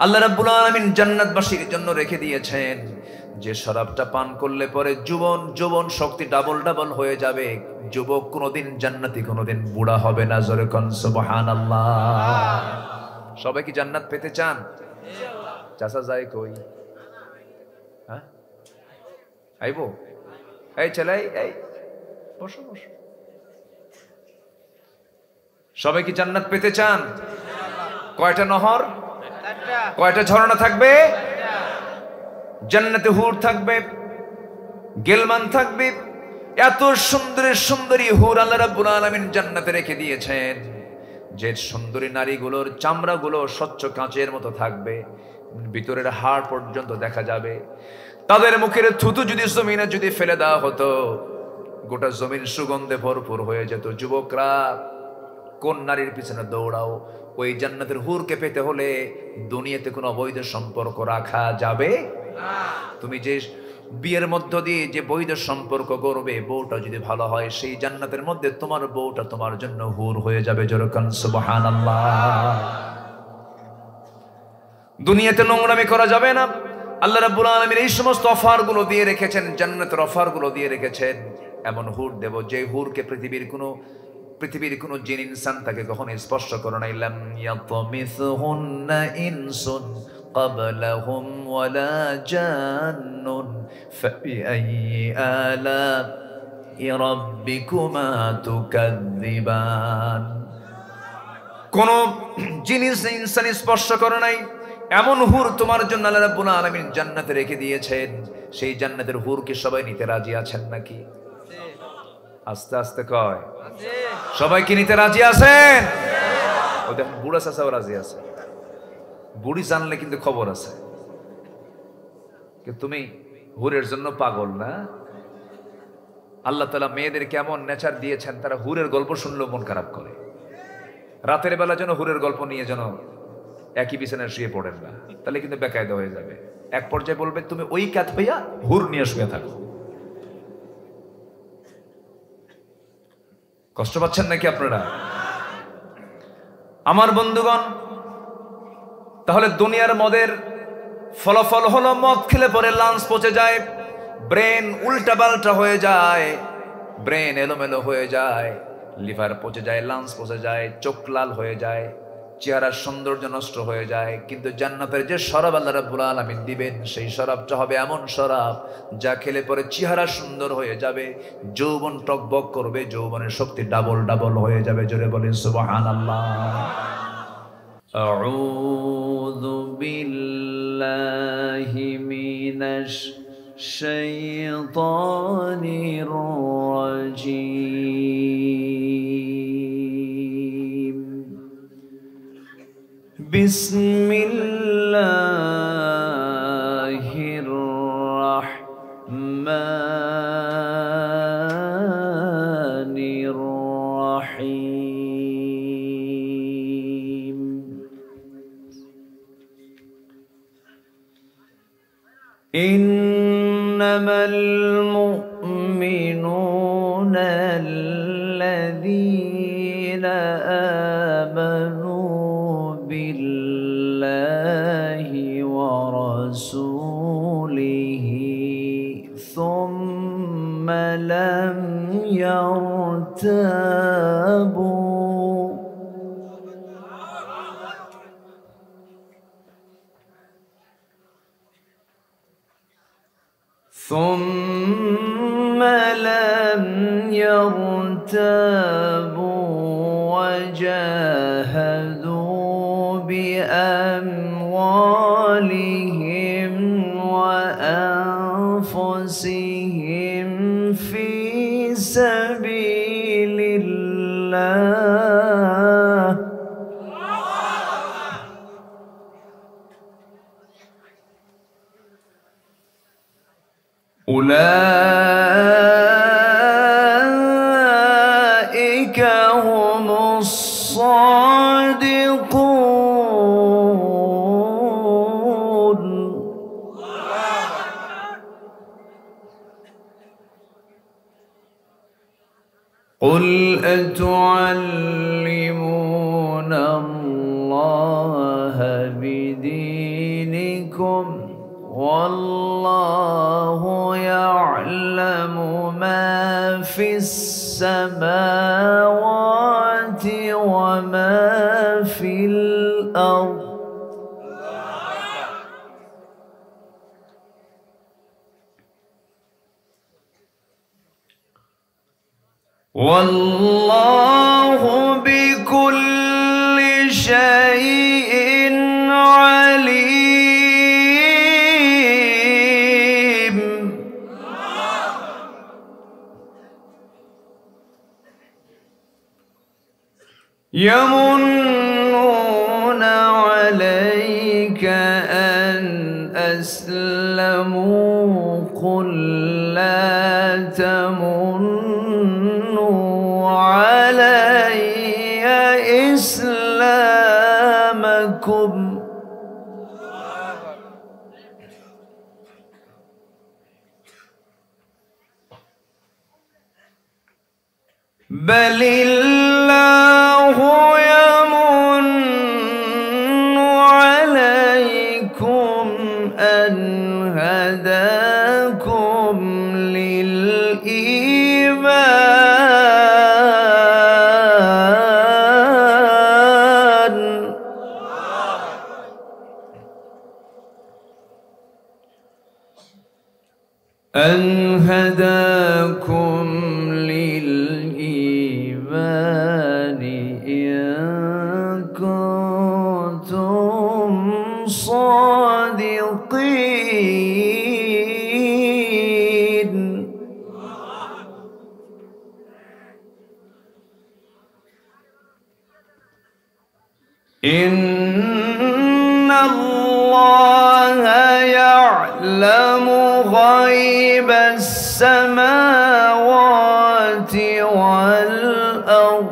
আল্লাহ রাব্বুল আলামিন জান্নাতবাসীর জন্য রেখে দিয়েছেন যে শরাবটা পান করলে পরে যৌবন শক্তি ডাবল হয়ে যাবে। যুবক কোনোদিন জান্নাতি, কোনোদিন বুড়া হবে না। জোরে কোন সুবহানাল্লাহ। সবাই কি জান্নাত পেতে চান? চাচা যায় কই? হ্যাঁ আইবো? এই ছেলে, এই বসো বসো। সবাই কি জান্নাত পেতে চান? কয়টা নহর, কয়টা ঝর্ণা থাকবে? জান্নাতে হুর থাকবে, গেলমান থাকবে। এত সুন্দরী হুর আল্লাহ রাব্বুল আলামিন জান্নাতে রেখে দিয়েছেন, যে সুন্দরী নারীগুলোর চামড়াগুলো স্বচ্ছ কাঁচের মতো থাকবে, ভিতরের হাড় পর্যন্ত দেখা যাবে। তাদের মুখের থুতু যদি জমিনে যদি ফেলে দেওয়া হতো, গোটা জমিন সুগন্ধে ভরপুর হয়ে যেত। যুবকরা, কোন নারীর পিছনে দৌড়াও? ওই জান্নাতের হুরকে পেতে হলে দুনিয়াতে কোনো অবৈধ সম্পর্ক রাখা যাবে না। তুমি যে বিয়ের মধ্য দিয়ে যে বৈধ সম্পর্ক করবে, বউটা যদি ভালো হয়, সেই জান্নাতের মধ্যে তোমার বউটা তোমার জন্য হুর হয়ে যাবে। যেরকম সুবহানাল্লাহ। দুনিয়াতে নোংরামি করা যাবে না। আল্লাহ রাব্বুল আলামিন এই সমস্ত অফারগুলো দিয়ে রেখেছেন, জান্নাতের অফারগুলো দিয়ে রেখেছেন। এমন হুর দেব যে হুরকে পৃথিবীর কোন জিন ইনসান তাকে কখনো স্পর্শ করে নাই। লাম ইয়াতমিসহুন্না ইনসুন ক্বাবলাহুম ওয়ালা জান্নুন ফাবিআইয়ি আলা'i রাব্বিকুমা তুকাযযিবান। কোন জিন ইনসান স্পর্শ করে নাই এমন হুর তোমার জন্য আল্লাহ রাব্বুল আলামিন জান্নাতে রেখে দিয়েছেন। সেই জান্নাতের হুরকে সবাই নিতে রাজি আছেন নাকি? আস্তে আস্তে কয়, সবাই কি নিতে রাজি আছেন? ও দেখুন, বুড়া চাচাও রাজি আছে। বুড়ি জানলে কিন্তু খবর আছে। তুমি হুরের জন্য পাগল না? আল্লাহ তাআলা মেয়েদের কেমন নেচার দিয়েছেন, তারা হুরের গল্প শুনলেও মন খারাপ করে। রাতের বেলা যেন হুরের গল্প নিয়ে যেন একই বিছানায় শুয়ে পড়েন না, তাহলে কিন্তু বেকায়দা হয়ে যাবে। এক পর্যায়ে বলবে, তুমি ওই কাত হইয়া হুর নিয়ে শুয়ে থাকো। কষ্ট পাচ্ছেন নাকি আপনারা? আমার বন্ধুগণ, তাহলে দুনিয়ার মদের ফলাফল হলো মদ খেলে পরে লাঞ্চ পচে যায়, ব্রেন উল্টা পাল্টা হয়ে যায়, ব্রেন এলোমেলো হয়ে যায়, লিভার পচে যায়, লাঞ্চ পচে যায়, চোখ লাল হয়ে যায়, চেহারার সৌন্দর্য নষ্ট হয়ে যায়। কিন্তু জান্নাতের যে শরাব আল্লাহ রাব্বুল আলামিন দিবেন, সেই শরাবটা হবে এমন শরাব যা খেলে পরে চেহারা সুন্দর হয়ে যাবে, যৌবন টকবক করবে, যৌবনের শক্তি ডাবল হয়ে যাবে। জোরে বলেন সুবহানাল্লাহ। আউযু বিল্লাহি মিনাশ শাইতানির রাজীম। বিসমিল্লাহির রাহমানির রাহিম। ইন্নামাল মুমিনুনা আল্লাযীনা আমানু বিল্লাহি ওয়া রাসূলিহি সুম্মা লাম ইয়ারতাবু وجاهدوا بأموالهم وأنفسهم في سبيل الله أولئك هم الصادقون قل أتعلمون الله بدينكم دينكم والله يعلم ما في السماوات وما في الأرض والله بكل شيء عليم يمنون عليك أن أسلموا قل لا تمنوا علي إسلامكم بل الله يمن عليكم أن هداكم للإيمان أن هداكم للإيمان إن كنتم صادقين إن الله يعلم غيب السماوات والأرض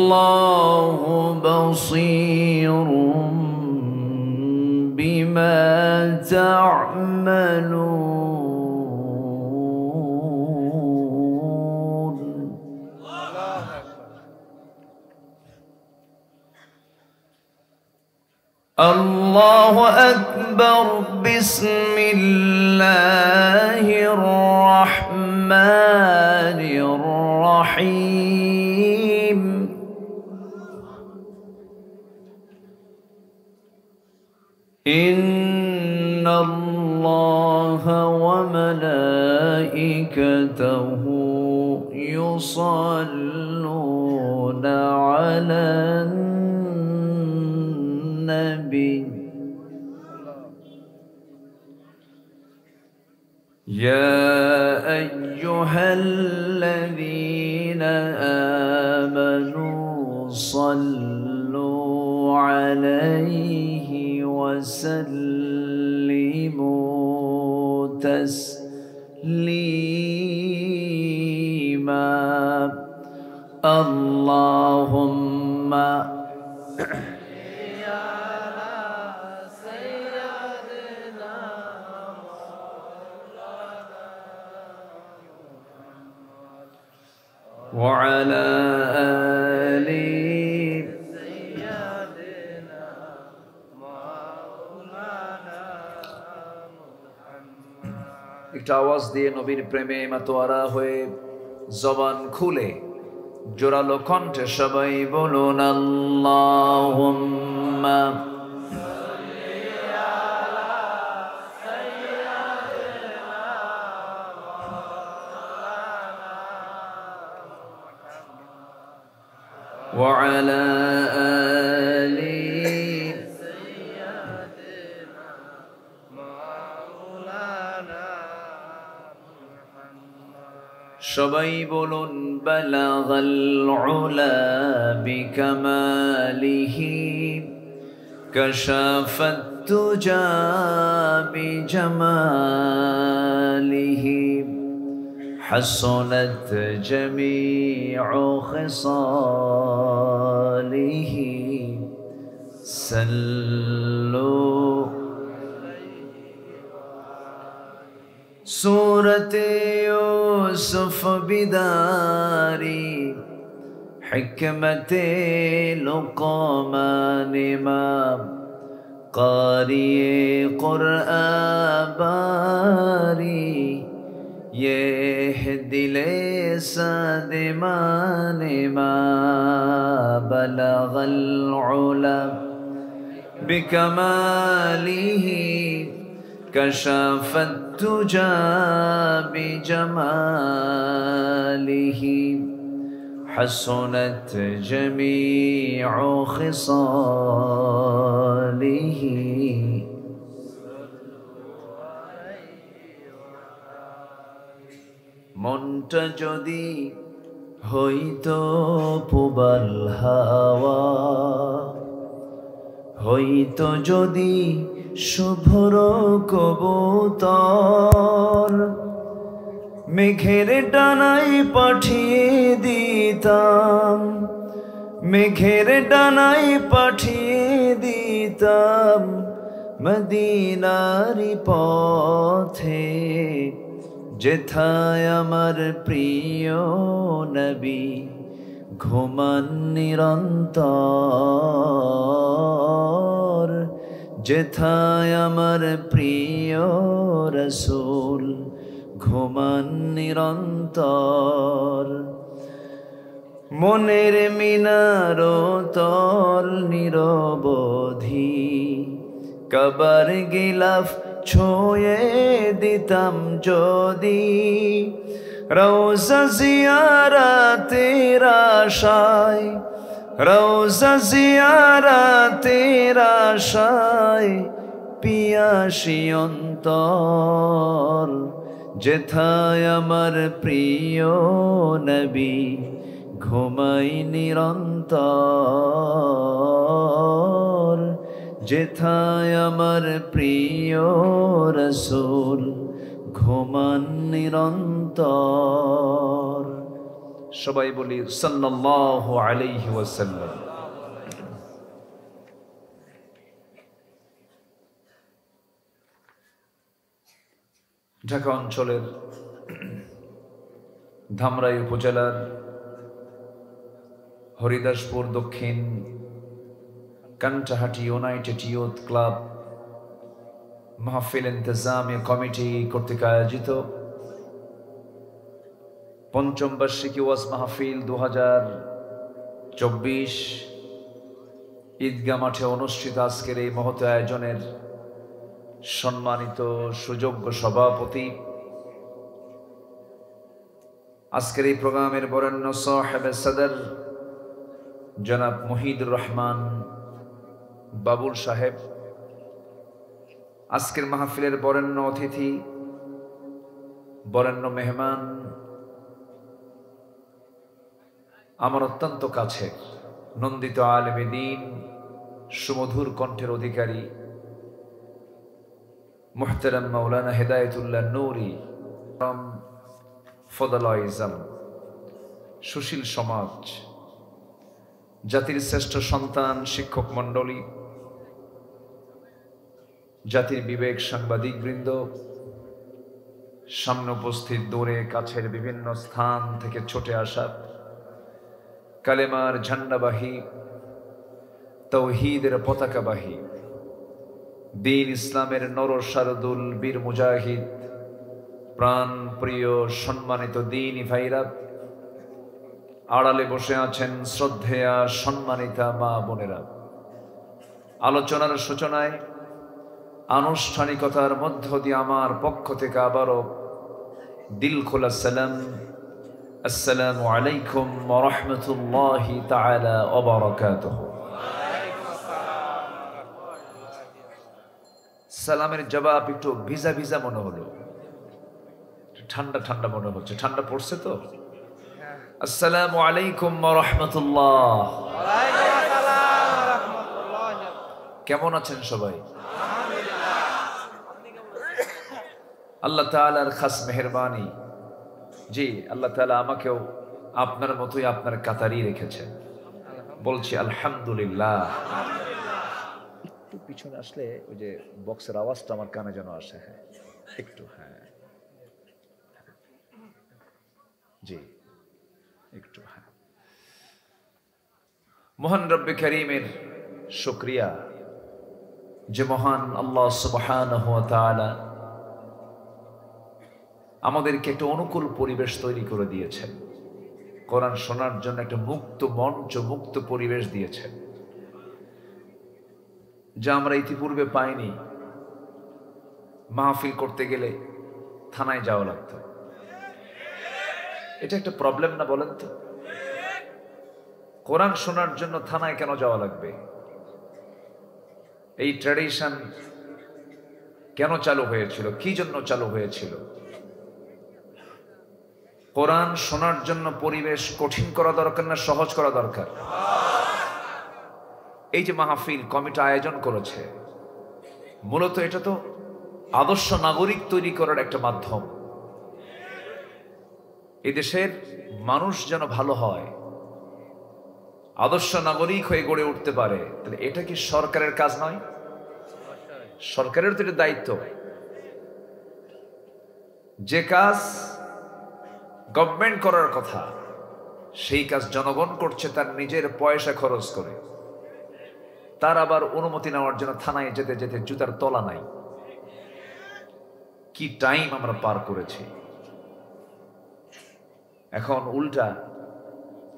والله بصير بما تعملون الله أكبر بسم الله الرحمن الرحيم إن الله وملائكته يصلون على النبي يا أيها الذين آمنوا صلوا عليه وسلموا تسليما اللهم وعلى آل سيدنا مولانا محمد একটু আওয়াজ দিয়ে নবীর প্রেমে মাতোয়ারা হয়ে জবান খুলে জোরালো কণ্ঠে সবাই বলুন আল্লাহুম্মা وعلى آل سيدنا مولانا محمد সবাই বলুন বালাগাল উলা বিকামালিহি কাশাফাত তুজা বিজামালিহি حسنت جميع خصاله صلوا سورة يوسف بداري حكمت لقمان امام قاری قرآن باری یہ دل سادمان ما بلغ العلا بكماله كشف الدجى بجماله حسنت جميع خصاله মনটা যদি হইতো পুবাল হাওয়া হইতো যদি শুভ্র কবুতর মেঘের ডানায় পাঠিয়ে দিতাম মেঘের ডানায় পাঠিয়ে দিতাম মদিনারি পথে যেথায় আমার প্রিয় নবী ঘুমান নিরন্তর যেথায় আমার প্রিয় রসূল ঘুমান নিরন্তর মনের মিনারো তল নিরবধি কবর গিলাফ ছোঁয়ে দিতাম যদি রওজা জিয়ারাতের আশায় রওজা জিয়ারাতের আশায় পিয়াসী অন্তর যেথায় আমার প্রিয় নবী ঘুমাই নিরন্তর যেথায় আমার প্রিয় রসূল ঘুমান নিরন্তর সবাই বলি সাল্লাল্লাহু আলাইহি ওয়াসাল্লাম। ঢাকা অঞ্চলের ধামরাই উপজেলার হরিদাসপুর দক্ষিণ কান্টাহাটি ইউনাইটেড ইয়ুথ ক্লাব মাহফিল ইন্তজামিয়া কমিটি কর্তৃক আয়োজিত পঞ্চম বার্ষিকী ওয়াজ মাহফিল 2024 ঈদগাহ মাঠে অনুষ্ঠিত আজকের এই মহৎ আয়োজনের সম্মানিত সুযোগ্য সভাপতি, আজকের এই প্রোগ্রামের বরেণ্য সাহেব সদর জনাব মুহিদুর রহমান বাবুল সাহেব, আজকের মাহফিলের বরেণ্য অতিথি, বরেণ্য মেহমান, আমার অত্যন্ত কাছের নন্দিত আলেমে দ্বীন, সুমধুর কণ্ঠের অধিকারী মুহতারাম মাওলানা হেদায়েতুল্লাহ নূরি, ফদলাইজম, সুশীল সমাজ, জাতির শ্রেষ্ঠ সন্তান, শিক্ষক মণ্ডলী, জাতির বিবেক সাংবাদিক বৃন্দ, সামনে উপস্থিত দূরে কাছের বিভিন্ন স্থান থেকে ছুটে আসা কালেমার ঝান্ডাবাহী, তৌহিদের পতাকাবাহী, দ্বীন ইসলামের নরসারদুল বীর মুজাহিদ, প্রাণ প্রিয় সম্মানিত দ্বীনি ভাইরা, আড়ালে বসে আছেন শ্রদ্ধেয়া সম্মানিতা মা বোনেরা, আলোচনার সূচনায় আনুষ্ঠানিকতার মধ্য দিয়ে আমার পক্ষ থেকে আবারও দিল খোলা সালাম, আসসালামু আলাইকুম ওয়া রাহমাতুল্লাহি তাআলা ওয়া বারাকাতুহু। সালামের জবাব একটু ভিজা ভিজা মনে হলো, ঠান্ডা ঠান্ডা মনে হচ্ছে, ঠান্ডা পড়ছে তো। আসসালামু আলাইকুম ওয়া রাহমাতুল্লাহ। কেমন আছেন সবাই? আল্লাহ তাআলার খাস মেহেরবানি, জি আল্লাহ তাআলা আমাকেও আপনার মতোই আপনার কাতারই রেখেছেন, বলছি আলহামদুলিল্লাহ। একটু পিছনে আসলে ওই যে বক্সের আওয়াজটা আমার কানে যেন আসে, হ্যাঁ একটু, হ্যাঁ জি একটু, হ্যাঁ মহান রব্বে কারীমের শুকরিয়া যে মহান আল্লাহ সুবহানাহু ওয়া তাআলা আমাদেরকে একটা অনুকূল পরিবেশ তৈরি করে দিয়েছেন, কোরআন শোনার জন্য একটা মুক্ত মঞ্চ, মুক্ত পরিবেশ দিয়েছেন, যা আমরা ইতিপূর্বে পাইনি। মাহফিল করতে গেলে থানায় যাওয়া লাগতো। এটা একটা প্রবলেম না বলেন তো? কোরআন শোনার জন্য থানায় কেন যাওয়া লাগবে? এই ট্র্যাডিশন কেন চালু হয়েছিল? কি জন্য চালু হয়েছিল? কোরআন শোনার জন্য পরিবেশ কঠিন করা দরকার না সহজ করা দরকার? এই যে মাহফিল কমিটি আয়োজন করেছে, মূলত এটা তো আদর্শ নাগরিক তৈরি করার একটা মাধ্যম। এই দেশের মানুষ যেন ভালো হয়, আদর্শ নাগরিক হয়ে গড়ে উঠতে পারে, তাহলে এটা কি সরকারের কাজ নয়? সরকারের তো এটা দায়িত্ব। যে কাজ গভর্নমেন্ট করার কথা, সেই কাজ জনগণ করছে তার নিজের পয়সা খরচ করে। তার আবার অনুমতি নেওয়ার জন্য থানায় যেতে যেতে জুতার তলা নাই। কি টাইম আমরা পার করেছি। এখন উল্টা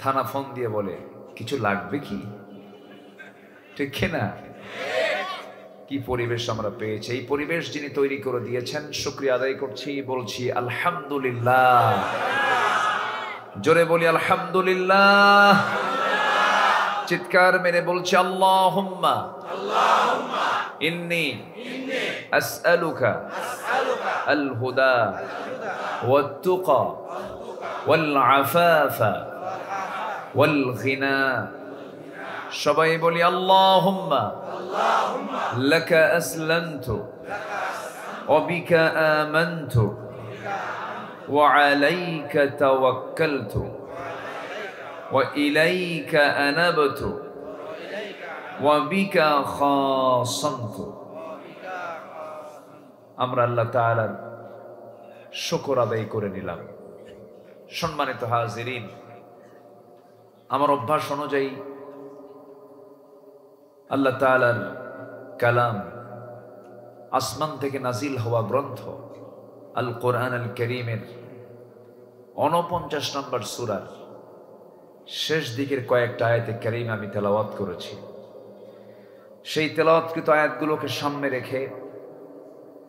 থানা ফোন দিয়ে বলে কিছু লাগবে কি? ঠিক না? কি পরিবেশ আমরা পেয়েছি। এই পরিবেশ যিনি তৈরি করে দিয়েছেন, শুকরিয়া আদায় করছি, বলছি আলহামদুলিল্লাহ। জোরে বলি আলহামদুলিল্লাহ। চিৎকার মেরে বলছি আল্লাহুম্মা ইন্নী আসআলুকা আল হুদা ওয়াত তুকা ওয়াল আফাফা ওয়াল গিনা। সবাই বলি আল্লাহুম্মা লাকা আসলামতু ওয়া বিকা আমানতু ওয়া আলাইকা তাওয়াক্কালতু ওয়া ইলাইকা আনাবতু ওয়া বিকা খাসামতু। আমরা আল্লাহ তাআলার শুকর আদায় করে নিলাম। সম্মানিত হাজিরিন, আমার অভ্যাস অনুযায়ী আল্লাহ তাআলার কালাম, আসমান থেকে নাজিল হওয়া গ্রন্থ আল কোরআন আল কারীমের 49 নম্বর সূরার শেষ দিকের কয়েকটা আয়াতে কারীম আমি তেলাওয়াত করেছি। সেই তেলাওয়াতকৃত আয়াতগুলোকে সামনে রেখে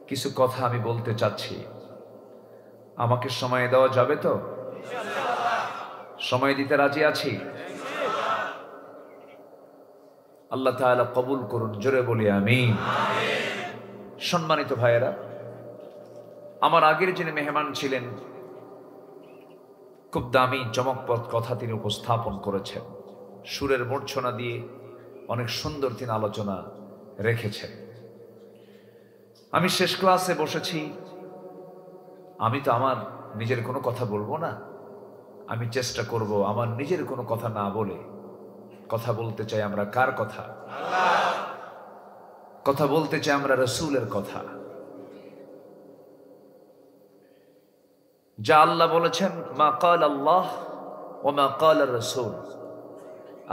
কিছু কথা আমি বলতে চাচ্ছি। আমাকে সময় দেওয়া যাবে তো? সময় দিতে রাজি আছি। আল্লাহ তাআলা কবুল করুন, জোরে বলি আমিন। সম্মানিত ভাইয়েরা, আমার আগের যিনি মেহমান ছিলেন, খুব দামি চমকপ্রদ কথা তিনি উপস্থাপন করেছেন। সুরের মূর্ছনা দিয়ে অনেক সুন্দর তিনি আলোচনা রেখেছেন। আমি শেষ ক্লাসে বসেছি। আমি তো আমার নিজের কোনো কথা বলবো না। আমি চেষ্টা করব আমার নিজের কোনো কথা না বলে কথা বলতে চাই আমরা কার কথা? কথা বলতে চাই আমরা রাসূলের কথা। যা আল্লাহ বলেছেন, মা কাল আল্লাহ ওয়া মা কাল রাসূল,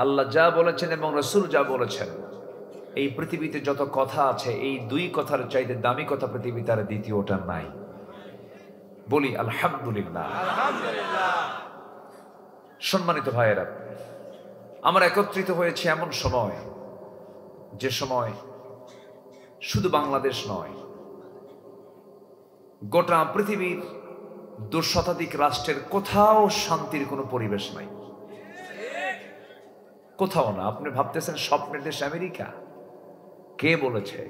আল্লাহ যা বলেছেন এবং রাসূল যা বলেছেন, এই পৃথিবীতে যত কথা আছে, এই দুই কথার চাইতে দামি কথা পৃথিবীতে আর দ্বিতীয়টা নাই। বলি আলহামদুলিল্লাহ। সম্মানিত ভাইয়েরা, আমরা একত্রিত হয়েছে এমন সময়, যে সময় শুধু বাংলাদেশ নয়, গোটা পৃথিবীর 2 শতাধিক রাষ্ট্রের কোথাও শান্তির কোনো পরিবেশ নাই। কোথাও না। আপনি ভাবতেছেন স্বপ্নের দেশ আমেরিকা? কে বলেছে?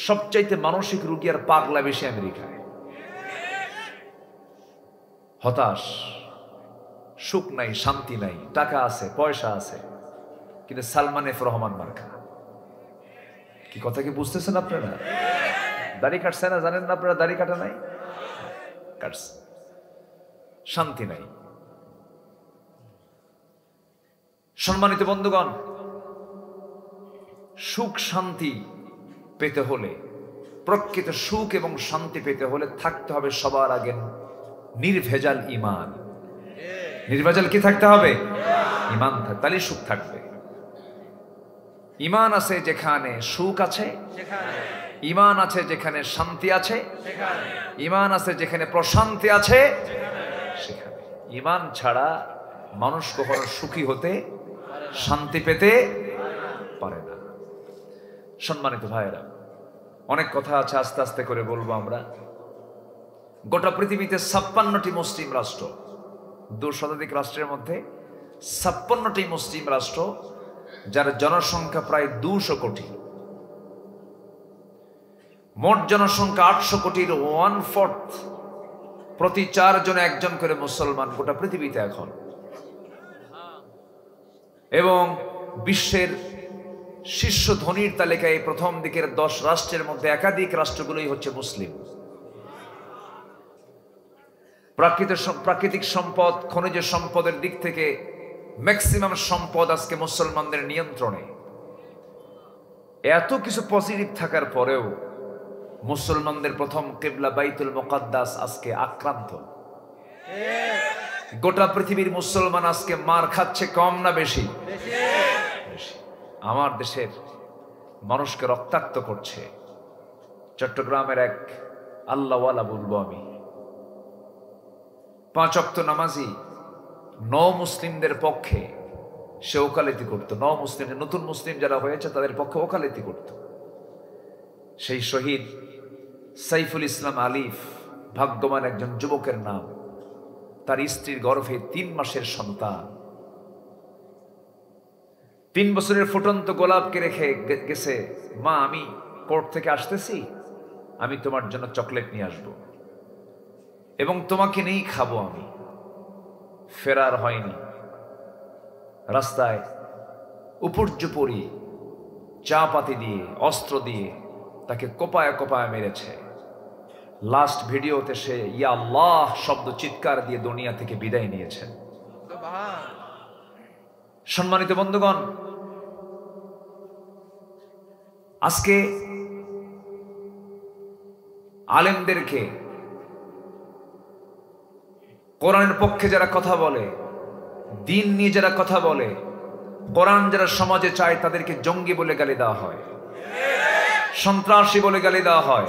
সবচাইতে মানসিক রোগী আর পাগলা বেশি আমেরিকায়। হতাশ, সুখ নাই, শান্তি নাই, টাকা আছে, পয়সা আছে, কিন্তু সালমান এফ রহমান মার্কা। কি কথা কি বুঝতেছেন আপনারা? দাড়ি কাটছে না, জানেন না আপনারা? দাড়ি কাটা নাই, কাটছে, শান্তি নাই। সম্মানিত বন্ধুগণ, সুখ শান্তি পেতে হলে, প্রকৃত সুখ এবং শান্তি পেতে হলে থাকতে হবে সবার আগে নির্ভেজাল ঈমান। নির্ভেজাল কি থাকতে হবে? ঈমান থাকতে, তাহলে সুখ থাকবে। ঈমান আছে যেখানে সুখ আছে, সেখানে ঈমান আছে যেখানে শান্তি আছে, সেখানে ঈমান আছে যেখানে প্রশান্তি আছে, সেখানে। ঈমান ছাড়া মানুষ কখনো সুখী হতে, শান্তি পেতে পারে না। সম্মানিত ভাইয়েরা, অনেক কথা আছে, আস্তে আস্তে করে বলবো আমরা। গোটা পৃথিবীতে 56টি মুসলিম রাষ্ট্র, 2 শতাধিক রাষ্ট্রের মধ্যে 56টি মুসলিম রাষ্ট্র, যার জনসংখ্যা প্রায় 200 কোটি। মোট জনসংখ্যা 800 কোটির 1/4, প্রতি 4 জনে 1 জন করে মুসলমান গোটা পৃথিবীতে এখন। এবং বিশ্বের শীর্ষ ধনীর তালিকায় প্রথম দিকের 10 রাষ্ট্রের মধ্যে একাধিক রাষ্ট্রগুলোই হচ্ছে মুসলিম। প্রাকৃতিক সম্পদ, খনিজ সম্পদের দিক থেকে ম্যাক্সিমাম সম্পদ আজকে মুসলমানদের নিয়ন্ত্রণে। এত কিছু পজিটিভ থাকার পরেও মুসলমানদের প্রথম কিবলা বাইতুল মুকাদ্দাস আজকে আক্রান্ত। গোটা পৃথিবীর মুসলমান আজকে মার খাচ্ছে, কম না বেশি? বেশি। আমার দেশের মানুষকে রক্তাক্ত করছে। চট্টগ্রামের এক আল্লাহওয়ালা বলবো আমি, 5 ওয়াক্ত নামাজি, মুসলিমদের পক্ষে সে ওকালতি করত। মুসলিম, নতুন মুসলিম যারা হয়েছে তাদের পক্ষে ওকালতি করত। সেই শহীদ সাইফুল ইসলাম আলিফ, ভাগ্যবান একজন যুবকের নাম। তার স্ত্রীর গর্ভে 3 মাসের সন্তান। 3 বছরের ফুটন্ত গোলাপকে রেখে গেছে, মা আমি কোর্ট থেকে আসতেছি, আমি তোমার জন্য চকলেট নিয়ে আসব এবং তোমাকে নিয়েই খাবো আমি। ফেরার হয়নি, রাস্তায় উপর্যুপরি চা পাতি দিয়ে, অস্ত্র দিয়ে তাকে কোপায় কোপায় মেরেছে। লাস্ট ভিডিওতে সে ইয়া আল্লাহ শব্দ চিৎকার দিয়ে দুনিয়া থেকে বিদায় নিয়েছে। সম্মানিত বন্ধুগণ, আজকে আলেমদেরকে, কোরআনের পক্ষে যারা কথা বলে, দিন নিয়ে যারা কথা বলে, কোরআন যারা সমাজে চায়, তাদেরকে জঙ্গি বলে গালি দেওয়া হয়, সন্ত্রাসী বলে গালি দেওয়া হয়।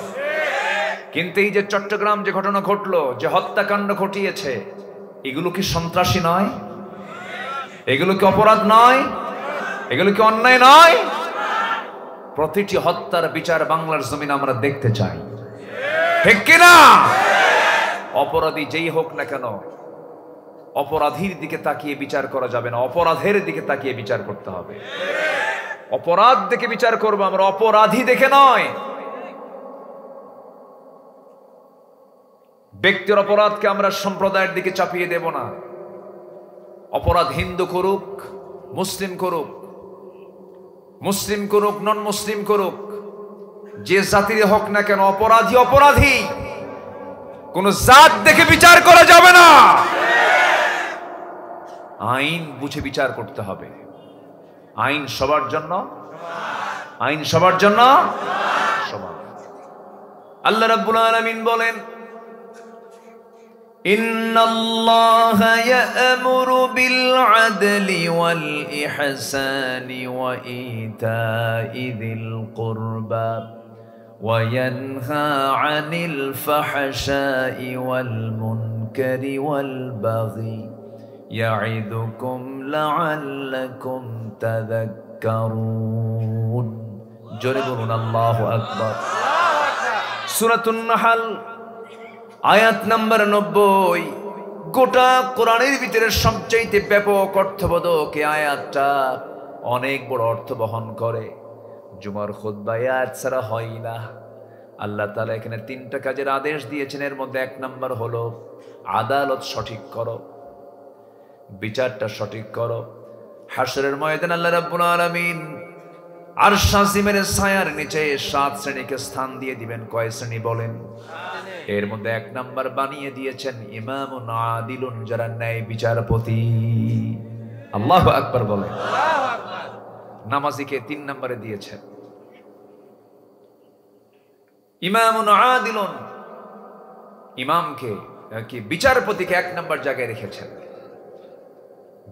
কিন্তু এই যে চট্টগ্রাম যে ঘটনা ঘটলো, যে হত্যাকাণ্ড ঘটিয়েছে, এগুলো কি সন্ত্রাসী নয়? এগুলো কি অপরাধ নয়? এগুলো কি অন্যায় নয়? প্রতিটি হত্যার বিচার বাংলার জমিন আমরা দেখতে চাই, ঠিক কিনা? অপরাধী যেই হোক না কেন, অপরাধীর দিকে তাকিয়ে বিচার করা যাবে না, অপরাধের দিকে তাকিয়ে বিচার করতে হবে। অপরাধ দেখে বিচার করবো আমরা, অপরাধী দেখে নয়। ব্যক্তির অপরাধকে আমরা সম্প্রদায়ের দিকে চাপিয়ে দেব না। অপরাধ হিন্দু করুক, মুসলিম করুক, মুসলিম করুক, নন মুসলিম করুক, যে জাতির হোক না কেন, অপরাধী অপরাধী। কোন জাত দেখে বিচার করা যাবে না। আইন বুঝে বিচার করতে হবে। আইন সবার জন্য, আইন সবার জন্য সমান। আল্লাহ রাব্বুল আলামিন বলেন, ইন্নাল্লাহা ইয়া'মুরু বিল আদলি ওয়াল ইহসানি ওয়া ইতা'i যিল কুরবা ওয়া ইয়ানহা আনিল ফাহশাই ওয়াল মুনকারি ওয়াল বাগি ইয়া'iদুকুম লা'আল্লাকুম তাযাক্কারুন। জোরে বলুন আল্লাহু আকবার। সূরাতুন নাহল আয়াত নাম্বার 90। গোটা কোরআনের ভিতরে সবচাইতে ব্যাপক অর্থবোধক এই আয়াতটা অনেক বড় অর্থ বহন করে। জুমার খুতবায় আয়াত ছাড়া হয় না। আল্লাহ তাআলা এখানে 3টা কাজের আদেশ দিয়েছেন। এর মধ্যে 1 নাম্বার হলো আদালত সঠিক করো, বিচারটা সঠিক করো। হাশরের ময়দান আল্লাহ রাব্বুল আলামিন আরশ আজিমের ছায়ার নিচে 7 শ্রেণীকে স্থান দিয়ে দিবেন। কয় শ্রেণী বলেন? এর মধ্যে 1 নাম্বার বানিয়ে দিয়েছেন ইমামুন আদিলুন, যারা ন্যায় বিচারপতি। আল্লাহু আকবার বলেন। নামাজিকে 3 নম্বরে দিয়েছেন ইমামুন আদিলুন, ইমামকে কি বিচারপতিকে 1 নম্বর জায়গায় রেখেছেন।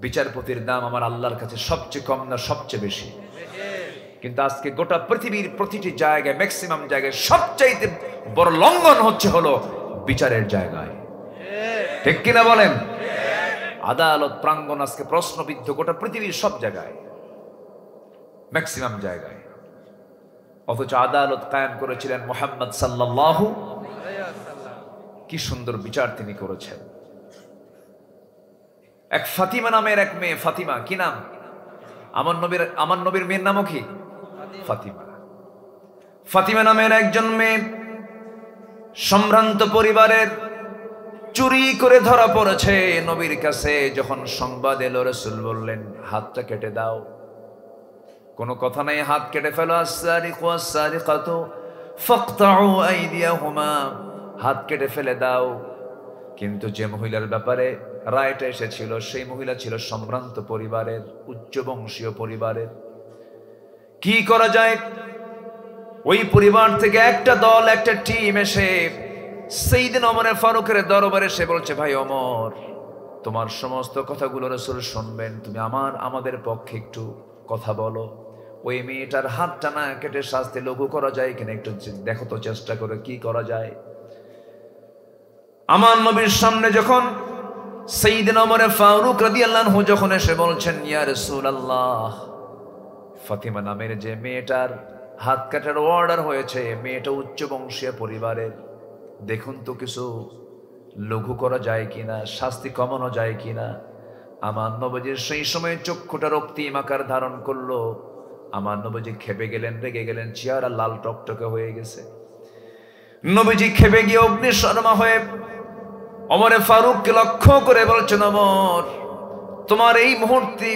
বিচারপতির দাম আমার আল্লাহর কাছে সবচেয়ে কম না সবচেয়ে বেশি? কিন্তু আজকে গোটা পৃথিবীর প্রতিটি জায়গায়, ম্যাক্সিমাম জায়গায় সবচাইতে বড় লঙ্ঘন হলো বিচারের জায়গায়। ঠিক কিনা বলেন? আদালত প্রাঙ্গণ আজকে প্রশ্নবিদ্ধ গোটা পৃথিবীর সব জায়গায়, ম্যাক্সিমাম জায়গায়। অথচ আদালত কায়েম করেছিলেন মুহাম্মদ সাল্লাল্লাহু আলাইহি ওয়াসাল্লাম। কি সুন্দর বিচার তিনি করেছেন। এক ফাতিমা নামের এক মেয়ে, ফাতিমা কি নাম? আমার নবীর মেয়ের নামও কি? ফাতিমা। ফাতিমা নামের একজন মেয়ে সম্ভ্রান্ত পরিবারের, চুরি করে ধরা পড়েছে। নবীর কাছে যখন সংবাদ এলো, রাসূল বললেন হাতটা কেটে দাও। কোনো কথা নাই, হাত কেটে ফেলো। আস-সারিকু ওয়াস-সারিকাতু ফাকতাউ আইদিয়াহুমা, হাত কেটে ফেলে দাও। কিন্তু যে মহিলার ব্যাপারে রায়টা এসেছিল, সেই মহিলা ছিল সম্ভ্রান্ত পরিবারের, উচ্চ বংশীয় পরিবারের। কি করা যায়? ওই পরিবার থেকে একটা দল, একটা টিম এসে সাইয়েদনা ওমর ফারুকের দরবারে এসে বলছে, ভাই ওমর, তোমার সমস্ত কথাগুলো রাসূল শুনবেন, তুমি আমাদের পক্ষে একটু কথা বলো। ওই মেয়েটার হাতটা না কেটে শাস্তি লঘু করা যায় কিনা একটু দেখো তো, চেষ্টা করে কি করা যায়। আমার নবীর সামনে যখন সাইয়েদনা ওমর ফারুক রাদিয়াল্লাহু আনহু যখন এসে বলছেন, ইয়া রাসূলুল্লাহ, ফাতিমা নামের যে মেয়েটার হাত কাটার অর্ডার হয়েছে, মেয়েটা উচ্চ বংশীয় পরিবারের, দেখুন তো কিছু লঘু করা যায় কিনা, শাস্তি কমানো যায় কিনা। আমার নবীজির সেই সময় চক্ষুটা রক্তিম আকার ধারণ করলো। আমার নবীজি খেপে গেলেন, রেগে গেলেন, চেহারা লাল টকটকে হয়ে গেছে। নবীজি খেপে গিয়ে অগ্নিশর্মা হয়ে ওমর ফারুককে লক্ষ্য করে বলছেন, ওমর, তোমার এই মুহূর্তে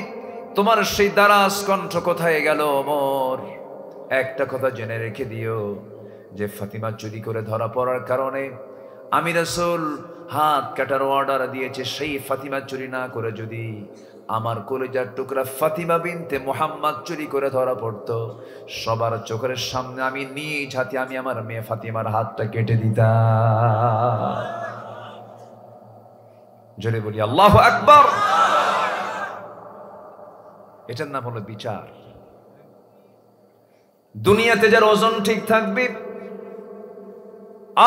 তোমার সেই দারাজ কণ্ঠ কোথায় গেল? ওমর, একটা কথা জেনে রেখে দিও যে ফাতিমা চুরি করে ধরা পড়ার কারণে আমি রাসূল হাত কাটার অর্ডার দিয়েছে। সেই ফাতিমা চুরি না করে যদি আমার কলিজার টুকরা ফাতিমা বিনতে মুহাম্মদ চুরি করে ধরা পড়তো, সবার চোখের সামনে আমি নিজ হাতে আমি আমার মেয়ে ফাতিমার হাতটা কেটে দিতাম। জোরে বলি আল্লাহু আকবার। এটার নাম হলো বিচার। দুনিয়াতে যার ওজন ঠিক থাকবে,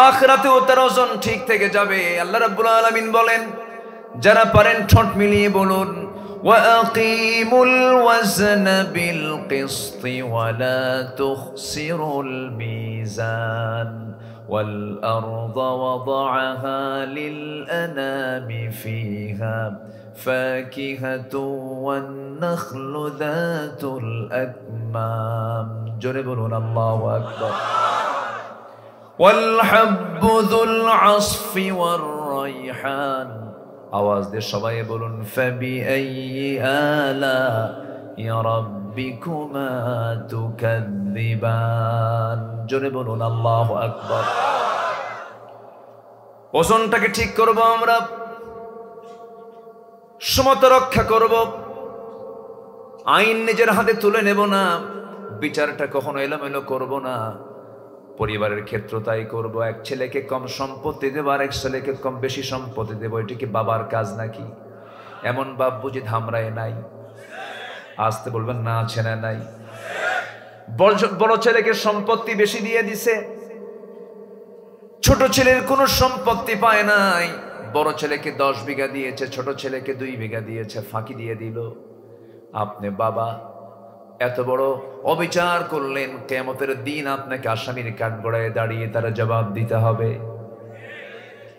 আখিরাতেও তার ওজন ঠিক থেকে যাবে। আল্লাহ রাব্বুল আলামিন বলেন, যারা পারেন ঠোঁট মিলিয়ে বলুন, ওয়াকিমুল ওয়াজনা বিল কিসতি ওয়ালা তুখসিরুল মিজান ওয়াল আরদা ওয়াদাআহা লিল আনামি ফিহা ফাকিহাতু ওয়ান নাখলু যাতুল আকমাম। জোরে বলুন আল্লাহু আকবার। والحب ذو العصف والريحان, আওয়াজ দিয়ে সবাই বলুন, فبأي آلاء ربكما تكذبان। জোরে বলুন আল্লাহু আকবার। ওজনটাকে ঠিক করব আমরা, সমতা রক্ষা করব, আইন নিজের হাতে তুলে নেব না, বিচারটা কখনো এলোমেলো করব না। পরিবারের ক্ষেত্র তাই করব। এক ছেলেকে কম সম্পত্তি দেব, আর এক ছেলেকে কম বেশি সম্পত্তি দেব, এটা কি বাবার কাজ নাকি? এমন বাপ বুঝি ধামরায় নাই? আসতে বলবেন না, আছে না নাই? বড় ছেলেকে সম্পত্তি বেশি দিয়ে দিছে, ছোট ছেলের কোনো সম্পত্তি পায় নাই। বড় ছেলেকে 10 বিঘা দিয়েছে, ছোট ছেলেকে 2 বিঘা দিয়েছে, ফাঁকি দিয়ে দিল। আপনি বাবা এত বড় অবিচার করলেন, কিয়ামতের দিন আপনাকে আসামির কাঠগড়ায় দাঁড়িয়ে তারা জবাব দিতে হবে।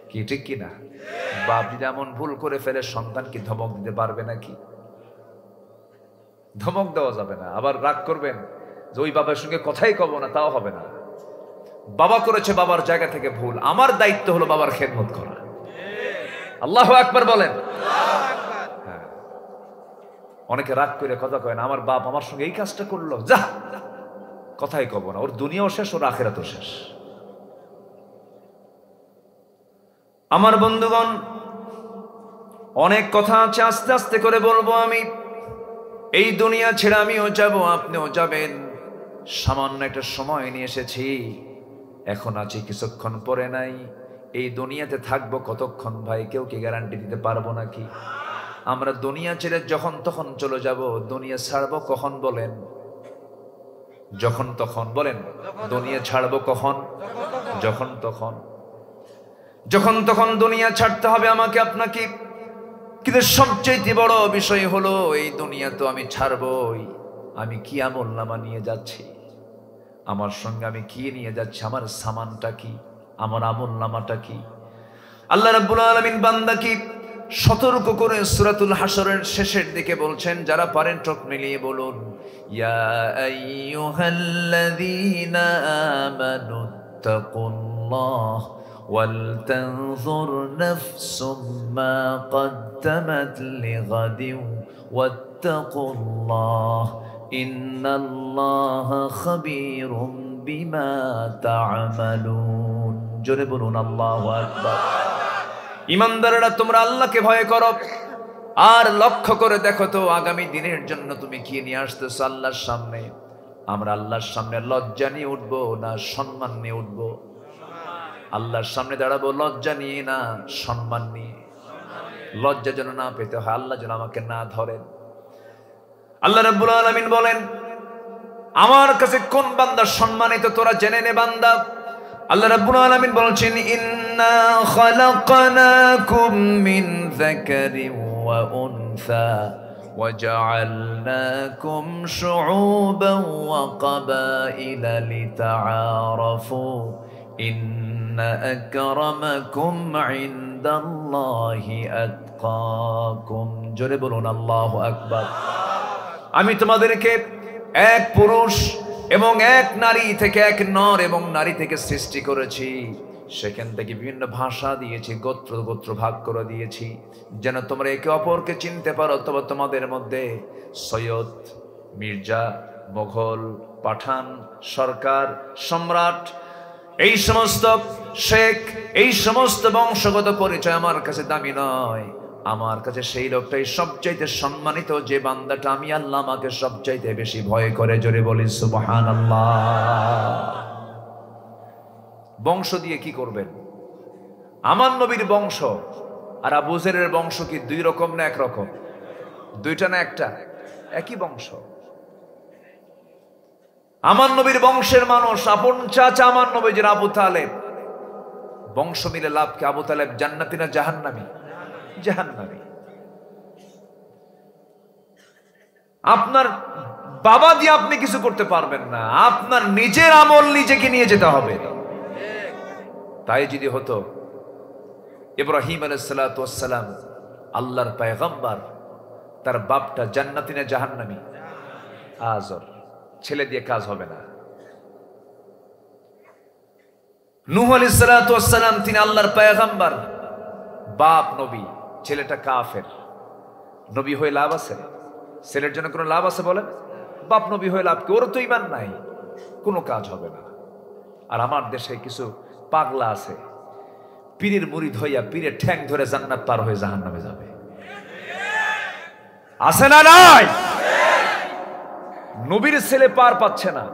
কি ঠিক কিনা? বাপ যদি এমন ভুল করে ফেলে, সন্তান কি ধমক দিতে পারবে নাকি? ধমক দেওয়া যাবে না। আবার রাগ করবেন যে ওই বাবার সঙ্গে কথাই কব না, তাও হবে না। বাবা করেছে বাবার জায়গা থেকে ভুল, আমার দায়িত্ব হলো বাবার খেদমত করা। আল্লাহু আকবার বলেন। হ্যাঁ, অনেকে রাগ করে কথা কয় না, আমার বাপ আমার সঙ্গে এই কাজটা করলো, যা কথাই কব না, ওর দুনিয়াও শেষ, ওর আখিরাতও শেষ। আমার বন্ধুগণ, অনেক কথা আছে, আস্তে আস্তে করে বলবো আমি। এই দুনিয়া ছেড়ে আমিও যাব, আপনিও যাবেন। সামান্য একটা সময় নিয়ে এসেছি, এখন আছি, কিছুক্ষণ পরে নাই। এই দুনিয়াতে থাকবো কতক্ষণ ভাই, কেউ কি গ্যারান্টি দিতে পারবো নাকি? আমরা দুনিয়া ছেড়ে যখন তখন চলে যাব। দুনিয়া ছাড়বো কখন বলেন? যখন তখন বলেন, দুনিয়া ছাড়বো কখন? যখন তখন। যখন তখন দুনিয়া ছাড়তে হবে আমাকে আপনাকে। কিন্তু সবচেয়ে বড় বিষয় হলো এই দুনিয়া তো আমি ছাড়বই, আমি কি আমলনামা নিয়ে যাচ্ছি, আমার সঙ্গে আমি কি নিয়ে যাচ্ছি, আমার সামানটা কি, আমার আমলনামাটা কি। আল্লাহ রাব্বুল আলামিন বান্দাকে সতর্ক করে সূরাতুল হাশরের শেষের দিকে বলছেন, যারা পারেন চোখ মিলিয়ে বলুন, ইয়া আইয়ুহাল্লাযীনা আমানু তাকুল্লাহ ওয়াল তানজুর নাফসুম মা কদ্দামাত লিগাদিন ওয়াত্তাকুল্লাহ ইন্নাল্লাহা খাবীরুম বিমা তা'মালুন। জোরে বলুন আল্লাহু আকবার। ইমানদাররা তোমরা আল্লাহকে ভয় করো আর লক্ষ্য করে দেখো তো আগামী দিনের জন্য তুমি কি নিয়ে আসতেছো আল্লাহর সামনে। আমরা আল্লাহর সামনে লজ্জা নিয়ে উঠবো না সম্মান নিয়ে উঠবো? আল্লাহর সামনে দাঁড়াবো লজ্জা নিয়ে না সম্মান নিয়ে। লজ্জা যেন না পেতে হয়, আল্লাহ যেন আমাকে না ধরেন। আল্লাহ রাব্বুল আলামিন বলেন, আমার কাছে কোন বান্দা সম্মানিত তোরা জেনে নে বান্দা। আল্লাহ রাব্বুল আলামিন বলছেন, ইন্না খালাকনাকুম মিন যাকারিন ওয়া উনসা ওয়া জাআলনাকুম শুউবান ওয়া কাবাইলা লিতাআরাফু ইন্না আকরামাকুম ইনদাল্লাহি আতকাকুম। জোরে বলুন আল্লাহু আকবার। আমি তোমাদেরকে এক পুরুষ এবং এক নারী থেকে, এক নর এবং নারী থেকে সৃষ্টি করেছি। সেখান থেকে বিভিন্ন ভাষা দিয়েছি, গোত্র গোত্র ভাগ করে দিয়েছি, যেন তোমরা একে অপরকে চিনতে পারো। তবে তোমাদের মধ্যে সৈয়দ, মির্জা, মোগল, পাঠান, সরকার, সম্রাট, এই সমস্ত শেখ, এই সমস্ত বংশগত পরিচয় আমার কাছে দামি নয়। আমার কাছে সেই লোকটাই সবচাইতে সম্মানিত, যে বান্দাটা আমি আল্লাহ আমাকে সবচাইতে বেশি ভয় করে। জোরে বলি সুবহানাল্লাহ। বংশ দিয়ে কি করবেন? আমার নবীর বংশ আর আবু জেরের বংশ কি দুই রকম না এক রকম? দুইটা না একটা? একই বংশ। আমার নবীর বংশের মানুষ, আপন চাচা আমার নবীর আবু তালেব, বংশ মিলে লাভ কি? আবু তালেব জান্নাতি না জাহান্নামী? জাহান্নামী। আপনার বাবা দিয়ে আপনি কিছু করতে পারবেন না, আপনার নিজের আমল নিজেকে নিয়ে যেতে হবে। তাই যদি হতো, ইব্রাহিম আলাইহিস সালাতু ওয়াস সালাম আল্লাহর পয়গম্বর, তার বাপটা জান্নাতি না জাহান্নামী? আজর। ছেলে দিয়ে কাজ হবে না। নূহ আলাইহিস সালাতু ওয়াস সালাম তিনি আল্লাহর পয়গম্বর, বাপ নবী, ছেলেটা কাফের। নবী হয়ে লাভ আছে? ছেলের জন্য কোনো লাভ আছে বলেন? বাপ নবী হয়ে লাভ কি? ওর তো ঈমান নাই, কোনো কাজ হবে না। আর আমার দেশে কিছু পাগলা আছে, পীরের মুরিদ হইয়া পীরের ঠ্যাং ধরে জান্নাত পার হয়ে জাহান্নামে যাবে। আছে না নাই? নবীর ছেলে পার পাচ্ছে না,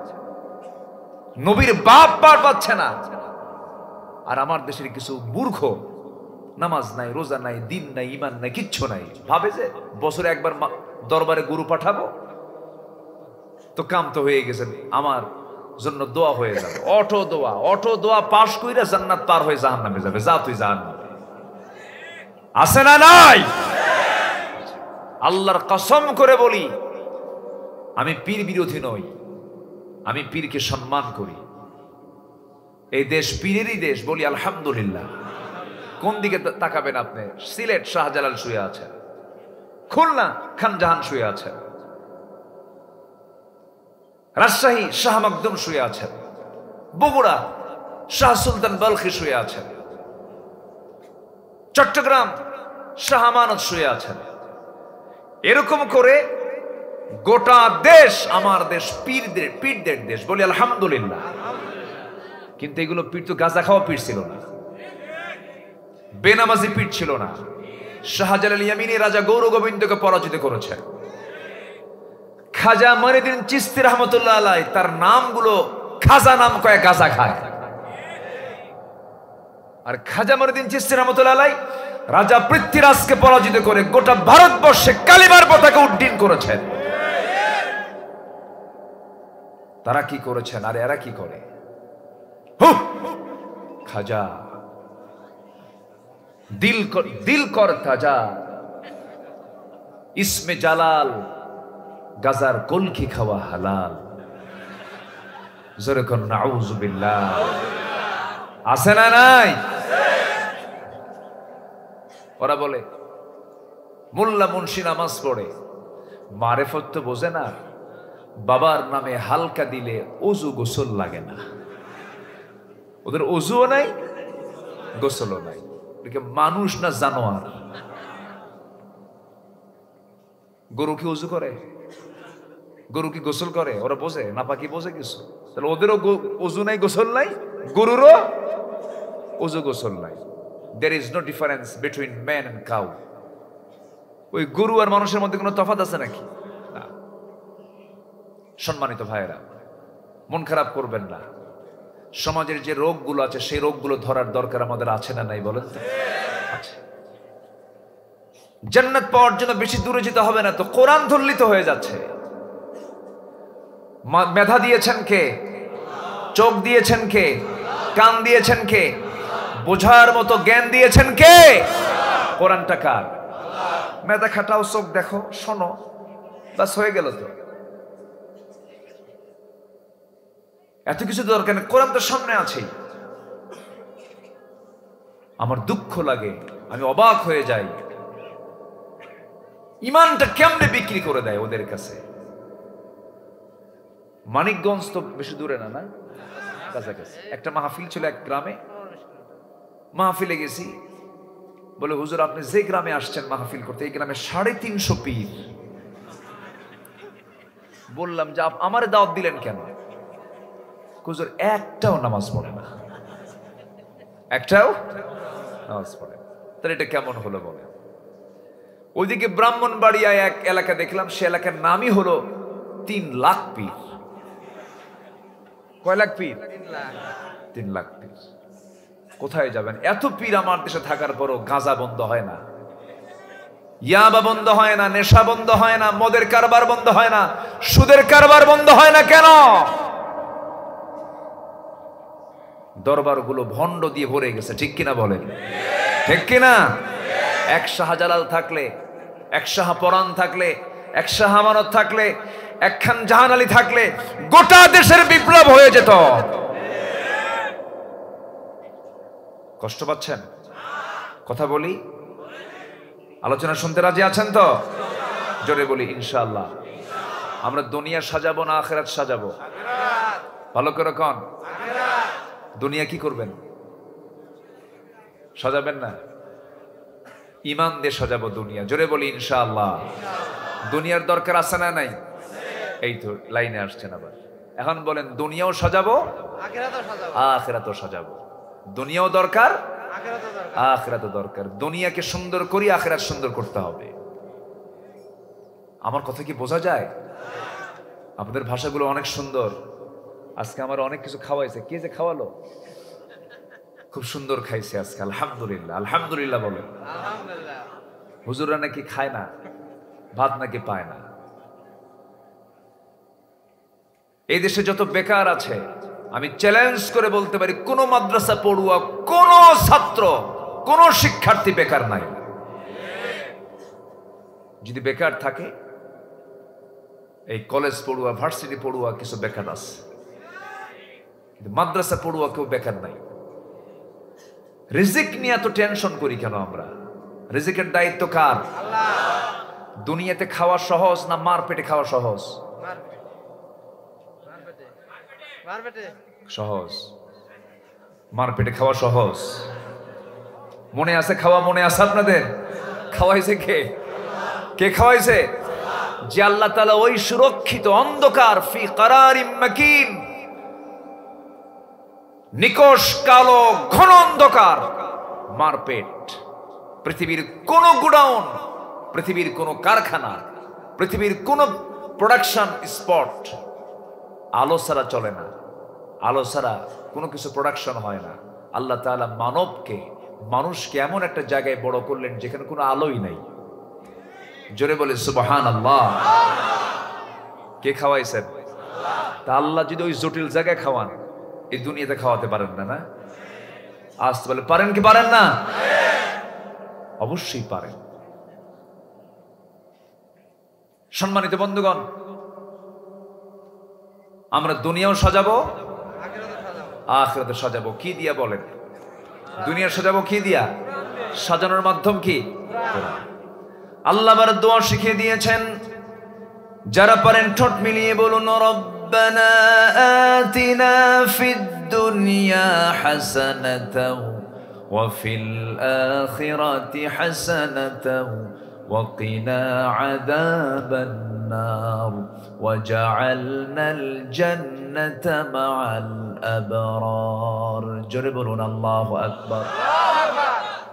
নবীর বাপ পার পাচ্ছে না। আর আমার দেশের কিছু মূর্খ, নামাজ নাই, রোজা নাই, দিন নাই, ঈমান নাই, কিচ্ছু নাই, ভাবে যে বছরে একবার দরবারে গুরু পাঠাবো তো কাম তো হয়ে গেছে, আমার জন্য দোয়া হয়ে যাবে। অটো দোয়া পাশ কইরা জান্নাত পার হয়ে জাহান্নামে যাবে। যা তুই জাহান্নামে। আছে না নাই? আল্লাহর কসম করে বলি, আমি পীর বিরোধী নই, আমি পীরকে সম্মান করি। এই দেশ পীরেরই দেশ, বলি আলহামদুলিল্লাহ। কোন দিকে তাকাবেন আপনি? সিলেট শাহজালাল শুয়ে আছেন, খুলনা খান জাহান শুয়ে আছেন, রাজশাহী শাহ মাকদুম শুয়ে আছেন, বগুড়া শাহ সুলতান বলখি শুয়ে আছেন, চট্টগ্রাম শাহ আমানত শুয়ে আছেন। এরকম করে গোটা দেশ আমার দেশ, পীরদের দেশ, বলি আলহামদুলিল্লাহ। কিন্তু এগুলো পীর তো গাঁজা খাওয়া পীর ছিল না, বেনামাজি পীর ছিল না। শাহজালাল ইয়ামিনী রাজা গৌর গোবিন্দকে পরাজিত করেছে। খাজা মঈনুদ্দিন চিশতি রহমতুল্লাহ আলাইহি, তার নামগুলো খাজা নাম কয়ে গাঁজা খায়। আর খাজা মঈনুদ্দিন চিশতি রহমতুল্লাহ আলাইহি রাজা পৃথ্বীরাজকে পরাজিত করে গোটা ভারতবর্ষে কালিমার পতাকা উড্ডীন করেছেন। তারা কি করেছেন আর এরা কি করে? হুপ! খাজা দিল কর তাজা, ইসমে জালাল, গাজার কলকি খাওয়া হালাল। জোরে কোন নাউযুবিল্লাহ। আছে না নাই? ওরা বলে মোল্লা মুন্সি নামাজ পড়ে, মারেফত তো বোঝে না, বাবার নামে হালকা দিলে ওযু গোসল লাগে না। ওদের ওযুও নাই, গোসলও নাই। মানুষ না জানোয়ার? গরু কি ওযু করে? গরু কি গোসল করে? ওরা বোঝে না? পাখি বোঝে কিছু? তাহলে ওদেরও ওযু নাই, গোসল নাই, গরুরও ওযু গোসল নাই। There is no difference between man and cow. ওই গরু আর মানুষের মধ্যে কোনো তফাৎ আছে নাকি? না। সম্মানিত ভাইয়েরা, মন খারাপ করবেন না। সমাজের যে রোগগুলো আছে সেই রোগগুলো ধরার দরকার আমাদের আছে না নাই বলেন তো? আছে। জান্নাত পাওয়ার জন্য বেশি দূরে যেতে হবে না তো, কোরআন ধরলিত হয়ে যাচ্ছে। মেধা দিয়েছেন কে? চোখ দিয়েছেন কে? কান দিয়েছেন কে? বোঝার মতো জ্ঞান দিয়েছেন কে? কোরআনটা কার? মেধা খাটাও, চোখ দেখো, শোনো, বাস হয়ে গেল তো। এত কিছু দরকার নেই, কোরআন তো সামনে আছে। আমার দুঃখ লাগে, আমি অবাক হয়ে যাই, ইমানটা কেমনে বিক্রি করে দেয় ওদের কাছে। মানিকগঞ্জ তো বেশি দূরে না, না কাছাকাছি। একটা মাহফিল ছিল এক গ্রামে, মাহফিলে গেছি, বলে হুজুর আপনি যে গ্রামে আসছেন মাহফিল করতে, এই গ্রামে 350 পীর। বললাম যে আমারে দাওয়াত দিলেন কেন? হুজুর একটাও নামাজ পড়ে না, একটাও নামাজ পড়ে না। তাহলে এটা কেমন হলো বলে? ওইদিকে ব্রাহ্মণবাড়িয়ায় এক এলাকা দেখলাম, সে এলাকার নামই হলো 3 লাখ পীর। কয় লাখ পীর? 3 লাখ পীর। কোথায় যাবেন? এত পীর আমার দেশে থাকার পরও গাঁজা বন্ধ হয় না, ইয়াবা বন্ধ হয় না, নেশা বন্ধ হয় না, মদের কারবার বন্ধ হয় না, সুদের কারবার বন্ধ হয় না কেন? দরবারগুলো ভণ্ড দিয়ে ভরে গেছে, ঠিক কিনা বলেন? ঠিক কিনা? এক শাহজালাল থাকলে, এক শাহ পরাণ থাকলে, এক শাহ আমানত থাকলে, একখান জাহান আলী থাকলে গোটা দেশের বিপ্লব হয়ে যেত। কষ্ট পাচ্ছেন? কথা বলি, আলোচনা শুনতে রাজি আছেন তো? জোরে বলি ইনশাআল্লাহ। আমরা দুনিয়া সাজাবো না আখিরাত সাজাবো? ভালো করে কোন। দুনিয়া কি করবেন? সাজাবেন না, ঈমান দিয়ে সাজাবো দুনিয়া। জোরে বলি ইনশাআল্লাহ। দুনিয়ার দরকার আছে না নাই? এই তো লাইনে আসছেন আবার। এখন বলেন দুনিয়াও সাজাবো, আখিরাতও সাজাবো। দুনিয়াও দরকার, আখিরাতও দরকার। দুনিয়াকে সুন্দর করি, আখিরাত সুন্দর করতে হবে। আমার কথা কি বোঝা যায়? আপনাদের ভাষাগুলো অনেক সুন্দর। আজকে আমার অনেক কিছু খাওয়াইছে। কে যে খাওয়ালো? খুব সুন্দর খাইছে আজকে, আলহামদুলিল্লাহ। আলহামদুলিল্লাহ বলে। হুজুররা নাকি খায় না, ভাত নাকি পায় না। এই দেশে যত বেকার আছে, আমি চ্যালেঞ্জ করে বলতে পারি কোন মাদ্রাসা পড়ুয়া, কোন ছাত্র, কোন শিক্ষার্থী বেকার নাই। যদি বেকার থাকে, এই কলেজ পড়ুয়া, ভার্সিটি পড়ুয়া কিছু বেকার আছে, কিন্তু মাদ্রাসা পড়ুয়া কেউ বেকার নাই। রিজিক নিয়ে এত টেনশন করি কেন আমরা? রিজিকের দায়িত্ব কার? দুনিয়াতে খাওয়া সহজ না মার পেটে খাওয়া সহজ? সহজ। মার পেটে খাওয়া সহজ। মনে আছে খাওয়া? মনে আছে আপনাদের? খাওয়াইছে কে? কে খাওয়াইছে? যে আল্লাহ তাআলা ওই সুরক্ষিত অন্ধকার, ফি কারারিম মাকিন, নিকষ কালো ঘন অন্ধকার মার পেট। পৃথিবীর কোন গোডাউন, পৃথিবীর কোন কারখানা, পৃথিবীর কোন প্রোডাকশন স্পট আলো ছাড়া চলে না। আলো ছাড়া কোনো কিছু প্রোডাকশন হয় না। আল্লাহ তাআলা মানুষকে এমন একটা জায়গায় বড় করলেন যেখানে কোনো আলোই নাই। জোরে বলে সুবহানাল্লাহ। কে খাওয়াইছেন? তা আল্লাহ যদি ওই জটিল জায়গায় খাওয়ান, এই দুনিয়াতে খাওয়াতে পারেন না? না আসতে বলে পারেন কি পারেন না? অবশ্যই পারেন। সম্মানিত বন্ধুগণ, আমরা দুনিয়াও সাজাবো, আখিরাতে সাজাবো। কি দিয়া বলেন? দুনিয়া সাজাবো কি দিয়া? সাজানোর মাধ্যম কি? আল্লাহ আবার দোয়া শিখিয়ে দিয়েছেন, যারা পারেন ঠোঁট মিলিয়ে বলুন, রব্বানা আতিনা ফিদ দুনিয়া হাসানাতাও ওয়া ফিল আখিরাতি হাসানাতাও ওয়া কিনা আযাবান নার ওয়াজআলনাল জান্নাতা মাআল আবরার। জোরে বলুন আল্লাহু আকবার।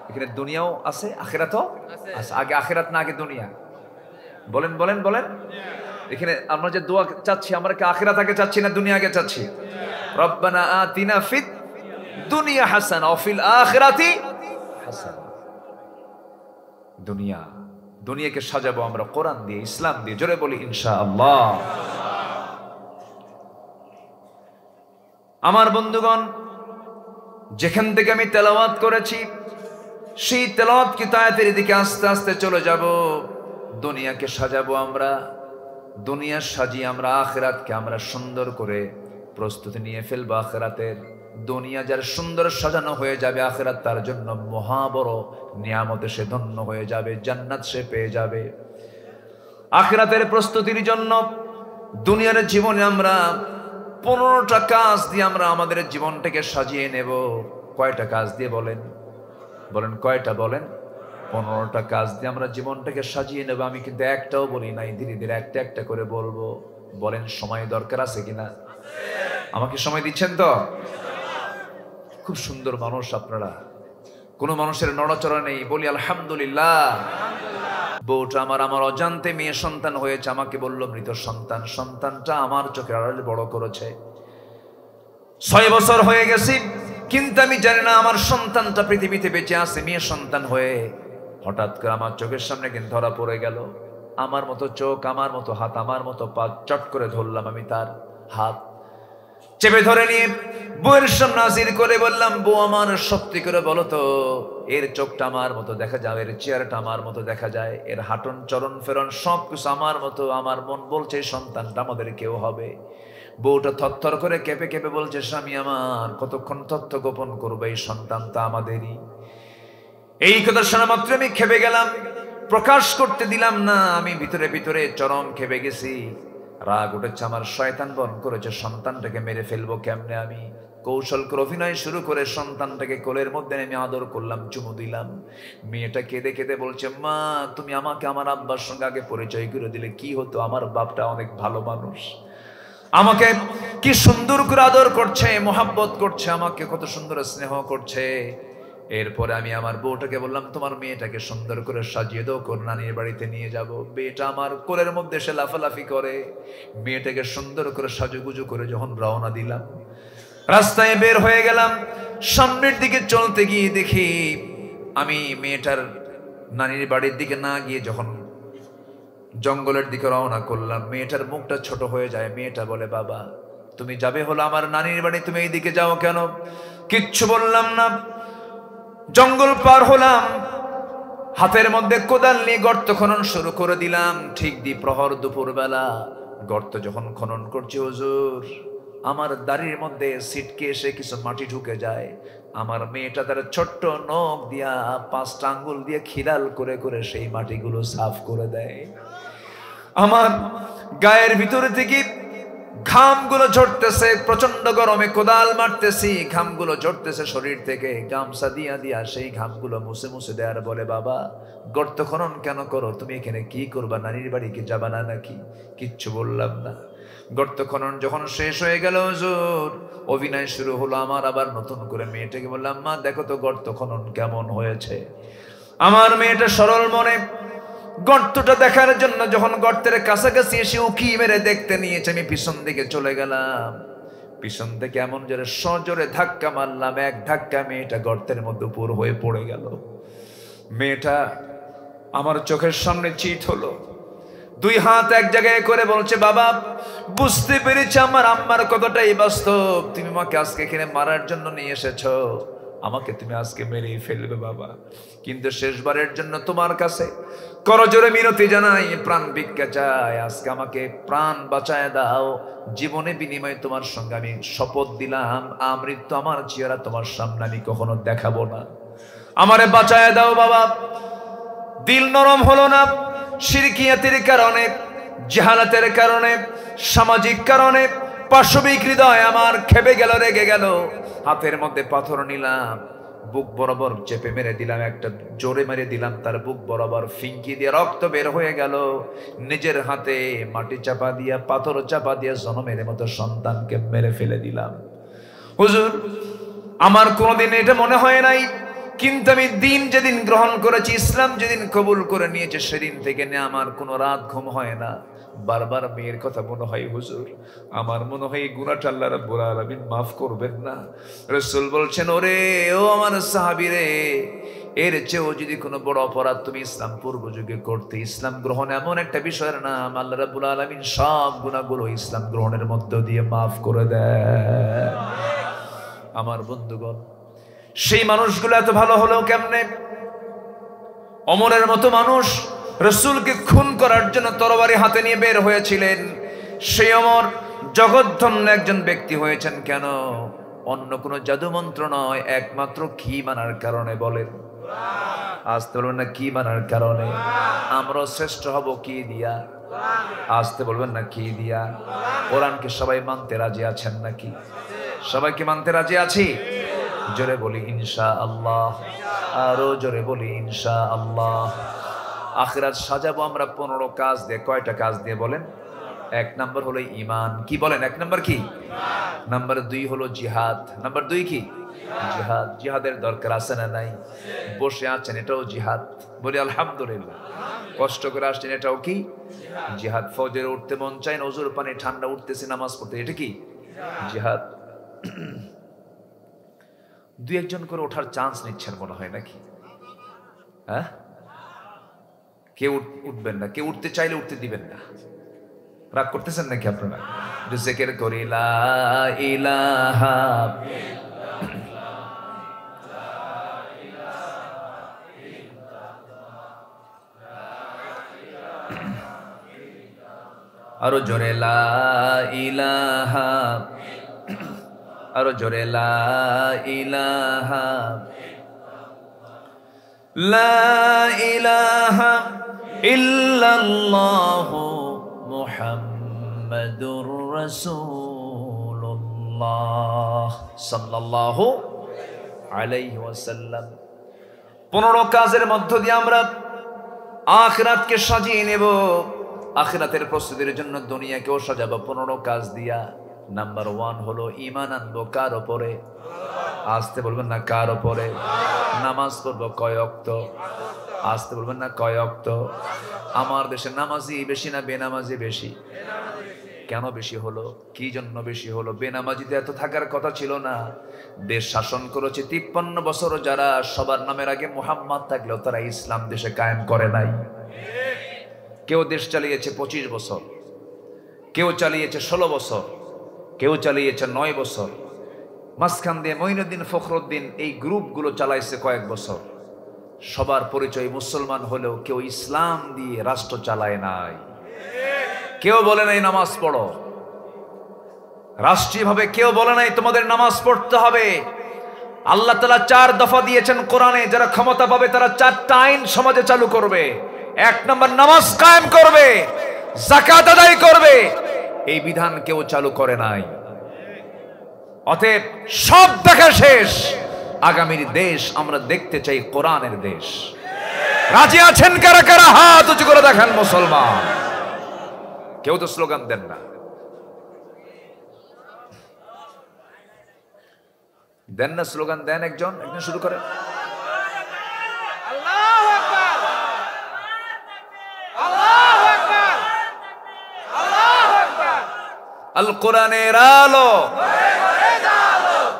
এখানে দুনিয়াও আছে, আখিরাতও আছে। আগে আখিরাত না আগে দুনিয়া? বলেন বলেন বলেন। এখানে আমরা যে দোয়া চাচ্ছি, আমরা কি আখিরাত আগে চাচ্ছি না দুনিয়া আগে চাচ্ছি? রব্বানা আতিনা ফিদ দুনিয়া হাসানা ওয়া ফিল আখিরাতি হাসানা। দুনিয়াকে সাজাবো আমরা কোরআন দিয়ে, ইসলাম দিয়ে। জোরে বলি ইনশাআল্লাহ। আমার বন্ধুগণ, যেখান থেকে আমি তেলাওয়াত করেছি সেই তেলাওয়াত কি আয়াতের দিকে আস্তে আস্তে চলে যাব। দুনিয়াকে সাজাবো আমরা, দুনিয়া সাজিয়ে আমরা আখিরাতকে আমরা সুন্দর করে প্রস্তুতি নিয়ে ফেলবো আখিরাতের। দুনিয়া যার সুন্দর সাজানো হয়ে যাবে, আখিরাত তার জন্য মহা বড় নিয়ামতে সে ধন্য হয়ে যাবে, জান্নাত সে পেয়ে যাবে। আখিরাতের প্রস্তুতির জন্য দুনিয়ার জীবনে আমরা 15টা কাজ দিয়ে আমরা আমাদের জীবনটাকে সাজিয়ে নেব। কয়টা কাজ দিয়ে বলেন? বলেন কয়টা? বলেন 15টা কাজ দিয়ে আমরা জীবনটাকে সাজিয়ে নেব। আমি কিন্তু একটাও বলি নাই, ধীরে ধীরে একটা একটা করে বলবো। বলেন সময় দরকার আছে কিনা? আমাকে সময় দিচ্ছেন তো? খুব সুন্দর মানুষ আপনারা, কোনো মানুষের নড়াচড়া নেই। বলি আলহামদুলিল্লাহ। বউটা আমার অজান্তে মেয়ে সন্তান হয়েছে, আমাকে বললো মৃত সন্তান। সন্তানটা আমার চোখের আড়ালে বড় করেছে। 6 বছর হয়ে গেছি, কিন্তু আমি জানি না আমার সন্তানটা পৃথিবীতে বেঁচে আছে মেয়ে সন্তান হয়ে। হঠাৎ করে আমার চোখের সামনে কিন্তু ধরা পড়ে গেল। আমার মতো চোখ, আমার মতো হাত, আমার মতো পা, চট করে ধরলাম আমি তার হাত, চেপে ধরে নিয়ে বউয়ের সামনে হাজির করে বললাম, বউ আমার সত্যি করে বলো তো, এর চোখটা আমার মতো দেখা যায়, এর চেহারাটা আমার মতো দেখা যায়, এর হাঁটন চলন ফেরন সবকিছু আমার মতো। আমার মন বলছে এই সন্তানটা আমাদের কেউ হবে। বউটা থরথর করে কেঁপে কেঁপে বলছে, স্বামী আমার কতক্ষণ তথ্য গোপন করবো, এই সন্তান তো আমাদেরই। এই কথা শোনা মাত্র আমি খেপে গেলাম, প্রকাশ করতে দিলাম না। আমি ভিতরে ভিতরে চরম খেপে গেছি, রাগ উঠেছে আমার। শয়তান বন করেছে, সন্তানটাকে মেরে ফেলবো কেমনে। আমি কৌশল করে অভিনয় শুরু করে সন্তানটাকে কোলের মধ্যে নেমে আদর করলাম, চুমু দিলাম। মেয়েটা কেঁদে কেঁদে বলছে, মা তুমি আমাকে আমার আব্বার সঙ্গে আগে পরিচয় করে দিলে কি হতো? আমার বাপটা অনেক ভালো মানুষ, আমাকে কি সুন্দর করে আদর করছে, মোহাব্বত করছে, আমাকে কত সুন্দর স্নেহ করছে। এরপরে আমি আমার বউটাকে বললাম, তোমার মেয়েটাকে সুন্দর করে সাজিয়ে দাও, কোন নানির বাড়িতে নিয়ে যাব। মেয়েটা আমার কোলের মধ্যে এসে লাফালাফি করে। মেয়েটাকে সুন্দর করে সাজুগুজু করে যখন রওনা দিলাম, রাস্তায় বের হয়ে গেলাম। সামনের দিকে চলতে গিয়ে দেখি আমি মেয়েটার নানির বাড়ির দিকে না গিয়ে যখন জঙ্গলের দিকে রওনা করলাম, মেয়েটার মুখটা ছোট হয়ে যায়। মেয়েটা বলে, বাবা তুমি যাবে হলো আমার নানির বাড়ি, তুমি এই দিকে যাও কেন? কিচ্ছু বললাম না। জঙ্গল পার হলাম, হাতের মধ্যে কোদাল নিয়ে গর্ত খনন শুরু করে দিলাম। ঠিক দ্বিপ্রহর দুপুরবেলা গর্ত যখন খনন করছি, হুজুর আমার দাড়ির মধ্যে ছিটকে এসে কিছু মাটি ঢুকে যায়। আমার মেয়েটা তার ছোট্ট নখ দিয়া 5টা আঙ্গুল দিয়ে খিলাল করে করে সেই মাটিগুলো সাফ করে দেয়। আমার গায়ের ভিতরে থেকে ঘামগুলো ঝরতেছে, প্রচন্ড গরমে কোদাল মারতেছি, ঘামগুলো ঝরতেছে শরীর থেকে। গামছা দিয়া দিয়া সেই ঘামগুলো মুছে মুছে দেয়ার বলে, বাবা গর্ত খনন কেন করো? তুমি এখানে কি করবা? নানির বাড়ি কি যাবা না নাকি? কিচ্ছু বললাম না। গর্ত খনন যখন শেষ হয়ে গেল, হুজুর অভিনয় শুরু হলো আমার। আবার নতুন করে মেয়েটাকে বললাম, মা দেখো তো গর্ত খনন কেমন হয়েছে। আমার মেয়েটা সরল মনে গর্তটা দেখার জন্য যখন গর্তের কাছাকাছি এসে উকি মেরে দেখতে নিয়েছে, আমি পিছন দিকে চলে গেলাম। পিছন থেকে এমন জোরে সজোরে ধাক্কা মারলাম, এক ধাক্কা মেয়েটা গর্তের মধ্যে উপর হয়ে পড়ে গেল। মেয়েটা আমার চোখের সামনে চিৎ হলো। দুই হাত এক জায়গায় করে বলছে, বাবা বুঝতে পেরেছি আমার আম্মার কতটাই বাস্তব, তুমি আমাকে আজকে এখানে মারার জন্য নিয়ে এসেছো, আমাকে তুমি আজকে মেরেই ফেলবে বাবা, কিন্তু শেষবারের জন্য তোমার কাছে করজোরে মিনতি জানাই, প্রাণ ভিক্ষা চাই, আজকে আমাকে প্রাণ বাঁচায় দাও, জীবনে বিনিময়ে তোমার সঙ্গে আমি শপথ দিলাম আমৃত্যু আমার চেহারা তোমার সামনে আমি কখনো দেখাবো না, আমারে বাঁচায় দাও বাবা। দিল নরম হলো না, শিরকিয়াতের কারণে, জাহালাতের কারণে, সামাজিক কারণে পাশবিক হৃদয় আমার খেপে গেল, রেগে গেল, হাতের মধ্যে পাথর নিলাম, বুক বরাবর চেপে মেরে দিলাম, একটা জোরে মেরে দিলাম তার বুক বরাবর, ফিঙ্কি দিয়ে রক্ত বের হয়ে গেল, নিজের হাতে মাটি চাপা দিয়া পাথর চাপা দিয়া জনমের মতো সন্তানকে মেরে ফেলে দিলাম। হুজুর আমার কোনোদিন এটা মনে হয় নাই, কিন্তু আমি দিন যেদিন গ্রহণ করেছি, ইসলাম যেদিন কবুল করে নিয়েছে, সেদিন থেকে নিয়ে আমার কোনো রাত ঘুম হয় না, বারবার মেয়ের কথা মনে হয়, হুজুর আমার মনে হয় এই গুনাহটা আল্লাহ রাব্বুল আলামিন মাফ করবেন না। রাসূল বলছেন, ওরে ও আমার সাহাবী রে, এর চেয়েও যদি কোনো বড় অপরাধ তুমি ইসলাম পূর্ব যুগে করতে, ইসলাম গ্রহণ এমন একটা বিষয়ের নাম আল্লাহ রাব্বুল আলামিন সব গুনাহগুলো ইসলাম গ্রহণের মধ্য দিয়ে মাফ করে দেয়। আমার বন্ধুগণ, সেই মানুষগুলো এত ভালো হলো কেমনে? ওমরের মতো মানুষ রাসূলকে খুন করার জন্য তরবারি হাতে নিয়ে বের হয়েছিলেন, সেই ওমর জগৎধন্য একজন ব্যক্তি হয়েছেন কেন? অন্য কোনো জাদু মন্ত্র নয়, একমাত্র কি মানার কারণে। বলেন আসতে বলবেন না কি মানার কারণে? আমরা শ্রেষ্ঠ হব কি দিয়া? আসতে বলবেন না কি দিয়া? কোরআনকে সবাই মানতে রাজি আছেন নাকি? সবাইকে মানতে রাজি আছি? জোরে বলি ইনশাআল্লাহ, আরো জোরে বলি ইনশাআল্লাহ। আখিরাত সাজাবো আমরা 15 কাজ দিয়ে। কয়টা কাজ দিয়ে বলেন? 1 নাম্বার হলো ঈমান। কি বলেন? 1 নাম্বার কি? নাম্বার 2 হলো জিহাদ। নাম্বার 2 কি? জিহাদ। জিহাদের দরকার আছে না নাই? বসে আছেন, এটাও জিহাদ। বলি আলহামদুলিল্লাহ। কষ্ট করে আসছেন, এটাও কি? জিহাদ। ফজরে উঠতে মন চায় না, ওজুর পানি ঠান্ডা উঠতেছে নামাজ পড়তে, এটা কি? জিহাদ। 2-1 করে ওঠার চান্স নিচ্ছেন মনে হয় নাকি? হ্যাঁ, কেউ উঠবেন না, কেউ উঠতে চাইলে উঠতে দিবেন না। রাগ করতেছেন নাকি আপনারা? জিকির করি লা ইলাহা আরো জোরে লা ইলাহা, আরো জোরে লা ইলাহা, লা ইলাহা ইল্লাল্লাহু মুহাম্মাদুর রাসূলুল্লাহ সাল্লাল্লাহু আলাইহি ওয়াসাল্লাম। 15 কাজের মধ্য দিয়ে আমরা আখিরাতকে সাজিয়ে নেব। আখিরাতের প্রস্তুতির জন্য দুনিয়াকেও সাজাবো 15 কাজ দিয়া। নাম্বার 1 হলো ঈমান আনবো কার উপরে? আসতে বলবেন না কার উপরে? নামাজ পড়বো কয় ওয়াক্ত? আসতে বলবেন না কয় ওয়াক্ত? আমার দেশে নামাজি বেশি না বেনামাজি বেশি? কেন বেশি হলো? কি জন্য বেশি হলো? বেনামাজিতে এত থাকার কথা ছিল না। দেশ শাসন করেছে 53 বছর, যারা সবার নামের আগে মুহাম্মদ থাকলেও তারা ইসলাম দেশে কায়েম করে নাই। কেউ দেশ চালিয়েছে 25 বছর, কেউ চালিয়েছে 16 বছর, কেউ চালিয়েছে 9 বছর, মাঝখান দিয়ে মঈনুদ্দিন ফখরুদ্দিন এই গ্রুপগুলো চালাইছে কয়েক বছর। সবার পরিচয় মুসলমান হলেও কেউ ইসলাম দিয়ে রাষ্ট্র চালায় নাই। কেউ বলে নাই নামাজ পড়ো রাষ্ট্রীয়ভাবে, কেউ বলে নাই তোমাদের নামাজ পড়তে হবে। আল্লাহ তাআলা 4 দফা দিয়েছেন কোরআনে, যারা ক্ষমতা পাবে তারা 4টা আইন সমাজে চালু করবে। 1 নম্বর নামাজ কায়েম করবে, যাকাত আদায় করবে। এই বিধান কেউ চালু করে নাই। অতএব সব দেখা শেষ, আগামীর দেশ আমরা দেখতে চাই কোরআনের দেশ। রাজি আছেন কারা কারা? হাত উঁচু করে দেখান মুসলমান। কেউ তো স্লোগান দেন না, দেন না স্লোগান, দেন একজন একজন শুরু করেন। আল্লাহু আকবার, আল্লাহু আকবার, আল্লাহু আকবার। আল কোরআনের আলো,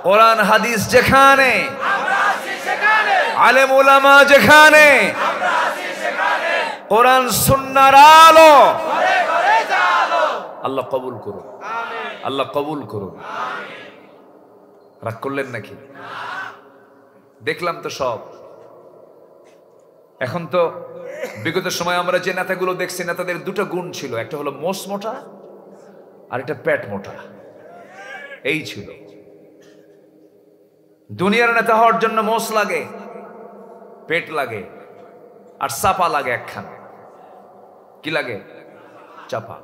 কোরআন হাদিস যেখানে, আমরা আছি সেখানে, আলেম উলামা যেখানে, আমরা আছি সেখানে, কোরআন সুন্নাহর আলো ঘরে ঘরে জালো। আল্লাহ কবুল করুন, আমিন আল্লাহ কবুল করুন। আমিন। রাগ করলেন নাকি? দেখলাম তো সব। এখন তো বিগত সময় আমরা যে নেতাগুলো দেখছি, নেতাদের দুটো গুণ ছিল, একটা হলো মোষ মোটা আর একটা পেট মোটা। এই ছিল। দুনিয়ার নেতা হওয়ার জন্য মোষ লাগে, পেট লাগে, আর চাপা লাগে একখান। কি লাগে? চাপা।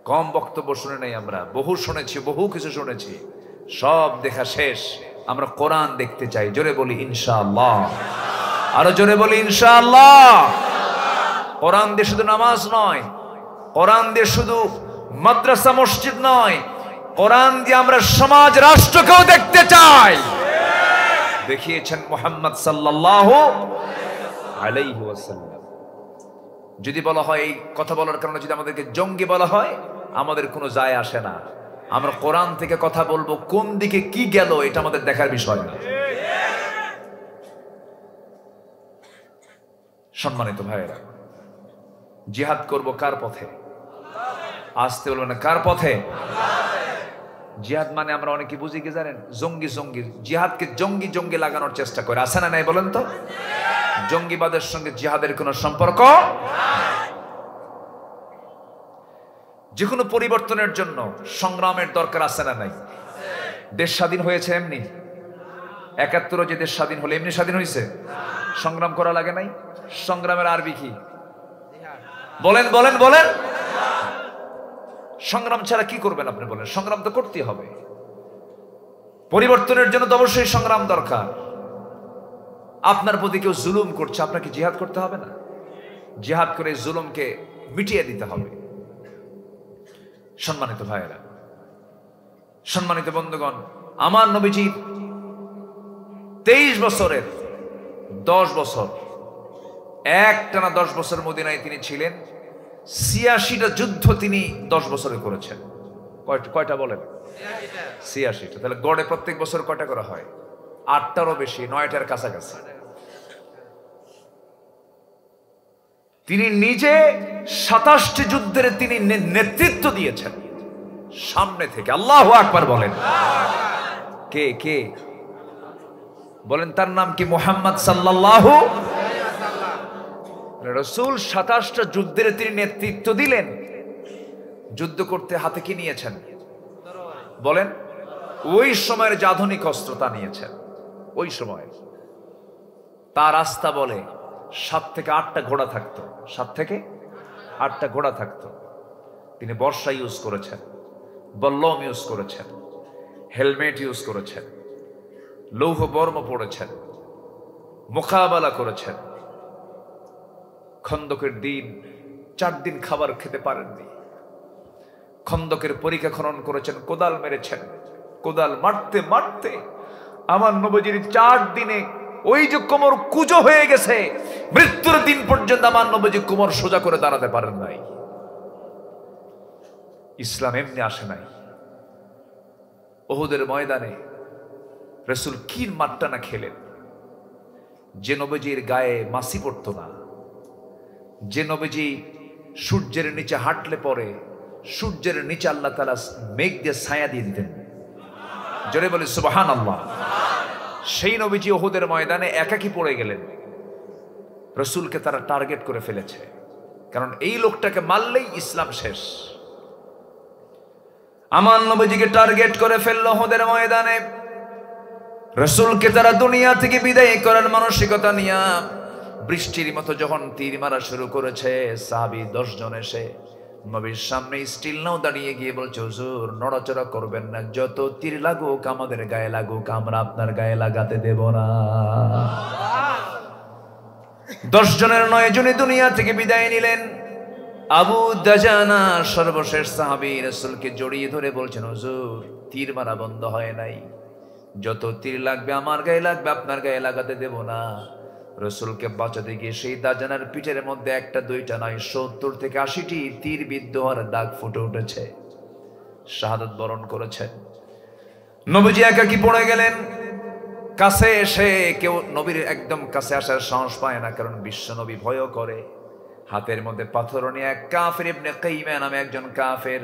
কম বক্তব্য শুনে নাই আমরা, বহু শুনেছি, বহু কিছু শুনেছি, সব দেখা শেষ। আমরা কোরআন দেখতে চাই। জোরে বলি ইনশাআল্লাহ, আরো জোরে বলি ইনশাআল্লাহ। কোরআন দিয়ে শুধু নামাজ নয়, কোরআন দিয়ে শুধু মাদ্রাসা মসজিদ নয়, কোরআন দিয়ে আমরা সমাজ রাষ্ট্রকেও দেখতে চাই। দেখিয়েছেন মুহাম্মদ সাল্লাল্লাহু আলাইহি ওয়াসাল্লাম। যদি বলা হয় এই কথা বলার কারণে যদি আমাদেরকে জঙ্গি বলা হয়, আমাদের কোনো যায় আসে না। আমরা কোরআন থেকে কথা বলবো, কোন দিকে কি গেল এটা আমাদের দেখার বিষয় না। সম্মানিত ভাইয়েরা, জিহাদ করব কার পথে? আসতে বলবেন না, কার পথে? জিহাদ মানে আমরা অনেকে বুঝি কি জানেন? জঙ্গি জঙ্গি। জিহাদকে জঙ্গি জঙ্গি লাগানোর চেষ্টা করে, আছে না নাই বলেন তো? জঙ্গিবাদের সঙ্গে জিহাদের কোনো সম্পর্ক। যে কোনো পরিবর্তনের জন্য সংগ্রামের দরকার আছে না নাই? দেশ স্বাধীন হয়েছে এমনি? ৭১ যে দেশ স্বাধীন হলো এমনি স্বাধীন হয়েছে? সংগ্রাম করা লাগে নাই? সংগ্রামের আরবি কি বলেন বলেন বলেন? সংগ্রাম ছাড়া কি করবেন আপনি বলেন? সংগ্রাম তো করতেই হবে। পরিবর্তনের জন্য তো অবশ্যই সংগ্রাম দরকার। আপনার প্রতি কেউ জুলুম করছে, আপনাকে জিহাদ করতে হবে না? জিহাদ করে জুলুমকে মিটিয়ে দিতে হবে। সম্মানিত ভাইয়েরা, সম্মানিত বন্ধুগণ, আমার নবীজির 23 বছরের 10 বছর, একটানা 10 বছর মদিনায় তিনি ছিলেন। ৮৬টা যুদ্ধ তিনি 10 বছরে করেছেন। কয়টা বলেন? ৮৬টা। তাহলে গড়ে প্রত্যেক বছর কয়টা করা হয়? ৮টারও বেশি, ৯টার কাছাকাছি। তিনি নিজে ২৭টি যুদ্ধের তিনি নেতৃত্ব দিয়েছেন সামনে থেকে। আল্লাহু আকবার বলেন। কে কে বলেন? তার নাম কি? মুহাম্মদ সাল্লাল্লাহু আলাইহি ওয়াসাল্লাম। রাসূল ২৭টা যুদ্ধের তিনি নেতৃত্ব দিলেন। যুদ্ধ করতে হাতে কি নিয়েছেন বলেন? ওই সময়ের যে আধুনিক অস্ত্র তা নিয়েছেন। ওই সময় তার রাস্তা বলে ৭ থেকে ৮টা ঘোড়া থাকতো। ৭ থেকে ৮টা ঘোড়া থাকতো। তিনি বর্ষা ইউজ করেছেন, বল্লম ইউজ করেছেন, হেলমেট ইউজ করেছেন, লৌহ বর্ম পড়েছেন, মোকাবেলা করেছেন। খন্দকের দিন 4 দিন খাবার খেতে পারেননি। খন্দকের পরীক্ষা খনন করেছেন, কোদাল মেরেছেন। কোদাল মারতে মারতে আমার নবীজির 4 দিনে ওই যে কোমর কুজো হয়ে গেছে, মৃত্যুর দিন পর্যন্ত আমার নবীজি কোমর সোজা করে দাঁড়াতে পারেন নাই। ইসলাম এমনি আসে নাই। উহুদের ময়দানে রাসূল কি মারটা না খেলেন। যে নবীজির গায়ে মাছি পড়তো না, যে নবীজি সূর্যের নিচে হাঁটলে পরে সূর্যের নিচে আল্লাহ তাআলা মেঘ দিয়ে ছায়া দিয়ে দিতেন। জোরে বলি সুবহানাল্লাহ। সেই নবীজি উহুদের ময়দানে একাকী পড়ে গেলেন। রাসূলকে তারা টার্গেট করে ফেলেছে, কারণ এই লোকটাকে মারলেই ইসলাম শেষ। আমার নবীজিকে টার্গেট করে ফেললো উহুদের ময়দানে। রাসূলকে তারা দুনিয়া থেকে বিদায় করার মানসিকতা নিয়ে বৃষ্টির মতো যখন তীর মারা শুরু করেছে, সাহাবী 10 জন এসে নবীর সামনে স্টিল নাও দাঁড়িয়ে গিয়ে বলছে, হুজুর নড়াচড়া করবেন না, যত তীর লাগুক আমাদের গায়ে লাগুক, আমরা আপনার গায়ে লাগাতে দেব না। 10 জনের 9 জনই দুনিয়া থেকে বিদায় নিলেন। আবু দাজানা সর্বশেষ সাহাবী রাসূলকে জড়িয়ে ধরে বলছেন, হুজুর তীর মারা বন্ধ হয় নাই, যত তীর লাগবে আমার গায়ে লাগবে, আপনার গায়ে লাগাতে দেব না। রাসূলকে বাঁচাতে গিয়ে সেই দাজানার পিঠের মধ্যে 1টা 2টা নয় 70 থেকে 80টি তীর বিদ্ধ হওয়ার দাগ ফুটে উঠেছে। শাহাদাত বরণ করেছেন। নবীজি একাকী পড়ে গেলেন। কাছে এসে কেউ নবীর একদম কাছে আসার সাহস পায় না, কারণ বিশ্ব নবী ভয় করে। হাতের মধ্যে পাথর নিয়ে এক কাফের ইবনে কাইমা নামে একজন কাফের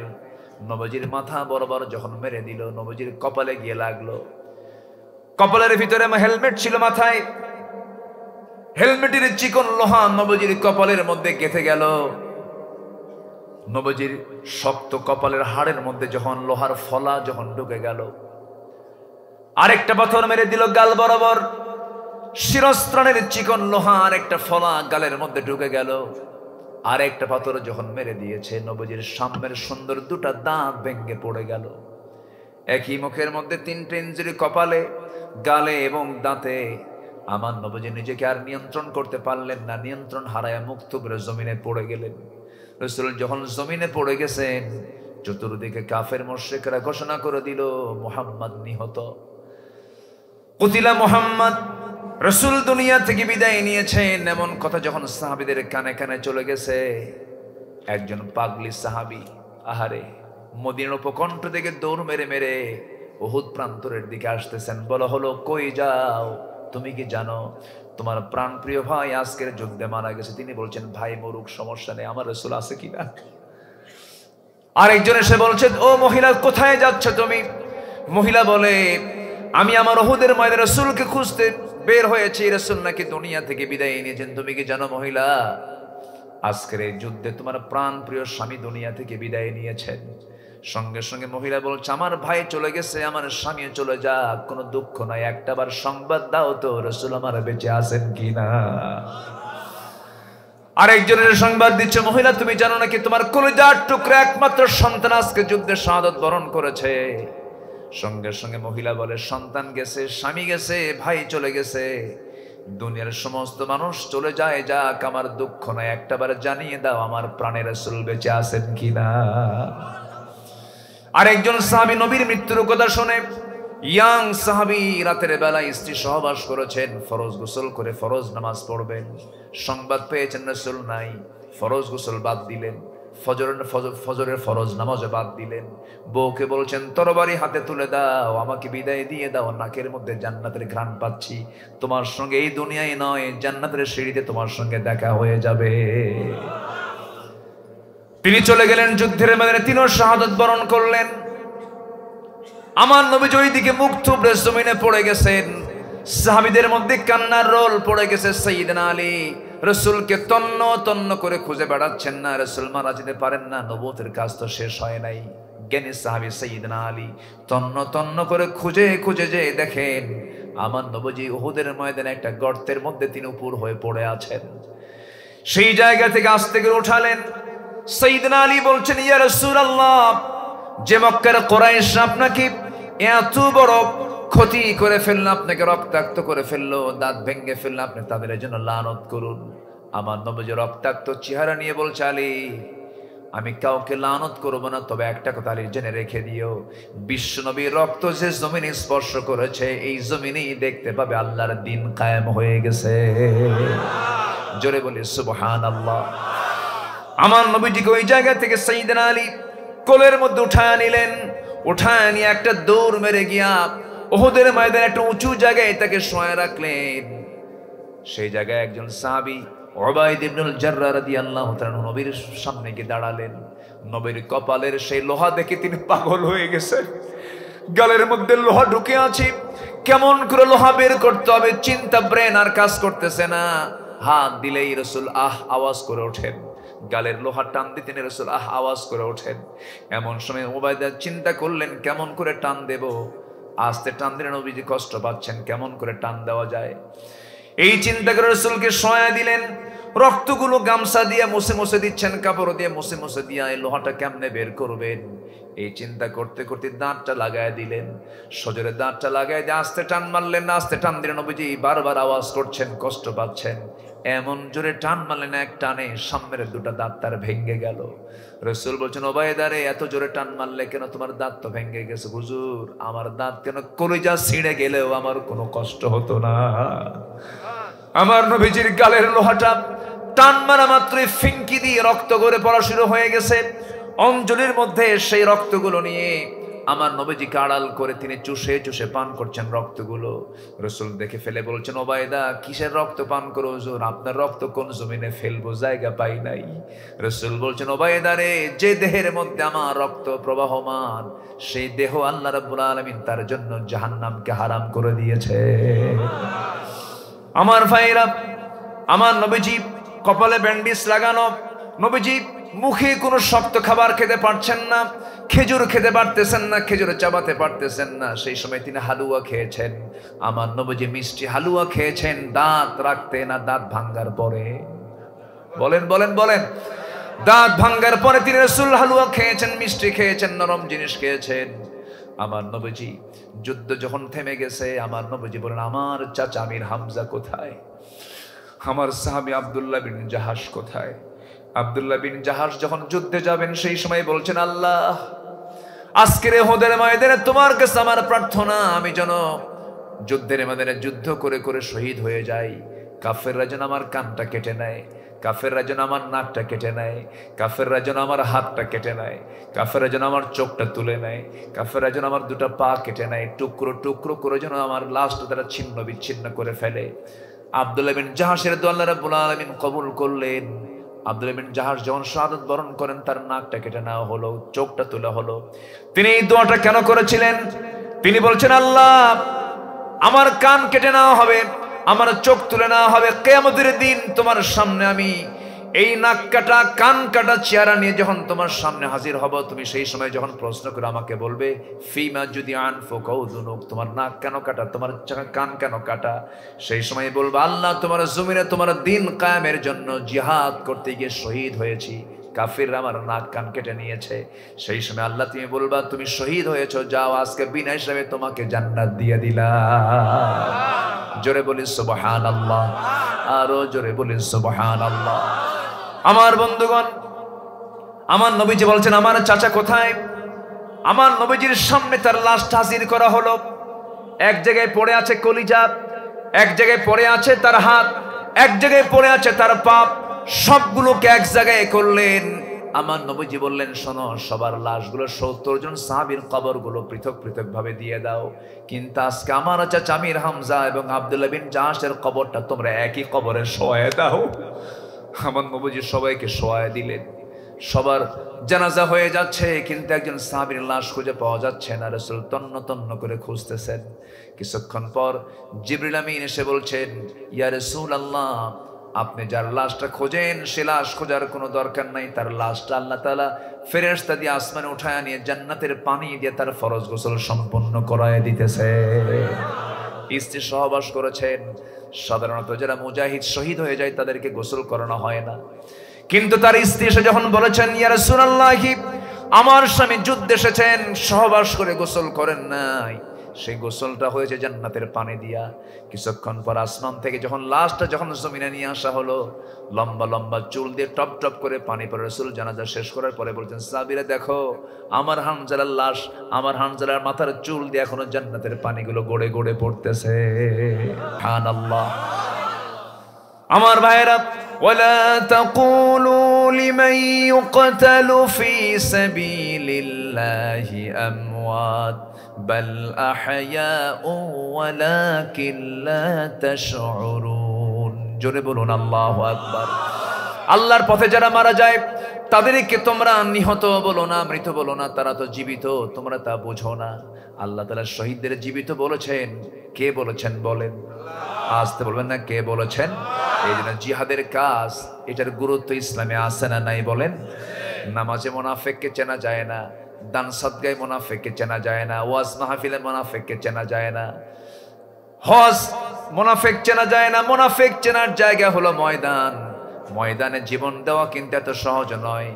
নবীজির মাথা বরাবর যখন মেরে দিল, নবীজির কপালে গিয়ে লাগলো। কপালের ভিতরে হেলমেট ছিল মাথায়, হেলমেটের চিকন লোহা নবীজির কপালের মধ্যে গেঁথে গেল। নবীজির শক্ত কপালের হাড়ের মধ্যে যখন লোহার ফলা যখন ঢুকে গেল, আরেকটা পাথর মেরে দিল গাল বরাবর। শিরস্ত্রাণের চিকন লোহা আরেকটা ফলা গালের মধ্যে ঢুকে গেল। আরেকটা পাথর যখন মেরে দিয়েছে, নবীজির সামনের সুন্দর দুটা দাঁত ভেঙে পড়ে গেল। একই মুখের মধ্যে তিনটে ইঞ্জুরি কপালে, গালে এবং দাঁতে। আমার নবীজি নিজেকে আর নিয়ন্ত্রণ করতে পারলেন না, নিয়ন্ত্রণ হারায় মুখ থুবড়ে জমিনে পড়ে গেলেন। রাসূল যখন জমিনে পড়ে গেছেন, চতুর্দিকে কাফের মুশরিকরা ঘোষণা করে দিল, মুহাম্মদ নিহত, কুতিলা মুহাম্মদ। রাসূল দুনিয়া থেকে বিদায় নিয়েছেন এমন কথা যখন সাহাবীদের কানে কানে চলে গেছে, একজন পাগলি সাহাবী আহারে মদিনার উপকণ্ঠ থেকে দৌড় মেরে মেরে উহুদ প্রান্তরের দিকে আসতেছেন। বলা হলো, কই যাও, তুমি কি জানো তোমার প্রাণপ্রিয় ভাই আজকের যুদ্ধে মারা গেছে? তিনি বলছেন, ভাই মরুক, সমস্যা নেই, আমার রাসূল আছে কিনা। আরেকজন এসে বলছে, ও মহিলা, কোথায় যাচ্ছ তুমি? মহিলা বলে, আমি আমার উহুদের ময়দানে রাসূলকে খুঁজতে বের হয়েছি, রাসূল নাকি দুনিয়া থেকে বিদায় নিয়েছেন। তুমি কি জানো মহিলা, আজকের এই যুদ্ধে তোমার প্রাণ প্রিয় স্বামী দুনিয়া থেকে বিদায় নিয়েছেন। সঙ্গে সঙ্গে মহিলা বলছে, আমার ভাই চলে গেছে, আমার স্বামী চলে যাক, কোনো দুঃখ নাই, একটাবার সংবাদ দাও তো রাসূল আমার বেঁচে আছেন কিনা। আরেকজনের সংবাদ দিচ্ছে, মহিলা তুমি জানো নাকি তোমার কলিজার টুকরা একমাত্র সন্তান আজকে যুদ্ধে শাহাদাত বরণ করেছে। সঙ্গে সঙ্গে মহিলা বলে, সন্তান গেছে, স্বামী গেছে, ভাই চলে গেছে, দুনিয়ার সমস্ত মানুষ চলে যায়, যাক, আমার দুঃখ নাই, একটাবার জানিয়ে দাও আমার প্রাণের রাসূল বেঁচে আছেন কিনা। আরেকজন সাহাবী নবীর মৃত্যুর কথা শুনে, ইয়াং সাহাবী, রাতের বেলায় স্ত্রী সহবাস করেছেন, ফরজ গোসল করে ফরজ নামাজ পড়বেন, সংবাদ পেয়েছেন রাসূল নাই, ফরজ গোসল বাদ দিলেন, ফজরের ফরজ নামাজে বাদ দিলেন। বউকে বলছেন, তরবারি হাতে তুলে দাও, আমাকে বিদায় দিয়ে দাও, নাকের মধ্যে জান্নাতের ঘ্রাণ পাচ্ছি, তোমার সঙ্গে এই দুনিয়ায় নয় জান্নাতের সিঁড়িতে তোমার সঙ্গে দেখা হয়ে যাবে। তিনি চলে গেলেন যুদ্ধের ময়দানে, তিনিও শাহাদাত বরণ করলেন। আমার নবীজি ওইদিকে মুখ থুবড়ে জমিনে পড়ে গেছেন। সাহাবীদের মধ্যে কান্নার রোল পড়ে গেছে। সাইয়েদনা আলী রাসূলকে তন্ন তন্ন করে খুঁজে বেড়াচ্ছেন না, রাসূল মারা যেতে পারেন না, নবুয়তের কাজ তো শেষ হয় নাই। জ্ঞানী সাহাবী সাইয়েদনা আলী তন্ন তন্ন করে খুঁজে খুঁজে যে দেখেন আমার নবীজি উহুদের ময়দানে একটা গর্তের মধ্যে তিনি উপর হয়ে পড়ে আছেন। সেই জায়গা থেকে আস্তে করে উঠালেন। সাইয়েদনা আলী বলছেন, ইয়া রাসূলুল্লাহ, যে মক্কার কুরাইশ আপনাকে এত বড় ক্ষতি করে ফেললো, আপনাকে রক্তাক্ত করে ফেললো, দাঁত ভেঙে ফেললো, আপনি তাদের জন্য লানত করুন। আমার নবীজি রক্তাক্ত চেহারা নিয়ে বলছে, আলী, আমি কাউকে লানত করবো না, তবে একটা কথা আলী জেনে রেখে দিও, বিশ্ব নবীর রক্ত যে জমিনে স্পর্শ করেছে, এই জমিনেই দেখতে পাবে আল্লাহর দিন কায়েম হয়ে গেছে। জোরে বলি সুবহানাল্লাহ। আমার নবীজিকে ওই জায়গা থেকে সাইয়েদনা আলী কোলের মধ্যে উঠায় নিলেন। উঠায় নিয়ে একটা দৌড় মেরে গিয়া উহুদের ময়দানে একটা উঁচু জায়গায় তাকে শোয়ায় রাখলেন। সেই জায়গায় একজন সাহাবী উবাইদ ইবনুল জাররাহ রাদিয়াল্লাহু তাআলা নবীর সামনে গিয়ে দাঁড়ালেন। নবীর কপালের সেই লোহা দেখে তিনি পাগল হয়ে গেছেন। গালের মধ্যে লোহা ঢুকে আছে, কেমন করে লোহা বের করতে হবে চিন্তা, ব্রেন আর কাজ করতেছে না। হাত দিলেই রাসূল আহ আওয়াজ করে ওঠেন, গালের লোহা টান দিতেন রাসূল আহ আওয়াজ করে ওঠেন। এমন সময় উবাইদা চিন্তা করলেন, কেমন করে টান দেব, আস্তে টান দিলে নবীজি কষ্ট পাচ্ছেন, কেমন করে টান দেওয়া যায়। এই চিন্তা করে রাসূলকে শোয়া দিলেন। রক্তগুলো গামছা দিয়ে মুছে মুছে দিচ্ছেন, কাপড় দিয়ে মুছে মুছে দিয়ে এই লোহাটা কেমনে বের করবেন, এই চিন্তা করতে করতে দাঁতটা লাগায় দিলেন। সজোরে দাঁতটা লাগায় দিয়ে আস্তে টান মারলেন। আস্তে টান দিলেন, নবীজি বারবার আওয়াজ করছেন, কষ্ট পাচ্ছেন। এমন জোরে টান মারলেন, এক টানে সামনের দুটো দাঁত তার ভেঙে গেল। রাসূল বলছেন, ওবাইদারে, এত জোরে টান মারলে কেন? তোমার দাঁত তো ভেঙে গেছে। হুজুর, আমার দাঁত কেন কলিজা ছিঁড়ে গেলেও আমার কোনো কষ্ট হতো না। আমার নবীজির গালের লোহাটা টান মারা মাত্রই ফিঙ্কি দিয়ে রক্ত গড়ে পড়া শুরু হয়ে গেছে। অঞ্জলির মধ্যে সেই রক্তগুলো নিয়ে আমার নবীজিকে আড়াল করে তিনি চুষে চুষে পান করছেন রক্তগুলো। রাসূল দেখে ফেলে বলছেন, ওবায়দা কিসের রক্ত পান করো হুজুর? আপনার রক্ত কোন জমিনে ফেলবো, জায়গা পাই নাই। রাসূল বলছেন, ওবায়দা রে, যে দেহের মধ্যে আমার রক্ত প্রবাহমান সেই দেহ আল্লাহ রাব্বুল আলামিন তার জন্য জাহান্নামকে হারাম করে দিয়েছে। আমার ভাইরা, আমার নবীজি কপালে ব্যান্ডেজ লাগানো, নবীজি মুখে কোনো শক্ত খাবার খেতে পারছেন না, খেজুর খেতে পারতেছেন না, খেজুর চাবাতে পারতেছেন না। সেই সময় তিনি হালুয়া খেয়েছেন। আমার নবীজি মিষ্টি হালুয়া খেয়েছেন, দাঁত রাখতে না দাঁত ভাঙ্গার পরে। বলেন বলেন বলেন, দাঁত ভাঙ্গার পরে তিনি রাসূল হালুয়া খেয়েছেন, মিষ্টি খেয়েছেন, নরম জিনিস খেয়েছেন। আমার নবীজি যুদ্ধ যখন থেমে গেছে, আমার নবীজি বলেন, আমার চাচা আমির হামজা কোথায়? আমার সাহাবী আব্দুল্লাহ বিন জাহাশ কোথায়? আব্দুল্লাহ বিন জাহাশ যখন যুদ্ধে যাবেন সেই সময় বলছেন, আল্লাহ আজকের উহুদের ময়দানে তোমার কাছে আমার প্রার্থনা, আমি যেন যুদ্ধের ময়দানে যুদ্ধ করে করে শহীদ হয়ে যাই। কাফেররা যেন আমার কানটা কেটে নেয়, কাফেররা যেন আমার নাকটা কেটে নেয়, কাফেররা যেন আমার হাতটা কেটে নেয়, কাফেররা যেন আমার চোখটা তুলে নেয়, কাফেররা যেন আমার দুটো পা কেটে নেয়, টুকরো টুকরো করে যেন আমার লাশটা তারা ছিন্ন বিচ্ছিন্ন করে ফেলে। আব্দুল্লাহ বিন জাহাশের দোয়া আল্লাহ রাব্বুল আলামিন কবুল করলেন। আব্দুল্লাহ বিন জাহাশ যখন শাহাদাত বরণ করেন, তার নাকটা কেটে নেওয়া হলো, চোখটা তোলা হলো। তিনি এই দোয়াটা কেন করেছিলেন? তিনি বলছেন, আল্লাহ আমার কান কেটে নেওয়া হবে, আমার চোখ তুলে নেওয়া হবে, কিয়ামতের দিন তোমার সামনে আমি এই নাক কাটা কান কাটা চেহারা নিয়ে যখন তোমার সামনে হাজির হব, তুমি সেই সময় যখন প্রশ্ন করে আমাকে বলবে, ফিমা যদি আনফুকাউদুনুক, তোমার নাক কেন কাটা, তোমার কান কেন কাটা? সেই সময় বলবো, আল্লাহ তোমার জমিনে তোমার দিন কায়েমের জন্য জিহাদ করতে গিয়ে শহীদ হয়েছি, কাফিররা আমার নাক কান কেটে নিয়েছে। সেই সময় আল্লাহ তুমি বলবা, তুমি শহীদ হয়েছো, যাও আজকে বিনা হিসাবে তোমাকে জান্নাত দিয়ে দিলাম। জোরে বলি সুবহানাল্লাহ, আরো জোরে বলি সুবহানাল্লাহ। আমার বন্ধুগণ, আমার নবীজি বলছেন, আমার চাচা কোথায়? আমার নবীজির সামনে তার লাশটা হাজির করা হলো। এক জায়গায় পড়ে আছে কলিজা, এক জায়গায় পড়ে আছে তার হাত, এক জায়গায় পড়ে আছে তার পা, সবগুলোকে এক জায়গায় করলেন। আমার নবীজি বললেন, শোনো, সবার লাশগুলো ৭০ জন সাহাবীর কবরগুলো পৃথক পৃথক ভাবে দিয়ে দাও, কিন্তু আজকে আমার চাচা আমির হামজা এবং আব্দুল্লাহ বিন জাহাশের কবরটা তোমরা একই কবরে শোয়ায় দাও। আমার নবীজি সবাইকে শোয়ায় দিলেন। সবার জানাজা হয়ে যাচ্ছে, কিন্তু একজন সাহাবীর লাশ খুঁজে পাওয়া যাচ্ছে না। রাসূল তন্ন তন্ন করে খুঁজতেছেন। কিছুক্ষণ পর জিবরিল আমিন এসে বলছেন, ইয়া রাসূলুল্লাহ, আপনি যার লাশটা খোঁজেন সে লাশ খোঁজার কোনো দরকার নাই, তার লাশটা আল্লাহ তাআলা ফেরেশতা দিয়ে আসমানে উঠায় নিয়ে জান্নাতের পানি দিয়ে তার ফরজ গোসল সম্পন্ন করায় দিতেছে। স্ত্রী সহবাস করেছেন। সাধারণত যারা মুজাহিদ শহীদ হয়ে যায় তাদেরকে গোসল করানো হয় না, কিন্তু তার স্ত্রী এসে যখন বলেছেন, ইয়া রাসূলুল্লাহ, আমার স্বামী যুদ্ধে এসেছেন, সহবাস করে গোসল করেন নাই, সেই গোসলটা হয়েছে জান্নাতের পানি দিয়া। কিছুক্ষণ পর আসমান থেকে যখন লাশটা যখন জমিনে নিয়ে আসা হলো, লম্বা লম্বা চুল দিয়ে টপ টপ করে পানি পড়ে। রাসূল জানাজা শেষ করার পরে বলছেন, সাহাবীরা দেখো, আমার হানজালার লাশ, আমার হানজালার মাথার চুল দিয়ে এখনো জান্নাতের পানিগুলো গড়ে গড়ে পড়তেছে। সুবহানাল্লাহ। আমার ভাইরা, ওয়ালা তাকুলু লিমান ইউকতালু ফি সাবিলিল্লাহি আমওয়াত বাল আহয়াউ ওয়ালাকিন লা তাশউরুন। জোরে বলুন আল্লাহু আকবার। আল্লাহর পথে যারা মারা যায় তাদেরকে তোমরা নিহত বলো না, মৃত বলো না, তারা তো জীবিত, তোমরা তা বুঝো না। আল্লাহ তাআলা শহীদদের জীবিত বলেছেন। কে বলেছেন বলেন? আসতে বলবেন না, কে বলেছেন? এই জন্য জিহাদের কাজ, এটার গুরুত্ব ইসলামে আছে না নাই বলেন? নামাজে মুনাফিককে চেনা যায় না, দান সদকায় মুনাফিককে চেনা যায় না, ওয়াজ মাহফিলে মুনাফিককে চেনা যায় না, হজ মুনাফিক চেনা যায় না। মুনাফিক চেনার জায়গা হলো ময়দান। ময়দানে জীবন দেওয়া কিন্তু এত সহজ নয়।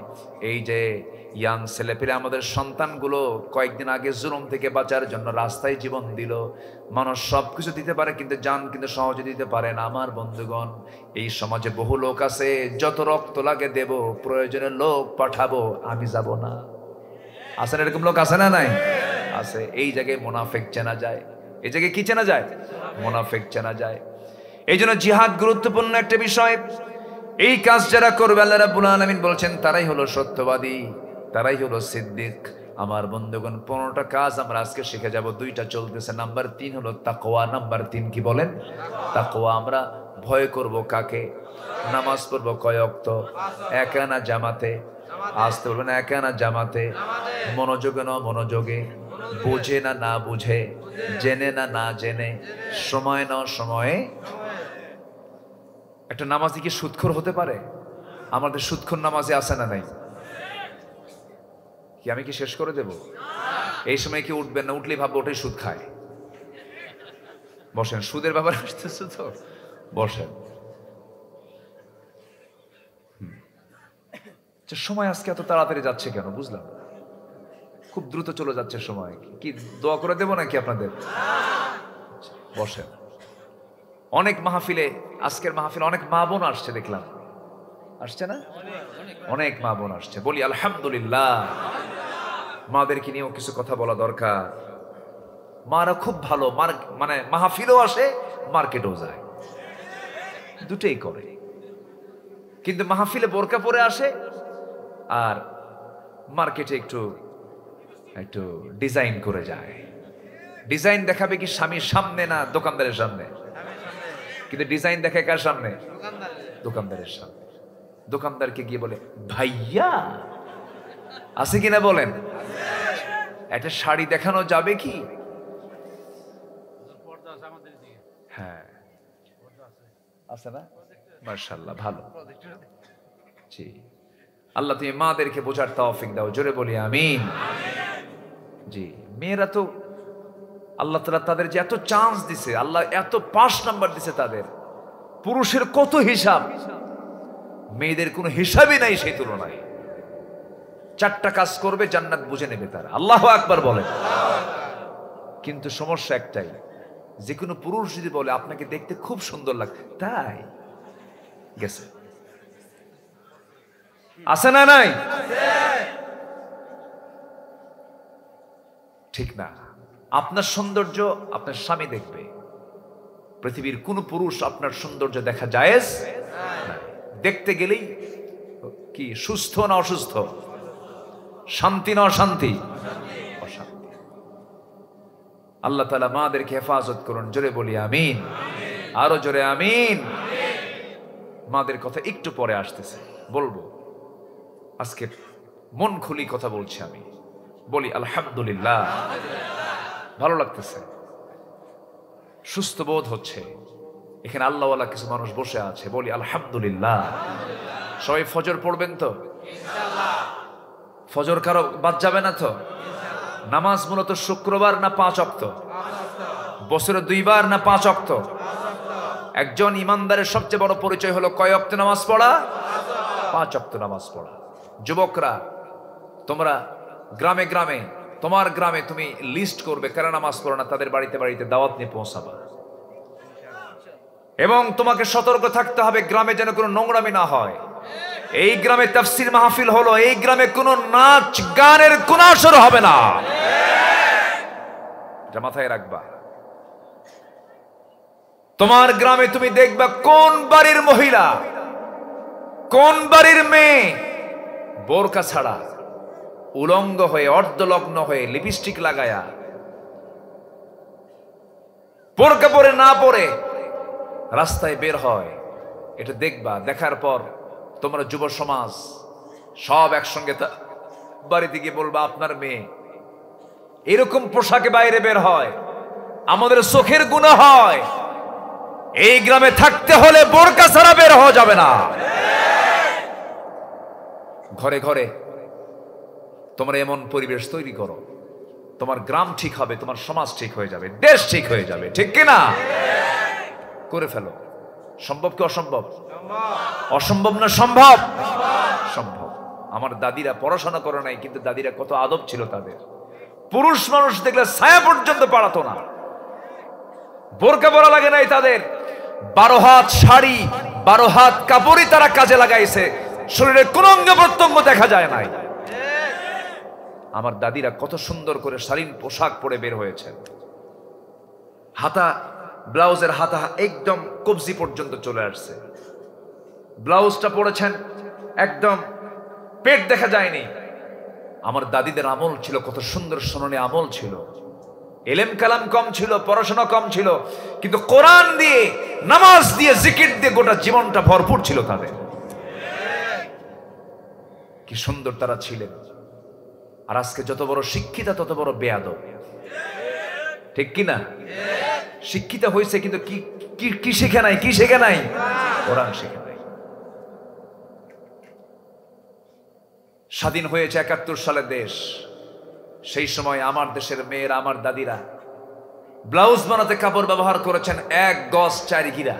এই যে ইয়াং ছেলেপেলে, আমাদের সন্তানগুলো কয়েকদিন আগে জুলুম থেকে বাঁচার জন্য রাস্তায় জীবন দিল। মানুষ সবকিছু দিতে পারে, কিন্তু জান কিন্তু সহজে দিতে পারে না। আমার বন্ধুগণ, এই সমাজে বহু লোক আছে, যত রক্ত লাগে দেব, প্রয়োজনে লোক পাঠাবো, আমি যাব না। আছে না এরকম লোক? আছে না নাই? আছে। এই জায়গায় মুনাফিক চেনা যায়। এই জায়গায় কি চেনা যায়? মুনাফিক চেনা যায়। এই জন্য জিহাদ গুরুত্বপূর্ণ একটা বিষয়। এই কাজ যারা করবে, আল্লাহ রাব্বুল আলামিন বলছেন, তারাই হলো সত্যবাদী, তারাই হলো সিদ্দিক, আমার বন্ধুগণ 15টা কাজ আমরা আজকে শিখে যাব, 2টা চলতেছে। নাম্বার 3 হলো তাকওয়া। নাম্বার 3 কি বলেন? তাকওয়া। আমরা ভয় করব কাকে? নামাজ পড়বো কয় ওয়াক্ত? একা না জামাতে? আসতে বলবেন একা না জামাতে? মনোযোগে না মনোযোগে? বুঝে না না বুঝে? জেনে না না জেনে? সময় না সময়ে? একটা নামাজি কি সুদখোর হতে পারে? আমাদের সুদখোর নামাজি আছে না নাই? কি আমি কি শেষ করে দেব? এই সময় কি উঠবেন না? উঠলেই ভাববো ওটাই সুদ খায়। বসেন, সুদের ব্যাপারে আসতেছে তো, বসেন। সময় আজকে এত তাড়াতাড়ি যাচ্ছে কেন বুঝলাম না। খুব দ্রুত চলে যাচ্ছে সময়। কি দোয়া করে দেবো নাকি আপনাদের? বসেন। অনেক মাহফিলে, আজকের মাহফিলে অনেক মা বোন আসছে দেখলাম, আসছে না? অনেক মা বোন আসছে। বলি আলহামদুলিল্লাহ। মাদেরকে নিয়েও কিছু কথা বলা দরকার। মারা খুব ভালো, মানে মাহফিলও আসে, মার্কেটও যায়, দুটেই করে। কিন্তু মাহফিলে বোরকা পরে আসে আর মার্কেটে একটু একটু ডিজাইন করে যায়। ডিজাইন দেখাবে কি স্বামীর সামনে না দোকানদারের সামনে? কিন্তু ডিজাইন দেখায় কার সামনে? দোকানদারের সামনে। দোকানদারকে গিয়ে বলে ভাইয়া আছে কিনা বলেন? একটা শাড়ি দেখানো যাবে কি? হ্যাঁ আছে না? মাশাআল্লাহ, ভালো। জি, আল্লাহ তুমি মাদেরকে বোঝার তৌফিক দাও, জোরে বলি আমিন। জি, মেয়েরা তো আল্লাহ তাআলা তাদের যে এত চান্স দিছে, আল্লাহ এত 5 নাম্বার দিছে তাদের, পুরুষের কত হিসাব, মেয়েদের কোনো হিসাবই নাই সেই তুলনায়। 4টা কাজ করবে, জান্নাত বুঝে নেবে তারা। আল্লাহু আকবার বলেন। কিন্তু সমস্যা একটাই, যে কোনো পুরুষ যদি বলে আপনাকে দেখতে খুব সুন্দর লাগে, তাই গেছে, আছে না নাই? ঠিক না। আপনার সৌন্দর্য আপনার স্বামী দেখবে। পৃথিবীর কোন পুরুষ আপনার সৌন্দর্য দেখা জায়েজ না। দেখতে গেলেই কি সুস্থ না অসুস্থ, শান্তি না অশান্তি? অশান্তি। আল্লাহ তাআলা মাদেরকে হেফাজত করুন, জোরে বলি আমিন। আরো জোরে আমিন। মাদের কথা একটু পরে আসতেছে, বলবো। আজকে মন খুলি কথা বলছি আমি, বলি আলহামদুলিল্লাহ। ভালো লাগতেছে, সুস্থ বোধ হচ্ছে। এখানে আল্লাহওয়ালা কিছু মানুষ বসে আছে, বলি আলহামদুলিল্লাহ। সবাই ফজর পড়বেন তো ইনশাআল্লাহ? ফজর কারো বাদ যাবে না তো? নামাজ মূলত শুক্রবার না 5 ওয়াক্ত? বছরে 2 বার না 5 ওয়াক্ত? একজন ইমানদারের সবচেয়ে বড় পরিচয় হলো কয় ওয়াক্ত নামাজ পড়া? 5 ওয়াক্ত নামাজ পড়া। যুবকরা, তোমরা গ্রামে গ্রামে, তোমার গ্রামে তুমি লিস্ট করবে কারা নামাজ পড়ে না, তাদের বাড়িতে বাড়িতে দাওয়াত নিয়ে পৌঁছাবা। এবং তোমাকে সতর্ক থাকতে হবে গ্রামে যেন কোনো নোংরামি না হয়। এই গ্রামে তাফসীর মাহফিল হলো, এই গ্রামে কোনো নাচ গানের কোনো আসর হবে না, এটা মাথায় রাখবা। তোমার গ্রামে তুমি দেখবা কোন বাড়ির মহিলা, কোন বাড়ির মেয়ে বোরকা ছাড়া, উলঙ্গ হয়ে, অর্ধলগ্ন হয়ে, লিপস্টিক লাগায়া, বোরকা পরে না পরে রাস্তায় বের হয়। এটা দেখবা। দেখার পর তোমরা যুব সমাজ সব একসঙ্গে বাড়িতে গিয়ে বলবা আপনার মেয়ে এরকম পোশাকে বাইরে বের হয়, আমাদের চোখের গুনাহ হয়। এই গ্রামে থাকতে হলে বোরকা ছাড়া বের হওয়া যাবে না। ঘরে ঘরে তোমরা এমন পরিবেশ তৈরি করো, তোমার গ্রাম ঠিক হবে, তোমার সমাজ ঠিক হয়ে যাবে, দেশ ঠিক হয়ে যাবে। ঠিক কিনা? করে ফেলো। সম্ভব কি অসম্ভব? অসম্ভব না সম্ভব? সম্ভব। আমার দাদিরা পড়াশোনা করে নাই, কিন্তু দাদিরা কত আদব ছিল তাদের। পুরুষ মানুষ দেখলে ছায়া পর্যন্ত পাড়াতো না, বোরকা পরা লাগে নাই তাদের। 12 হাত শাড়ি, 12 হাত কাপড়ই তারা কাজে লাগাইছে, শরীরের কোন অঙ্গ প্রত্যঙ্গ দেখা যায় নাই। আমার দাদিরা কত সুন্দর করে শালীন পোশাক পরে বের হয়েছে। হাতা, ব্লাউজের হাতা একদম কবজি পর্যন্ত চলে আসছে। ব্লাউজটা পরেছেন একদম পেট দেখা যায়নি। আমার দাদিদের আমল ছিল, কত সুন্দর শুনানি আমল ছিল, এলেম কালাম কম ছিল, পড়াশোনা কম ছিল, কিন্তু কোরআন দিয়ে, নামাজ দিয়ে, জিকির দিয়ে গোটা জীবনটা ভরপুর ছিল তাদের। কি সুন্দর তারা ছিলেন। আর আজকে যত বড় শিক্ষিতা তত বড় বেয়াদব, ঠিক কি না? শিক্ষিত হয়েছে কিন্তু কি শেখে নাই? কি শেখে নাই? কোরআন শেখে নাই। স্বাধীন হয়েছে ৭১ সালে দেশ। সেই সময় আমার দেশের মেয়েরা, আমার দাদিরা ব্লাউজ বানাতে কাপড় ব্যবহার করেছেন ১ গজ ৪ গিরা,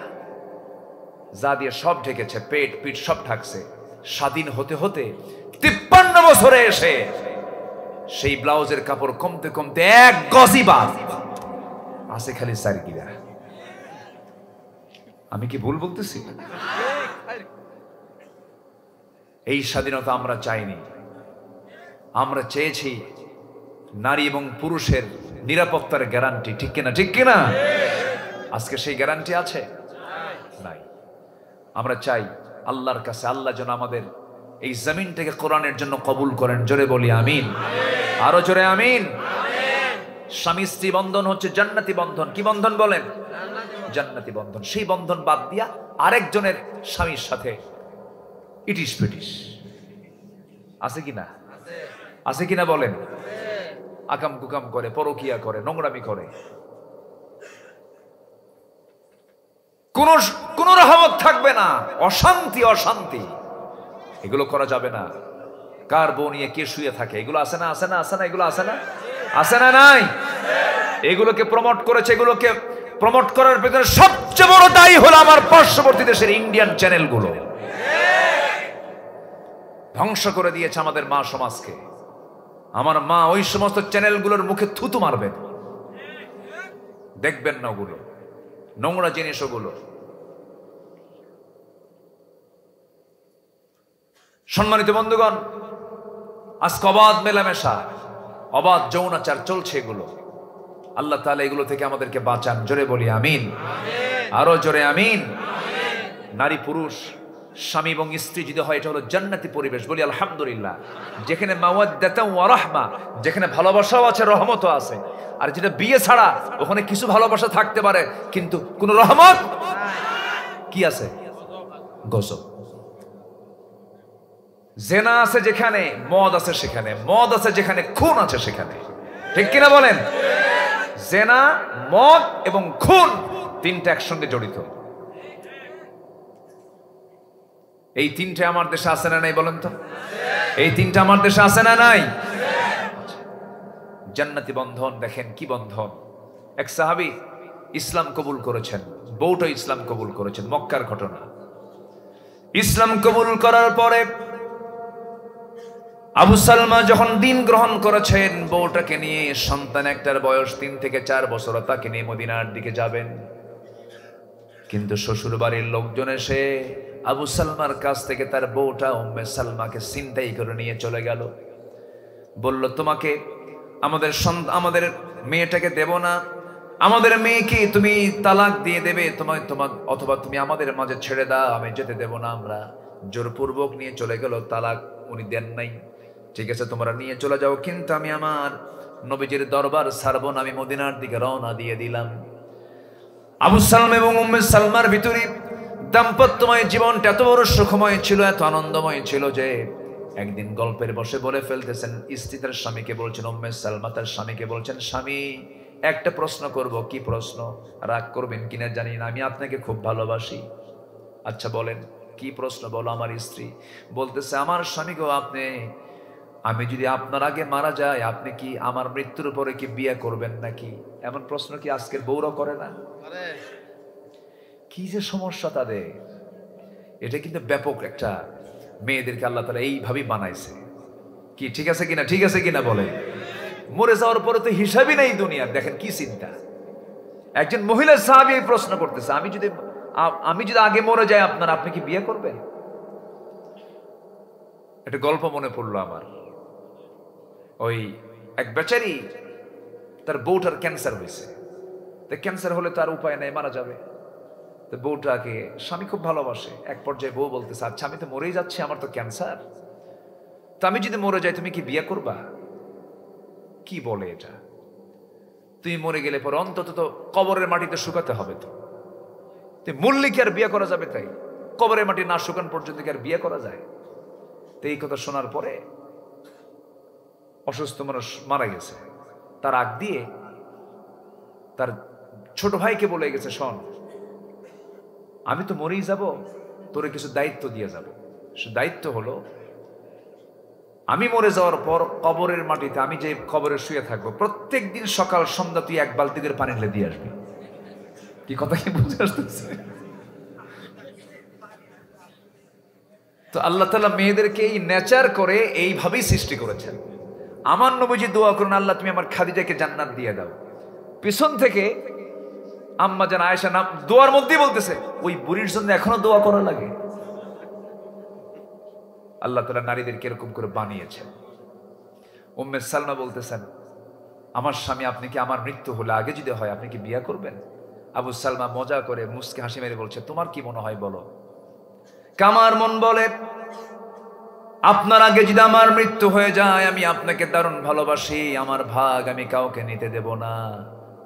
যা দিয়ে সব ঢেকেছে, পেট পিঠ সব ঢাকছে। স্বাধীন হতে হতে ৫৩ বছরে এসে সেই ব্লাউজের কাপড় কমতে কমতে ১ গজই বাদ আছে, খালি ৪ গিরা। আমি কি ভুল বলতেছি? এই স্বাধীনতা আমরা চাইনি। আমরা চেয়েছি নারী এবং পুরুষের নিরাপত্তার গ্যারান্টি, ঠিক কিনা? ঠিক কিনা? আজকে সেই গ্যারান্টি আছে? নাই। আমরা চাই আল্লাহর কাছে, আল্লাহ যেন আমাদের এই জমিনটাকে কোরআনের জন্য কবুল করেন। জোরে বলি আমিন, আরো জোরে আমিন। স্বামী স্ত্রী বন্ধন হচ্ছে জান্নাতি বন্ধন। কি বন্ধন বলেন? জান্নাতি বন্ধন। সেই বন্ধন বাদ দিয়া আরেকজনের স্বামীর সাথে ইটিস পিটিস আছে কিনা? আছে কিনা বলেন? আকাম কুকাম করে, পরকিয়া করে, নোংরামি করে, কোন রহমত থাকবে না, অশান্তি অশান্তি, এগুলো করা যাবে না। কার বউ নিয়ে কে শুয়ে থাকে, এগুলো আছে না? আছে না? আছে না? এগুলো আছে না? আছে না? নাই? এগুলোকে প্রমোট করেছে। এগুলোকে প্রমোট করার পেছনে সবচেয়ে বড় দায়ী হলো আমার পার্শ্ববর্তী দেশের ইন্ডিয়ান চ্যানেলগুলো। ধ্বংস করে দিয়েছে আমাদের মা সমাজকে। আমার মা ওই সমস্ত চ্যানেলগুলোর মুখে থুতু মারবেন, দেখবেন না ওগুলো নোংরা জিনিস। ওগুলো সম্মানিত বন্ধুগণ, আজকে অবাধ মেলামেশা, অবাধ যৌনাচার চলছে। এগুলো আল্লাহ তাআলা এগুলো থেকে আমাদেরকে বাঁচান। জোরে বলি আমিন, আরো জোরে আমিন। নারী পুরুষ, স্বামী এবং স্ত্রী যদি হয়, এটা হলো জান্নাতি পরিবেশ। বলি আলহামদুলিল্লাহ। যেখানে মাওয়াদ্দাতাও ওয়া রাহমা, যেখানে ভালোবাসাও আছে, রহমতও আছে। আর যেটা বিয়ে ছাড়া, ওখানে কিছু ভালোবাসা থাকতে পারে কিন্তু কোনো রহমত কি আছে? গজব। জেনা আছে যেখানে, মদ আছে সেখানে, মদ আছে যেখানে, খুন আছে সেখানে, ঠিক কিনা বলেন? জেনা, মদ এবং খুন তিনটা একসঙ্গে জড়িত। এই তিনটে আমার দেশে আছে না নাই বলেন তো? এই তিনটা আমার দেশে আছে না নাই? জান্নাতি বন্ধন দেখেন কি বন্ধন। এক সাহাবী ইসলাম কবুল করেছেন, বউটা ইসলাম কবুল করেছেন। মক্কার ঘটনা। ইসলাম কবুল করার পরে আবু সালমা যখন দিন গ্রহণ করেছেন, বউটাকে নিয়ে, সন্তান একটার বয়স 3 থেকে 4 বছর, তাকে নিয়ে মদিনার দিকে যাবেন। কিন্তু শ্বশুর বাড়ির লোকজন এসে আবু সালমার কাছ থেকে তার বউটা উম্মে সালমাকে ছিনতাই করে নিয়ে চলে গেল। বলল, তোমাকে আমাদের মেয়েটাকে দেব না, আমাদের মেয়েকে তুমি তালাক দিয়ে দেবে, অথবা তুমি আমাদের মাঝে ছেড়ে দাও, আমি যেতে দেব না। আমরা জোরপূর্বক নিয়ে চলে গেল। তালাক উনি দেন নাই। ঠিক আছে, তোমরা নিয়ে চলে যাও, কিন্তু আমি আমার নবীজির দরবার ছাড়বো না। আমি মদিনার দিকে রওনা দিয়ে দিলাম। আবু সালমা এবং উম্মে সালমার ভিতরে দাম্পত্যময় জীবনটা এত বড় সুখময় ছিল, এত আনন্দময় ছিল যে একদিন গল্পের বসে বলে ফেলতেছেন। স্ত্রী তার স্বামীকে বলছেন, উম্মে সালমা তার স্বামীকে বলছেন, স্বামী একটা প্রশ্ন করব। কি প্রশ্ন? রাগ করবেন কিনা জানি না, আমি আপনাকে খুব ভালোবাসি। আচ্ছা বলেন কি প্রশ্ন? বলো। আমার স্ত্রী বলতেছে, আমার স্বামী গো, আমি যদি আপনার আগে মারা যায়, আপনি কি আমার মৃত্যুর পরে কি বিয়ে করবেন নাকি? এমন প্রশ্ন কি আজকের বউরা করে না? কি যে সমস্যা তাদের! এটা কিন্তু ব্যাপক একটা, মেয়েদেরকে আল্লাহ তাআলা এইভাবেই বানাইছে। কি ঠিক আছে কিনা? ঠিক আছে কিনা বলে? মরে যাওয়ার পরে তো হিসাবই নেই দুনিয়ার। দেখেন কি চিন্তা। একজন মহিলা সাহাবী এই প্রশ্ন করতেছে, আমি যদি আগে মরে যাই আপনি কি বিয়ে করবেন? একটা গল্প মনে পড়লো আমার। ওই এক বেচারি, তার বউটার ক্যান্সার হয়েছে। তো ক্যান্সার হলে তার উপায় নেই, মারা যাবে। তো বউটাকে স্বামী খুব ভালোবাসে। এক পর্যায়ে বউ বলতেছে, আচ্ছা আমি তো মরেই যাচ্ছি, আমার তো ক্যান্সার, তো আমি যদি মরে যাই তুমি কি বিয়ে করবা? কি বলে এটা? তুমি মরে গেলে পর অন্তত তো কবরের মাটিতে শুকাতে হবে। তো মূল্যে কি আর বিয়ে করা যাবে? তাই কবরের মাটি না শুকান পর্যন্ত কি আর বিয়ে করা যায়? তো এই কথা শোনার পরে অসুস্থ মানুষ মারা গেছে, তার আগ দিয়ে তার ছোট ভাইকে বলে গেছে, শোন, আমি তো মরেই যাব, তোরে কিছু দায়িত্ব দিয়ে যাব। সে দায়িত্ব হলো, আমি মরে যাওয়ার পর কবরের মাটিতে আমি যে কবরে শুয়ে থাকবো, প্রত্যেক দিন সকাল সন্ধ্যা তুই 1 বালতি করে পানি ঢেলে দিয়ে আসবি। কি কথা কি বুঝে আসতেছে? তো আল্লাহ তাআলা মেয়েদেরকে এই নেচার করে এইভাবেই সৃষ্টি করেছেন। আমার নবীজি দোয়া করুন, আল্লাহ তুমি আমার খাদিজাকে জান্নাত দিয়ে দাও। পিছন থেকে আম্মা জান আয়েশা নাম দোয়ার মধ্যেই বলতেছে, ওই বুড়ির জন্য এখনো দোয়া করা লাগে। আল্লাহ তাআলা নারীদেরকে এরকম করে বানিয়েছেন। উম্মে সালমা বলতেছেন, আমার স্বামী, আপনি কি আমার মৃত্যু হলে আগে যদি হয় আপনি কি বিয়ে করবেন? আবু সালমা মজা করে মুস্কি হাসি মেরে বলছে, তোমার কি মনে হয় বলো? কামার মন বলে, আপনার আগে যদি আমার মৃত্যু হয়ে যায়, আমি আপনাকে দারুণ ভালোবাসি, আমার ভাগ আমি কাউকে নিতে দেব না,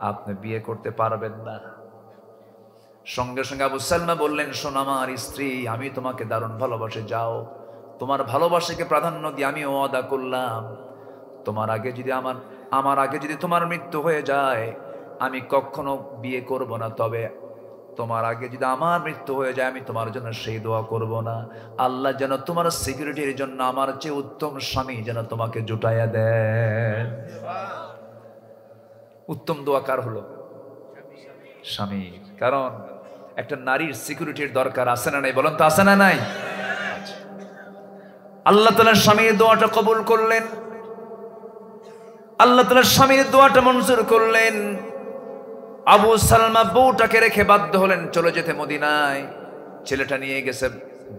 আপনি বিয়ে করতে পারবেন না। সঙ্গে সঙ্গে আবু সালমা বললেন, শোন আমার স্ত্রী, আমি তোমাকে দারুণ ভালোবাসি, যাও, তোমার ভালোবাসাকে প্রাধান্য দিয়ে আমি ওয়াদা করলাম, তোমার আগে যদি আমার আগে যদি তোমার মৃত্যু হয়ে যায় আমি কখনো বিয়ে করব না, তবে তোমার আগে যদি আমার মৃত্যু হয়ে যায় আমি তোমার জন্য সেই দোয়া করব না, আল্লাহ যেন তোমার সিকিউরিটির জন্য আমার চেয়ে উত্তম স্বামী যেন তোমাকে জুটাইয়া দেন। উত্তম দোয়া কার হলো? স্বামী। কারণ একটা নারীর সিকিউরিটির দরকার আছে না নাই? বলেন তো আছে না নাই? আল্লাহ তাআলা স্বামীর দোয়াটা কবুল করলেন, আল্লাহ তাআলা স্বামীর দোয়াটা মঞ্জুর করলেন। আবু সালমা বউটাকে রেখে বাধ্য হলেন চলে যেতে মদিনায়। ছেলেটা নিয়ে গেছে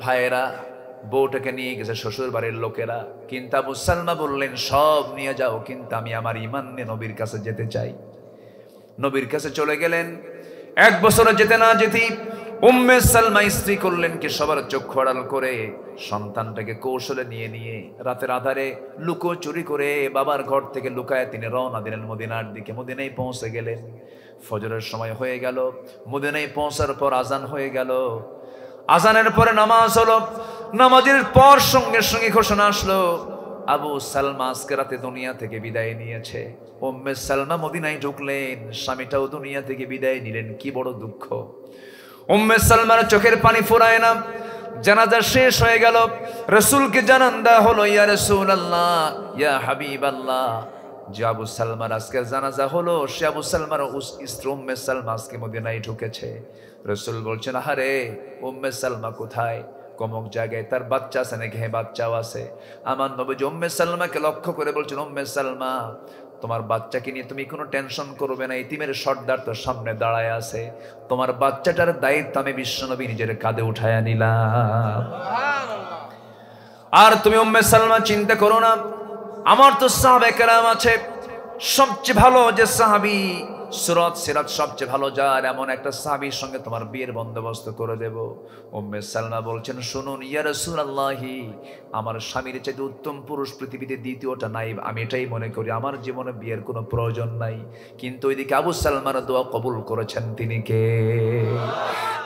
ভাইয়েরা, বউটাকে নিয়ে গেছে শ্বশুর বাড়ির লোকেরা। কিন্তু আবু সালমা বললেন, সব নিয়ে যাও, কিন্তু আমি আমার ঈমান নিয়ে নবীর কাছে যেতে চাই। নবীর কাছে চলে গেলেন। 1 বছর যেতে না যেতেই উম্মে সালমা স্ত্রী করলেন কি, সবার চক্ষু আড়াল করে সন্তানটাকে কৌশলে নিয়ে রাতের আধারে লুকো চুরি করে বাবার ঘর থেকে লুকায় তিনি রওনা দিলেন মদিনার দিকে। মদিনায় পৌঁছে গেলেন, ফজরের সময় হয়ে গেল। মদিনায় পৌঁছার পর আজান হয়ে গেল। আজানের পরে নামাজ হলো। নামাজের পর সঙ্গে সঙ্গে ঘোষণা আসলো, আবু সালমা আজকে রাতে দুনিয়া থেকে বিদায় নিয়েছে। উম্মে সালমা মদিনায় ঢুকলেন, স্বামীটাও দুনিয়া থেকে বিদায় নিলেন। কি বড় দুঃখ! উম্মে সালমার চোখের পানি ফুরায় না। জানাজা শেষ হয়ে গেল, রাসূলকে জানান দেওয়া হলো, ইয়া রাসূলুল্লাহ, ইয়া হাবিবাল্লাহ, যে আবু সালমার আজকের জানাজা হলো, সে আবু সালমার স্ত্রী উম্মে সালমা আজকে মদিনায় ঢুকেছে। রাসূল বলছেন, আহারে উম্মে সালমা কোথায়? কমক জায়গায় তার বাচ্চা আছে নাকি? হ্যাঁ, বাচ্চাও আছে। আমার নবী উম্মে সালমাকে লক্ষ্য করে বলছেন, উম্মে সালমা, তোমার বাচ্চাকে নিয়ে তুমি কোনো টেনশন করবে না, ইতিমের সর্দার তোর সামনে দাঁড়ায় আছে, তোমার বাচ্চাটার দায়িত্ব আমি বিশ্বনবী নিজের কাঁধে উঠায়া নিলাম। আর তুমি উম্মে সালমা চিন্তা করো না, আমার তো সাহাবায়ে কেরাম আছে, সবচেয়ে ভালো যে সাহাবী সুরত সিরাত সবচেয়ে ভালো যার, এমন একটা সাহাবীর সঙ্গে তোমার বিয়ের বন্দোবস্ত করে দেব। উম্মে সালমা বলছেন, শুনুন ইয়া রাসূলুল্লাহি, আমার স্বামীর চাইতে উত্তম পুরুষ পৃথিবীতে দ্বিতীয়টা নাই, আমি এটাই মনে করি, আমার জীবনে বিয়ের কোনো প্রয়োজন নাই। কিন্তু ওইদিকে আবু সালমার দোয়া কবুল করেছেন তিনি কে?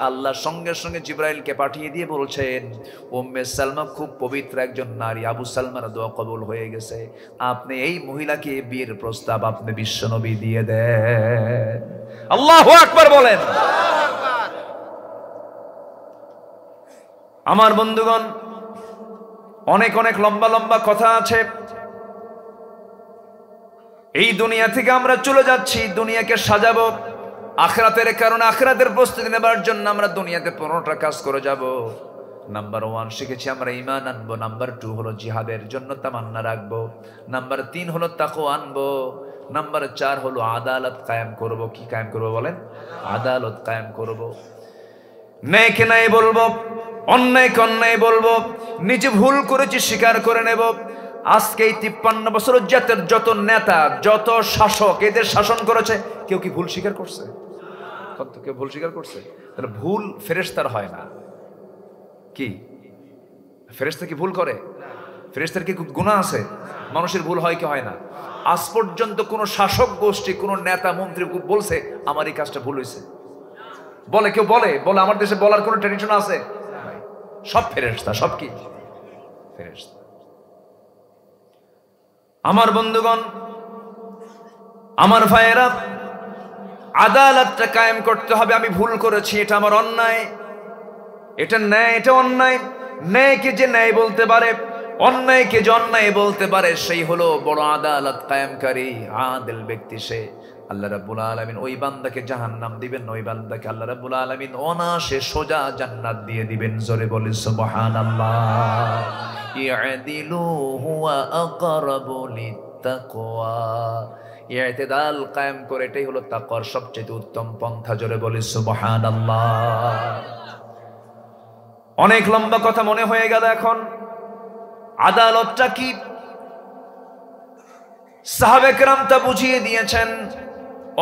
আল্লাহ সঙ্গে সঙ্গে জিবরাইলকে পাঠিয়ে দিয়ে বলছেন, উম্মে সালমা খুব পবিত্র একজন নারী, আবু সালমার দোয়া কবুল হয়ে গেছে, আপনি এই মহিলাকে বিয়ের প্রস্তাব আপনি বিশ্বনবী দিয়ে দেন। আল্লাহু আকবার বলেন। আমার বন্ধুগণ, অনেক অনেক লম্বা লম্বা কথা আছে। এই দুনিয়া থেকে আমরা চলে যাচ্ছি, দুনিয়াকে সাজাবো আখিরাতের কারণে। আখিরাতের প্রস্তুতি নেবার জন্য আমরা দুনিয়াতে 15টা কাজ করে যাব। নাম্বার 1 শিখেছি আমরা ঈমান আনবো। নাম্বার 2 হলো জিহাদের জন্য তামান্না রাখবো। নাম্বার 3 হলো তাকওয়া আনবো। নাম্বার 4 হলো আদালত কায়েম করব। কি কায়েম করব বলেন? আদালত কায়েম করব। নেক নাই বলবো, অন্যায়কে অন্যায় বলবো, নিজে ভুল করেছি স্বীকার করে নেব। আজকে এই 53 বছর জাতের যত নেতা, যত শাসক এদের শাসন করেছে, কেউ কি ভুল স্বীকার করছে? কেউ ভুল স্বীকার করছে? তাহলে ভুল ফেরেশতার হয় না। কি ফেরেশতা কি ভুল করে? ফেরেশতার কি গুনাহ আছে? মানুষের ভুল হয় কি হয় না? আজ পর্যন্ত কোন শাসক গোষ্ঠী, কোন নেতা মন্ত্রী বলছে আমার এই কাজটা ভুল হয়েছে? বলে কেউ? বলে আমার দেশে বলার কোন ট্র্যাডিশন আছে? সব ফেরেশতা, সব কি ফেরেশতা। আমার বন্ধুগণ, আমার ভাইয়েরা, আদালতটা কায়েম করতে হবে। আমি ভুল করেছি, এটা আমার অন্যায়, এটা ন্যায়, এটা অন্যায়। ন্যায়কে যে ন্যায় বলতে পারে, অন্যায়কে যে অন্যায় বলতে পারে, সেই হলো বড় আদালত কায়েমকারী আদিল ব্যক্তি সে। আল্লাহ রাব্বুল আলামিন ওই বান্দাকে জাহান্নাম দিবেন, ওই বান্দাকে আল্লাহ রাব্বুল আলামিন অনায়াসে সোজা জান্নাত দিয়ে দিবেন। জোরে বলি সুবহানাল্লাহ। ইয়াদিলু হুয়া আকরাবু লিত্তাকওয়া। ইতিদাল কায়েম করে, এটাই হলো তাকওয়ার সবচেয়ে উত্তম পন্থা। জোরে বলি সুবহানাল্লাহ। অনেক লম্বা কথা মনে হয়ে গেল। এখন আদালতটা কি? সাহাবে কেরাম তা বুঝিয়ে দিয়েছেন।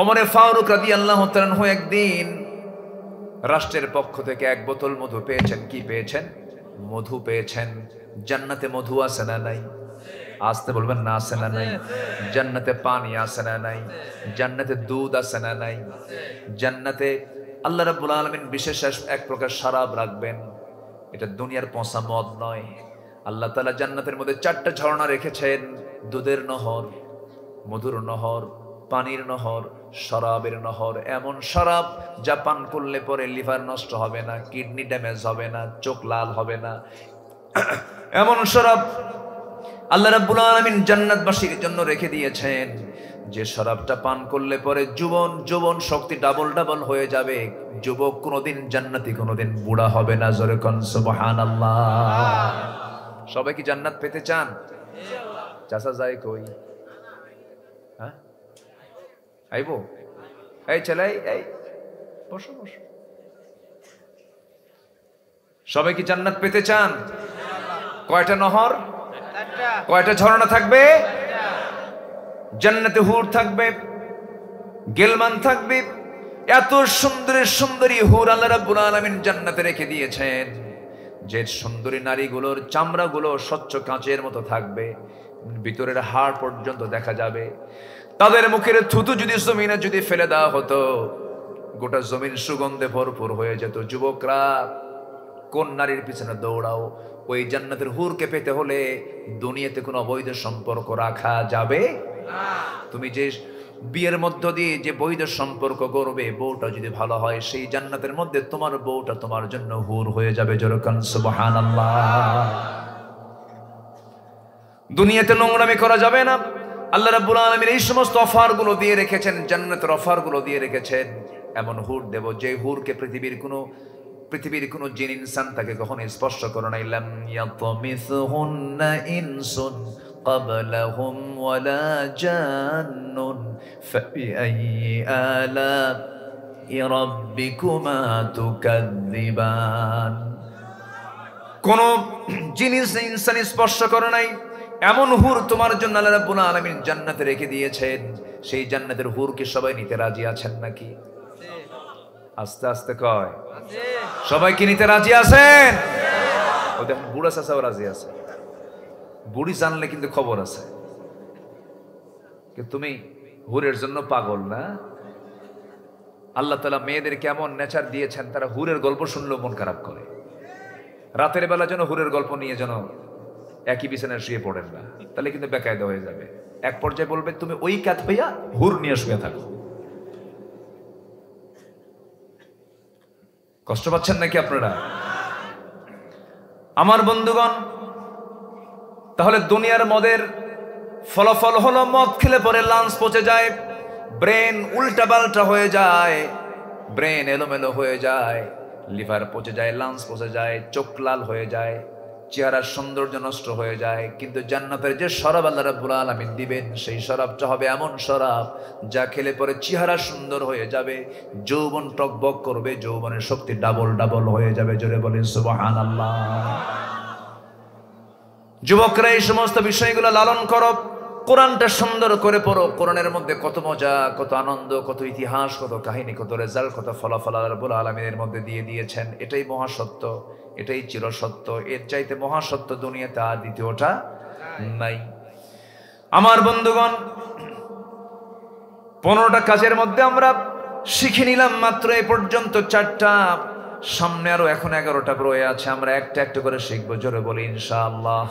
ওমরে ফারুক রাদিয়াল্লাহু তাআলা আনহু একদিন রাষ্ট্রের পক্ষ থেকে এক বোতল মধু পেয়েছেন। কি পেয়েছেন? মধু পেয়েছেন। জান্নাতে মধু আছে না নাই? আসতে বলবেন না, আছে না নাই? জান্নাতে পানি আছে না নাই? জান্নাতে দুধ আছে না নাই? জান্নাতে আল্লাহ রাব্বুল আলামিন বিশেষ এক প্রকার শরাব রাখবেন। এটা দুনিয়ার পচা মদ নয়। আল্লাহ তাআলা জান্নাতের মধ্যে 4টা ঝর্ণা রেখেছেন। দুধের নহর, মধুর নহর, পানির নহর, শরাবের নহর। এমন শরাব যা পান করলে পরে লিভার নষ্ট হবে না, কিডনি ড্যামেজ হবে না, চোখ লাল হবে না। এমন শরাব আল্লাহ রাব্বুল আলামিন জান্নাতবাসীর জন্য রেখে দিয়েছেন, যে শরাবটা পান করলে পরে যৌবন শক্তি ডাবল হয়ে যাবে। যুবক কোনোদিন জান্নাতি, কোনোদিন বুড়া হবে না। জোরে কোন সুবহানাল্লাহ। সবাই কি জান্নাত পেতে চান? চাচা যায় কই? হ্যাঁ, আইবো? এই ছেলে, এই বসো। সবাই কি জান্নাত পেতে চান? কয়টা নহর, কয়টা ঝর্ণা থাকবে? জান্নাতে হুর থাকবে, গেলমান থাকবে। এত সুন্দরী হুর আল্লাহ রাব্বুল আলামিন জান্নাতে রেখে দিয়েছেন, যে সুন্দরী নারীগুলোর চামড়াগুলো স্বচ্ছ কাঁচের মতো থাকবে, ভিতরের হাড় পর্যন্ত দেখা যাবে। তাদের মুখের থুতু যদি জমিনে যদি ফেলে দেওয়া হতো, গোটা জমিন সুগন্ধে ভরপুর হয়ে যেত। যুবকরা, কোন নারীর পিছনে দৌড়াও? ওই জান্নাতের হুরকে পেতে হলে দুনিয়াতে কোনো অবৈধ সম্পর্ক রাখা যাবে না। তুমি যে বিয়ের মধ্য দিয়ে যে বৈধ সম্পর্ক করবে, বউটা যদি ভালো হয়, সেই জান্নাতের মধ্যে তোমার বউটা তোমার জন্য হুর হয়ে যাবে। যেরকম সুবহানাল্লাহ। দুনিয়াতে নোংরামি করা যাবে না। আল্লাহ রাব্বুল আলামিন এই সমস্ত অফারগুলো দিয়ে রেখেছেন, জান্নাতের অফারগুলো দিয়ে রেখেছেন। এমন হুর দেব যে হুরকে পৃথিবীর কোন জিন ইনসান তাকে কখনো স্পর্শ করে নাই। লাম ইয়াতমিসহুন্না ইনসুন ক্বাবলাহুম ওয়ালা জান্নুন ফাবিআইয়ি আলা'i রাব্বিকুমা তুকাযযিবান। কোন জিনিস ইনসান স্পর্শ করে নাই, এমন হুর তোমার জন্য আল্লাহ রাব্বুল আলামিন জান্নাতে রেখে দিয়েছেন। সেই জান্নাতের হুরকে সবাই নিতে রাজি আছেন নাকি? আস্তে আস্তে কয়, সবাই কি নিতে রাজি আছেন? ও দেখুন, বুড়া চাচাও রাজি আছে। বুড়ি জানলে কিন্তু খবর আছে। তুমি হুরের জন্য পাগল না? আল্লাহ তাআলা মেয়েদের কেমন নেচার দিয়েছেন, তারা হুরের গল্প শুনলেও মন খারাপ করে। রাতের বেলা যেন হুরের গল্প নিয়ে যেন একই বিছানায় শুয়ে পড়েন না, তাহলে কিন্তু বেকায়দা হয়ে যাবে। এক পর্যায়ে বলবে, তুমি ওই কাত হইয়া হুর নিয়ে শুয়ে থাকো। কষ্ট পাচ্ছেন নাকি আপনারা? আমার বন্ধুগণ, তাহলে দুনিয়ার মদের ফলাফল হলো মদ খেলে পরে লাঞ্চ পচে যায়, ব্রেন উল্টা পাল্টা হয়ে যায়, ব্রেন এলোমেলো হয়ে যায়, লিভার পচে যায়, লাঞ্চ পচে যায়, চোখ লাল হয়ে যায়, চেহারার সৌন্দর্য নষ্ট হয়ে যায়। কিন্তু জান্নাতের যে শরাব আল্লাহ রাব্বুল আলামিন দিবেন, সেই শরাবটা হবে এমন শরাব যা খেলে পরে চেহারা সুন্দর হয়ে যাবে, যৌবন টকবক করবে, যৌবনের শক্তি ডাবল হয়ে যাবে। জোরে বলেন সুবহানাল্লাহ। যুবকরা, এই সমস্ত বিষয়গুলো লালন করো, কোরআনটা সুন্দর করে পড়ো। কোরআনের মধ্যে কত মজা, কত আনন্দ, কত ইতিহাস, কত কাহিনী, কত রেজাল্ট, কত ফলাফল আল্লাহ রাব্বুল আলামিনের মধ্যে দিয়ে দিয়েছেন। এটাই মহাসত্য, এটাই চিরসত্য। এর চাইতে মহাসত্য দুনিয়াতে আর দ্বিতীয়টা নাই। আমার বন্ধুগণ, 15টা কাজের মধ্যে আমরা শিখে নিলাম মাত্র এ পর্যন্ত 4টা, সামনে আরো এখন 11টা রয়ে আছে। আমরা একটা একটা করে শিখবো। জোরে বলি ইনশাআল্লাহ,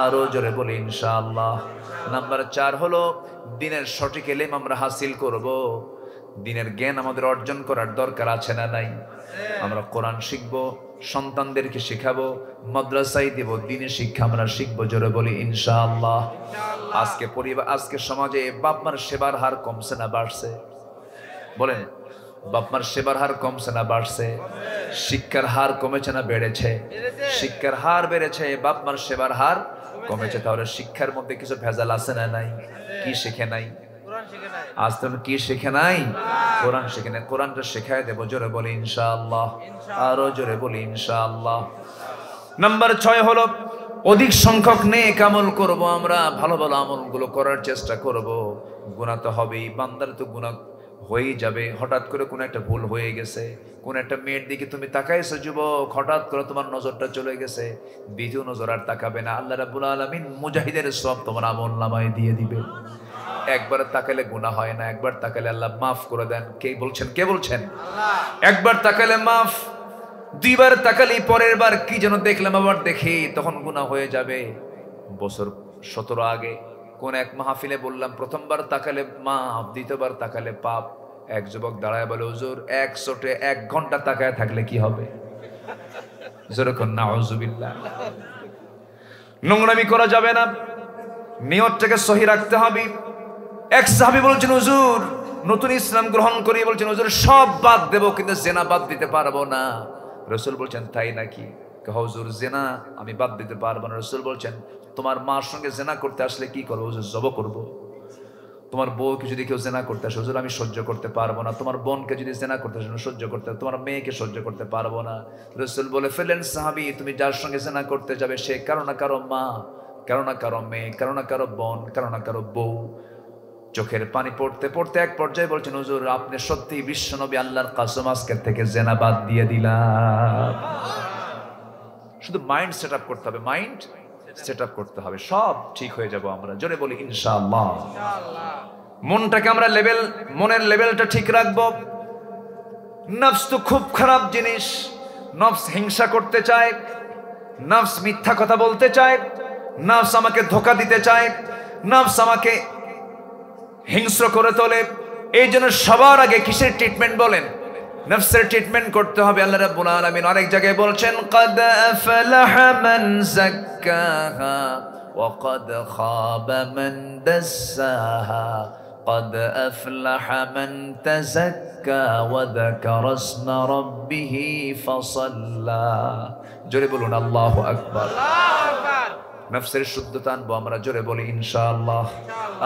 আরো জোরে বলি ইনশাআল্লাহ। নাম্বার 4 হলো দিনের সঠিক ইলম আমরা হাসিল করব। দিনের জ্ঞান আমাদের অর্জন করার দরকার আছে না নাই? আমরা কোরআন শিখবো, সন্তানদেরকে শিখাবো, মাদ্রাসায় দেব, দিনের শিক্ষা আমরা শিখবো। জোরে বলি ইনশাআল্লাহ। আজকে পরিবার, আজকে সমাজে বাপ মার সেবার হার কমছে না বাড়ছে? বলেন, বাপ মার সেবার হার কমছে না বাড়ছে? শিক্ষার হার কমেছে না বেড়েছে? শিক্ষার হার বেড়েছে, বাপ মার সেবার হার কমেছে। তাহলে শিক্ষার মধ্যে কিছু ভেজাল আছে না নাই? কি শিখে নাই? আজ তুমি কি শিখে নাই? কোরআন শিখে নাই। কোরআনটা শেখায় দেবো। জোরে বলি ইনশাআল্লাহ, আরো জোরে বলি ইনশাআল্লাহ। নাম্বার 6 হলো অধিক সংখ্যক নেক আমল করব। আমরা ভালো ভালো আমলগুলো করার চেষ্টা করব। গুনাহ তো হবেই, বান্দার তো গুনাহ হয়েই যাবে। হঠাৎ করে কোনো একটা ভুল হয়ে গেছে, কোন একটা মেয়ের দিকে তুমি তাকাইছো যুবক, হঠাৎ করে তোমার নজরটা চলে গেছে, দ্বিতীয় নজর আর তাকাবে না। আল্লাহ রাব্বুল আলামিন মুজাহিদের সওয়াব তোমার আমলনামায় দিয়ে দিবে। একবার তাকালে গুনাহ হয় না, একবার তাকালে আল্লাহ মাফ করে দেন। কে বলছেন? কে বলছেন? আল্লাহ। একবার তাকালে মাফ, দুইবার তাকালেই পরের বার কি যেন দেখলাম, আবার দেখি, তখন গুনাহ হয়ে যাবে। বছর 17 আগে কোন এক মাহফিলে বললাম, প্রথমবার তাকালে মাফ, দ্বিতীয়বার তাকালে পাপ। এক যুবক দাঁড়ায় বলে, হুজুর 1 চোটে 1 ঘন্টা তাকায় থাকলে কি হবে? যেরকম নাউজুবিল্লাহ। নোংরামি করা যাবে না, নিয়তটাকে সহি রাখতে হবে। এক সাহাবী বলছেন, হুজুর নতুন ইসলাম গ্রহণ করি, বলছেন হুজুর সব বাদ দেব, কিন্তু জেনা বাদ দিতে পারবো না। রাসূল বলছেন, তাই নাকি? হুজুর জেনা আমি বাদ দিতে পারবো না। রাসূল বলছেন, তোমার মার সঙ্গে জেনা করতে আসলে কি করবো? হুজুর জব করবো। তোমার বউকে যদি কেউ জেনা করতে আসে, হুজুর আমি সহ্য করতে পারবো না। তোমার বোনকে যদি জেনা করতে আসে, সহ্য করতে, তোমার মেয়েকে সহ্য করতে পারবো না। রাসূল বলে ফেলেন, সাহাবী তুমি যার সঙ্গে জেনা করতে যাবে সে কারো না কারো মা, কারো না কারো মেয়ে, কারো না কারো বোন, কারো না কারো বউ। চোখের পানি পড়তে পড়তে এক পর্যায়ে বলছেন, হুজুর আপনি সত্যি বিশ্বনবী, আল্লাহর কসম আজকের থেকে জেনা বাদ দিয়ে দিলাম। শুধু মাইন্ড সেট আপ করতে হবে, মাইন্ড সেট আপ করতে হবে, সব ঠিক হয়ে যাব আমরা। জোরে বলি ইনশাআল্লাহ। মনটাকে আমরা মনের লেভেলটা ঠিক রাখবো। নফস তো খুব খারাপ জিনিস। নফস হিংসা করতে চায়, নফস মিথ্যা কথা বলতে চায়, নফস আমাকে ধোঁকা দিতে চায়, নফস আমাকে হিংস্র করে তোলে। এই জন্য সবার আগে কিসের ট্রিটমেন্ট বলেন? নফসের ট্রিটমেন্ট করতে হবে। আল্লাহ রাব্বুল আলামিন আরেক জায়গায় বলছেন, قد أفلح من زكاها وقد خاب من دساها قد أفلح من تزكى وذكر اسم ربه فصلى। জোরে বলুন আল্লাহু আকবার। নফসের শুদ্ধতা আনবো আমরা। জোরে বলি ইনশাআল্লাহ,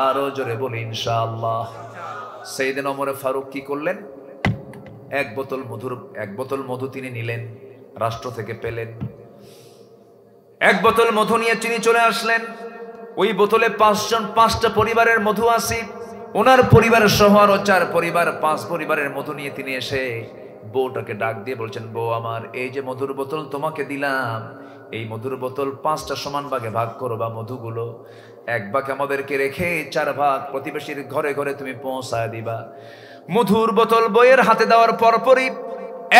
আরো জোরে বলি ইনশাআল্লাহ। সাইয়েদনা ওমর ফারুক কি করলেন? এক বোতল মধু তিনি নিলেন, রাষ্ট্র থেকে পেলেন। 1 বোতল মধু নিয়ে তিনি চলে আসলেন। ওই বোতলে 5টা পরিবারের মধু আছে। ওনার পরিবার সহ আরো 4 পরিবার, 5 পরিবারের মধু নিয়ে তিনি এসে বউটাকে ডাক দিয়ে বলছেন, বউ আমার, এই যে মধুর বোতল তোমাকে দিলাম, এই মধুর বোতল 5টা সমান ভাগে ভাগ করবা। মধুগুলো 1 ভাগ আমাদেরকে রেখে 4 ভাগ প্রতিবেশীর ঘরে ঘরে তুমি পৌঁছায় দিবা। মধুর বোতল বইয়ের হাতে দেওয়ার পরপরই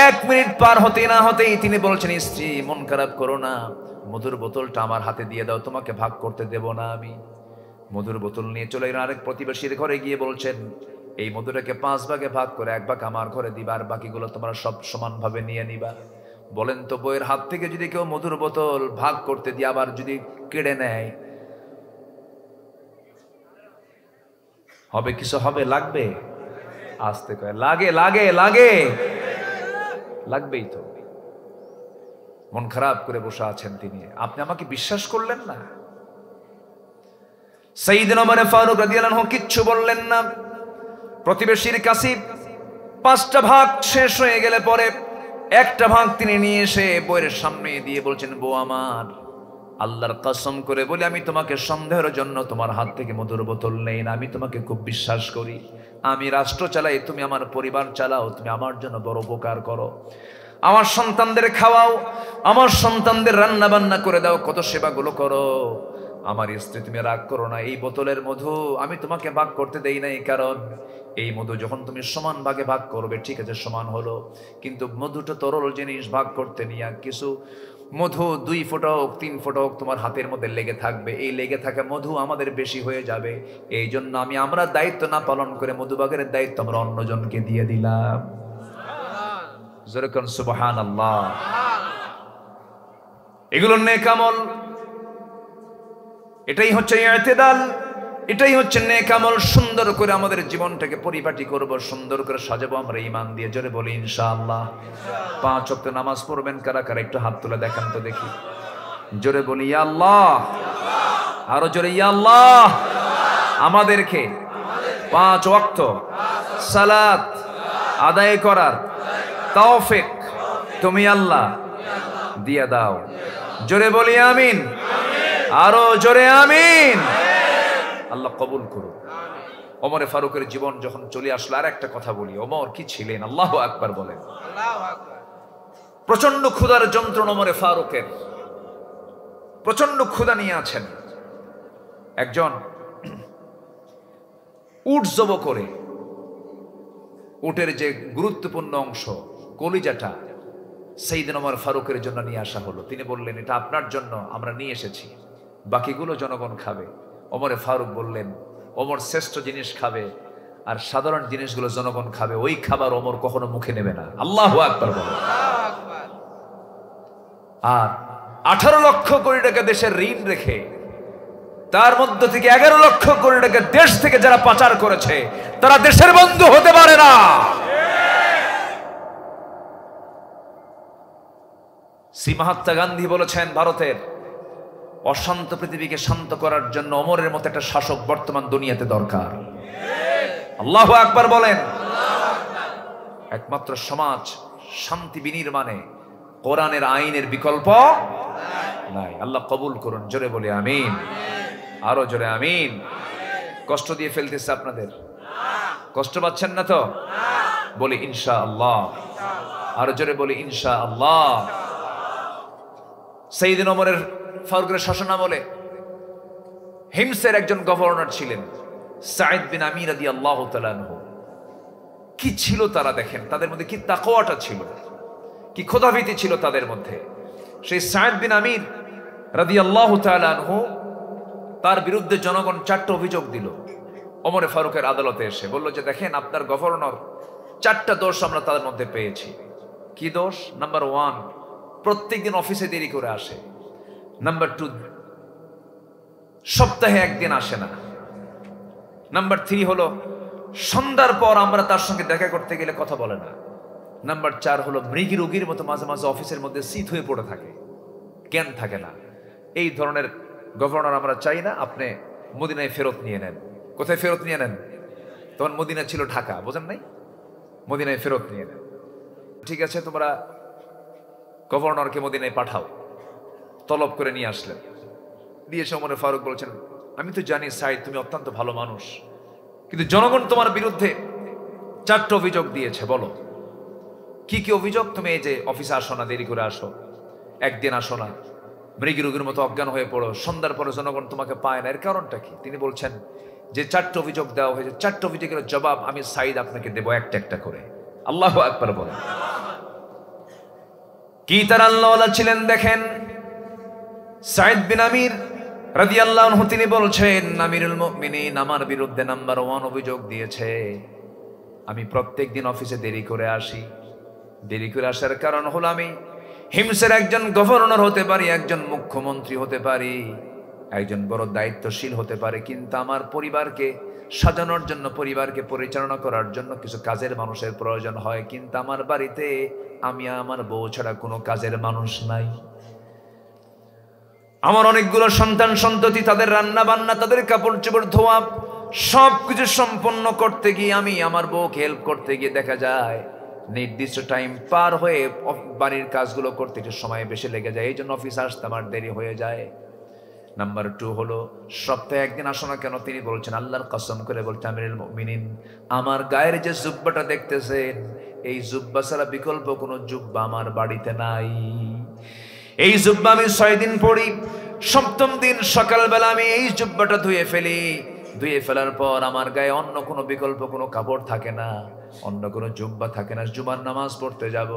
1 মিনিট পার হতে না হতেই তিনি বলছেন, স্ত্রী মন খারাপ করো না, মধুর বোতলটা আমার হাতে দিয়ে দাও, তোমাকে ভাগ করতে দেব না আমি। মধুর বোতল নিয়ে চলে গেলেন আরেক প্রতিবেশীর ঘরে গিয়ে বলছেন, এই মধুটাকে 5 ভাগে ভাগ করে 1 ভাগ আমার ঘরে দিবা, আর বাকিগুলো তোমরা সব সমানভাবে নিয়ে নিবা। বলেন তো, বইয়ের হাত থেকে যদি কেউ মধুর বোতল ভাগ করতে দিয়ে আবার যদি কেড়ে নেয়, হবে কিছু? হবে? লাগবে? আসতে কয় লাগে লাগে লাগে, লাগবেই তো। মন খারাপ করে বসে আছেন তিনি, আপনি আমাকে বিশ্বাস করলেন না। সাইয়েদনা ওমর ফারুক রাদিয়াল্লাহু আনহু কিচ্ছু বললেন না। প্রতিবেশীর কাছে 5টা ভাগ শেষ হয়ে গেলে পরে 1টা ভাগ তিনি নিয়ে এসে বউয়ের সামনে দিয়ে বলছেন, বউ আমার, আল্লাহর কসম করে বলি আমি তোমাকে সন্দেহের জন্য তোমার হাত থেকে মধুর বোতল নেই না। আমি তোমাকে খুব বিশ্বাস করি। আমি রাষ্ট্র চালাই, তুমি আমার পরিবার চালাও, তুমি আমার জন্য বড় উপকার করো। আমার সন্তানদের খাওয়াও, আমার সন্তানদের রান্না বান্না করে দাও, কত সেবাগুলো করো। আমার স্ত্রী তুমি রাগ করো না, এই বোতলের মধু আমি তোমাকে ভাগ করতে দেই নাই, কারণ এই মধু যখন তুমি সমান ভাগে ভাগ করবে ঠিক আছে সমান হলো, কিন্তু মধুটা তরল জিনিস, ভাগ করতে নিয়ে কিছু মধু 2 ফোঁটা হোক 3 ফোঁটা হোক তোমার হাতের মধ্যে লেগে থাকবে, এই লেগে থাকা মধু আমাদের বেশি হয়ে যাবে, এই জন্য আমরা দায়িত্ব না পালন করে মধুবাগের দায়িত্ব আমরা অন্যজনকে দিয়ে দিলাম। যেরকম সুবহানাল্লাহ। এগুলো নেক আমল, এটাই হচ্ছে ইতিদাল, এটাই হচ্ছে নেক আমল। সুন্দর করে আমাদের জীবনটাকে পরিপাটি করব, সুন্দর করে সাজাবো আমরা ঈমান দিয়ে। জোরে বলি ইনশাআল্লাহ। 5 ওয়াক্ত নামাজ পড়বেন কারা কারা একটু হাত তুলে দেখান তো দেখি। জোরে বলি ইয়া আল্লাহ, আরো জোরে ইয়া আল্লাহ। আমাদেরকে 5 ওয়াক্ত সালাত আদায় করার তৌফিক তুমি আল্লাহ দিয়ে দাও। জোরে বলি আমিন, আরো জোরে আমিন। আল্লাহ কবুল করুন। ওমরে ফারুকের জীবন যখন চলে আসলো, আর একটা কথা বলি, ওমর কি ছিলেন, আল্লাহু আকবার বলেন। প্রচন্ড ক্ষুধার যন্ত্রণা ওমরে ফারুকের, প্রচন্ড ক্ষুধা নিয়ে আছেন। একজন উট জব করে, উটের যে গুরুত্বপূর্ণ অংশ কলিজাটা সাইয়েদনা ওমর ফারুকের জন্য নিয়ে আসা হলো। তিনি বললেন এটা আপনার জন্য আমরা নিয়ে এসেছি, বাকিগুলো জনগণ খাবে। ওমরে ফারুক বললেন ওমর শ্রেষ্ঠ জিনিস খাবে আর সাধারণ জিনিসগুলো জনগণ খাবে, ওই খাবার ওমর কখনো মুখে নেবে না। আল্লাহু আকবার বলেন। আর 18 লক্ষ কোটি টাকা দেশের ঋণ রেখে তার মধ্য থেকে 11 লক্ষ কোটি টাকা দেশ থেকে যারা পাচার করেছে তারা দেশের বন্ধু হতে পারে না। শ্রী মহাত্মা গান্ধী বলেছেন ভারতের অশান্ত পৃথিবীকে শান্ত করার জন্য ওমরের মতো একটা শাসক বর্তমান দুনিয়াতে দরকার। আল্লাহু আকবার বলেন। একমাত্র সমাজ শান্তি বিনির্মাণে কোরআনের আইনের বিকল্প নাই। আল্লাহ কবুল করুন। জোরে বলি আমিন, আরো জোরে আমিন। কষ্ট দিয়ে ফেলতেছে আপনাদের? কষ্ট পাচ্ছেন না তো? বলি ইনশাআল্লাহ, আরো জোরে বলি ইনশাআল্লাহ। সাইয়েদনা ওমর ফারুকের শাসনামলে হিমসের একজন গভর্নর ছিলেন সাঈদ বিন আমির রাদিয়াল্লাহু তাআলা আনহু। কি ছিল তারা, দেখেন তাদের মধ্যে কি তাকওয়াটা ছিল, কি খোদাভীতি ছিল তাদের মধ্যে। সেই সাঈদ বিন আমির রাদিয়াল্লাহু তাআলা আনহু, তার বিরুদ্ধে জনগণ 4টা অভিযোগ দিল ওমর ফারুকের আদালতে এসে। বলল যে দেখেন আপনার গভর্নর 4টা দোষ আমরা তাদের মধ্যে পেয়েছি। কি দোষ? নাম্বার 1, প্রত্যেকদিন অফিসে দেরি করে আসে। নাম্বার 2, সপ্তাহে একদিন আসে না। নাম্বার 3 হলো সন্ধ্যার পর আমরা তার সঙ্গে দেখা করতে গেলে কথা বলে না। নাম্বার 4 হলো মৃগী রোগীর মতো মাঝে মাঝে অফিসের মধ্যে শীত হয়ে পড়ে থাকে, জ্ঞান থাকে না। এই ধরনের গভর্নর আমরা চাই না। আপনি মদিনায় ফেরত নিয়ে নেন। কোথায় ফেরত নিয়ে নেন? তখন মদিনা ছিল ঢাকা, বোঝেন নাই? মদিনায় ফেরত নিয়ে নেন। ঠিক আছে, তোমরা গভর্নরকে মদিনায় পাঠাও। তলব করে নিয়ে আসলেন। দিয়ে এসে ওমর ফারুক বলছেন আমি তো জানি সাঈদ তুমি অত্যন্ত ভালো মানুষ, কিন্তু জনগণ তোমার বিরুদ্ধে 4টা অভিযোগ দিয়েছে। বলো কি কি অভিযোগ? তুমি এই যে অফিসে আসো না, দেরি করে আসো, একদিন আসো না, মৃগী রোগীর মতো অজ্ঞান হয়ে পড়ো, সন্ধ্যার পরে জনগণ তোমাকে পায় না, এর কারণটা কি? তিনি বলছেন যে 4টা অভিযোগ দেওয়া হয়েছে, 4টা অভিযোগের জবাব আমি সাঈদ আপনাকে দেবো একটা একটা করে। আল্লাহু আকবার বলেন। কি তার আল্লাহওয়ালা ছিলেন দেখেন। সাঈদ বিন আমির রাদিয়াল্লাহু আনহু তিনি বলছেন আমিরুল মুমিনিন আমার বিরুদ্ধে নাম্বার 1 অভিযোগ দিয়েছে আমি প্রত্যেকদিন অফিসে দেরি করে আসি। দেরি করে আসার কারণ হলো আমি হিমসের একজন গভর্নর হতে পারি, একজন মুখ্যমন্ত্রী হতে পারি, একজন বড় দায়িত্বশীল হতে পারে, কিন্তু আমার পরিবারকে সাজানোর জন্য, পরিবারকে পরিচালনা করার জন্য কিছু কাজের মানুষের প্রয়োজন হয়, কিন্তু আমার বাড়িতে আমি আমার বউ ছাড়া কোনো কাজের মানুষ নাই। আমার অনেকগুলো সন্তান সন্ততি, তাদের রান্না বান্না, তাদের কাপড় চোপড় ধোয়া সবকিছু সম্পন্ন করতে গিয়ে আমি আমার বউকে হেল্প করতে গিয়ে দেখা যায় নির্দিষ্ট টাইম পার হয়ে বাড়ির কাজগুলো করতে একটু সময় বেশি লেগে যায়, এই জন্য অফিস আসতে আমার দেরি হয়ে যায়। নাম্বার 2 হলো সপ্তাহে একদিন আসো না কেন? তিনি বলছেন আল্লাহর কসম করে বলছেন আমিরুল মুমিনিন আমার গায়ের যে জুব্বাটা দেখতেছেন এই জুব্বা ছাড়া বিকল্প কোনো জুব্বা আমার বাড়িতে নাই। এই জুব্বা আমি 6 দিন পরি, সপ্তম দিন সকালবেলা আমি এই জুব্বাটা ধুয়ে ফেলি, ধুয়ে ফেলার পর আমার গায়ে অন্য কোনো বিকল্প কোনো কাপড় থাকে না, অন্য কোনো জুব্বা থাকে না। জুমার নামাজ পড়তে যাব,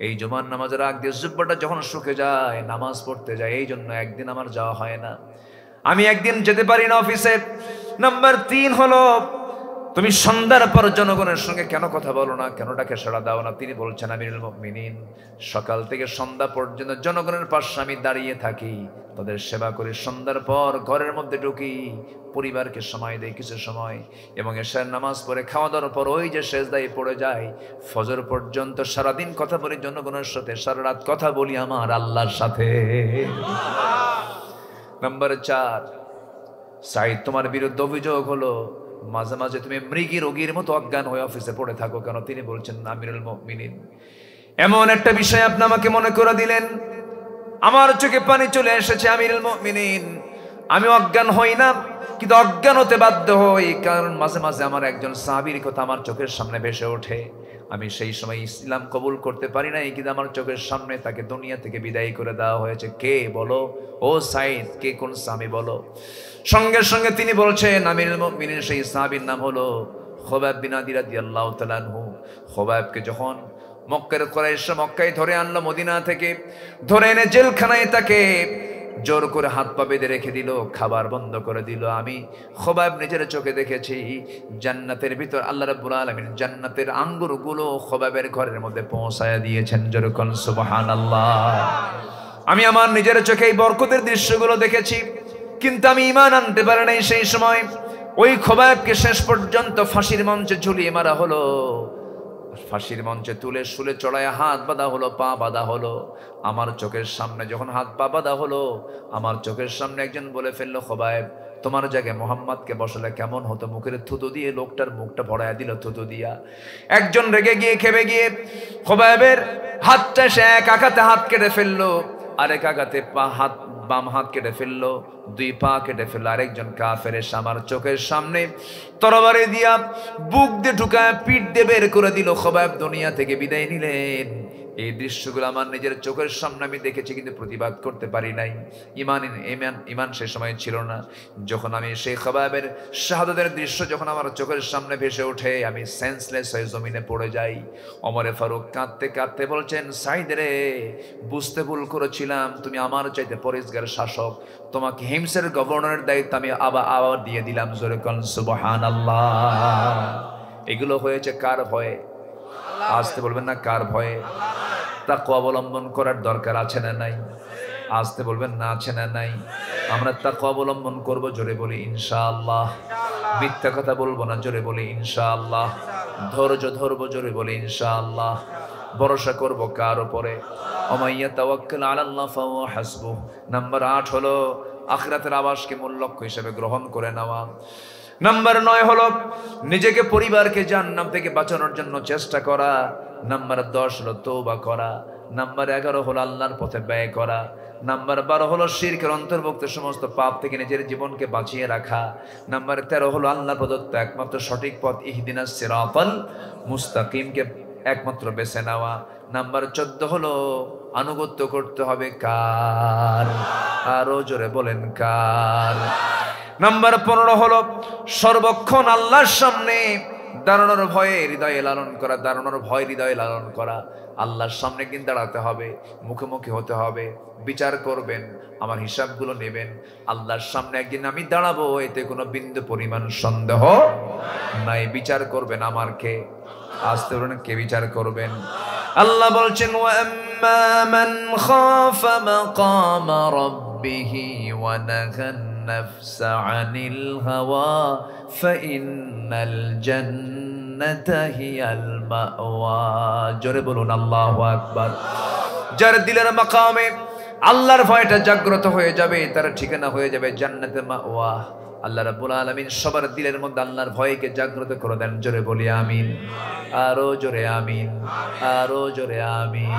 এই জুমার নামাজের আগ দিয়ে জুব্বাটা যখন শুকে যায় নামাজ পড়তে যায়, এই জন্য একদিন আমার যাওয়া হয় না, আমি একদিন যেতে পারি না অফিসে। নাম্বার 3 হলো, তুমি সন্ধ্যার পর জনগণের সঙ্গে কেন কথা বলো না, কেন ডাকে সাড়া দাও না? তিনি বলছেন, আমিরুল মুমিনিন, সকাল থেকে সন্ধ্যা পর্যন্ত জনগণের পাশে আমি দাঁড়িয়ে থাকি, তাদের সেবা করি, সন্ধ্যার পর ঘরের মধ্যে ঢুকি, পরিবারকে সময় দেই কিছু সময়, এবং এশার নামাজ পড়ে খাওয়া দাওয়ার পর ওই যে সেজদায় পড়ে যায়, ফজর পর্যন্ত সারাদিন কথা বলি জনগণের সাথে, সারা রাত কথা বলি আমার আল্লাহর সাথে। নাম্বার 4, সাইদ, তোমার বিরুদ্ধে অভিযোগ হলো মাঝে মাঝে তুমি মৃগী রোগীর মতো অজ্ঞান হয়ে অফিসে পড়ে থাকো কেন? তিনি বলছেন, আমিরুল মুমিনিন, এমন একটা বিষয় আপনি আমাকে মনে করে দিলেন, আমার চোখে পানি চলে এসেছে। আমিরুল মুমিনিন, আমি অজ্ঞান হই না, কিন্তু অজ্ঞান হতে বাধ্য হই, কারণ মাঝে মাঝে আমার একজন সাহাবীর কথা আমার চোখের সামনে ভেসে ওঠে। আমি সেই সময় ইসলাম কবুল করতে পারি নাই, কিন্তু আমার চোখের সামনে তাকে দুনিয়া থেকে বিদায় করে দেওয়া হয়েছে। কে বলো? ও সাইদ, কে, কোন সাহাবী বলো? সঙ্গে সঙ্গে তিনি বলছেন, আমিরুল মুমিনিন সেই সাহাবীর নাম হলো খুবাইব বিন আদি রাদিয়াল্লাহু তাআলা আনহু। খুবাইবকে যখন মক্কার কুরাইশ মক্কায় ধরে আনলো, মদিনা থেকে ধরে এনে জেলখানায় তাকে জোর করে হাত পা বেঁধে রেখে দিল, খাবার বন্ধ করে দিল। আমি খুবাইব নিজের চোখে দেখেছি, জান্নাতের ভিতর আল্লাহ রাব্বুল আলামিন জান্নাতের আঙ্গুরগুলো খুবাইবের ঘরের মধ্যে পৌঁছায়া দিয়েছেন। জোরে কোন সুবহানাল্লাহ। আমি আমার নিজের চোখে এই বরকতের দৃশ্যগুলো দেখেছি, কিন্তু আমি ঈমান আনতে পারি নাই। সেই সময় ওই খুবাইবকে শেষ পর্যন্ত ফাঁসির মঞ্চে ঝুলিয়ে মারা হলো, ফাঁসির মঞ্চে তুলে শুলে চড়ায় হাত বাঁধা হলো, পা বাঁধা হলো। আমার চোখের সামনে যখন হাত পা বাঁধা হলো, আমার চোখের সামনে একজন বলে ফেললো, খুবাইব, তোমার জায়গায় মোহাম্মদকে বসালে কেমন হতো? মুখের থুতু দিয়ে লোকটার মুখটা ভরাইয়া দিল থুতু দিয়া। একজন রেগে গিয়ে খেপে গিয়ে খুবাইবের হাতটা সে এক আঘাতে হাত কেটে ফেললো, আরেক আঘাতে বাম হাত কেটে ফেললো, 2 পা কেটে ফেললো। আরেকজন কাফের এসে আমার চোখের সামনে তরবারি দিয়া বুক দিয়ে ঢুকায় পিঠ দিয়ে বের করে দিল। খুবাইব দুনিয়া থেকে বিদায় নিলেন। এই দৃশ্যগুলো আমার নিজের চোখের সামনে আমি দেখেছি, কিন্তু প্রতিবাদ করতে পারি নাই। ইমান সে সময় ছিল না। যখন আমি সেই খুবাইবের শাহাদাতের দৃশ্য যখন আমার চোখের সামনে ভেসে ওঠে, আমি সেন্সলেস হয়ে জমিনে পড়ে যাই। ওমরে ফারুক কাঁদতে কাঁদতে বলছেন, সাইদ রে, বুঝতে ভুল করেছিলাম, তুমি আমার চাইতে পরেজগার শাসক, তোমাকে হিমসের গভর্নরের দায়িত্ব আমি আবার দিয়ে দিলাম। জোরে কোন সুবহানাল্লাহ। এগুলো হয়েছে কার ভয়ে? আসতে বলবেন না, কার ভয়ে? তাকওয়া অবলম্বন করার দরকার আছে না নাই? আসতে বলবেন না, আছে না নাই? আমরা তাকওয়া অবলম্বন করব, জোরে বলি ইনশাআল্লাহ। মিথ্যা কথা বলবো না, জোরে বলি ইনশাআল্লাহ। ধৈর্য ধরবো, জোরে বলি ইনশাআল্লাহ। ভরসা করব কার উপরে? ওমাইয়া তাওয়াক্কাল আলাল্লাহ ফাহুয়া হাসবুহ। নাম্বার 8 হলো আখিরাতের আবাসকে মূল লক্ষ্য হিসেবে গ্রহণ করে নেওয়া। নাম্বার 9 হলো নিজেকে পরিবারকে জাহান্নাম থেকে বাঁচানোর জন্য চেষ্টা করা। নাম্বার 10 হলো তওবা করা। নাম্বার 11 হলো আল্লাহর পথে ব্যয় করা। নাম্বার 12 হলো শিরকের অন্তর্ভুক্ত সমস্ত পাপ থেকে নিজের জীবনকে বাঁচিয়ে রাখা। নাম্বার 13 হলো আল্লাহ প্রদত্ত একমাত্র সঠিক পথ ইহদিনাস সিরাতাল মুস্তাকিমকে একমাত্র বেছে নেওয়া। নাম্বার 14 হলো আনুগত্য করতে হবে কার? আরো জোরে বলেন কার? নাম্বার 15 হলো সর্বক্ষণ আল্লাহর সামনে দাঁড়ানোর ভয়ে হৃদয়ে লালন করা, দাঁড়ানোর ভয় হৃদয়ে লালন করা। আল্লাহর সামনে কিন্তু দাঁড়াতে হবে, মুখোমুখি হতে হবে, বিচার করবেন, আমার হিসাবগুলো নেবেন। আল্লাহর সামনে একদিন আমি দাঁড়াবো, এতে কোনো বিন্দু পরিমাণ সন্দেহ নাই। বিচার করবেন আমার কে? আসতে বলেন, কে বিচার করবেন? আল্লাহ বলছেন, ওয়া আম্মা মান খাফা মাকামা রাব্বিহি ওয়া নাহান নাফসা আনিল হাওয়া ফাইন্নাল জান্নাতা হিয়াল মাওয়া। জোরে বলুন আল্লাহু আকবার। যার দিলের মাকামে আল্লাহর ভয়টা জাগ্রত হয়ে যাবে, তার ঠিকানা হয়ে যাবে জান্নাতে মাওয়া। আল্লাহ রাব্বুল আলামিন সবার দিলের মধ্যে আল্লাহর ভয়কে জাগ্রত করে দেন। জোরে বলি আমিন। আরো জোরে আমিন, আরো জোরে আমিন।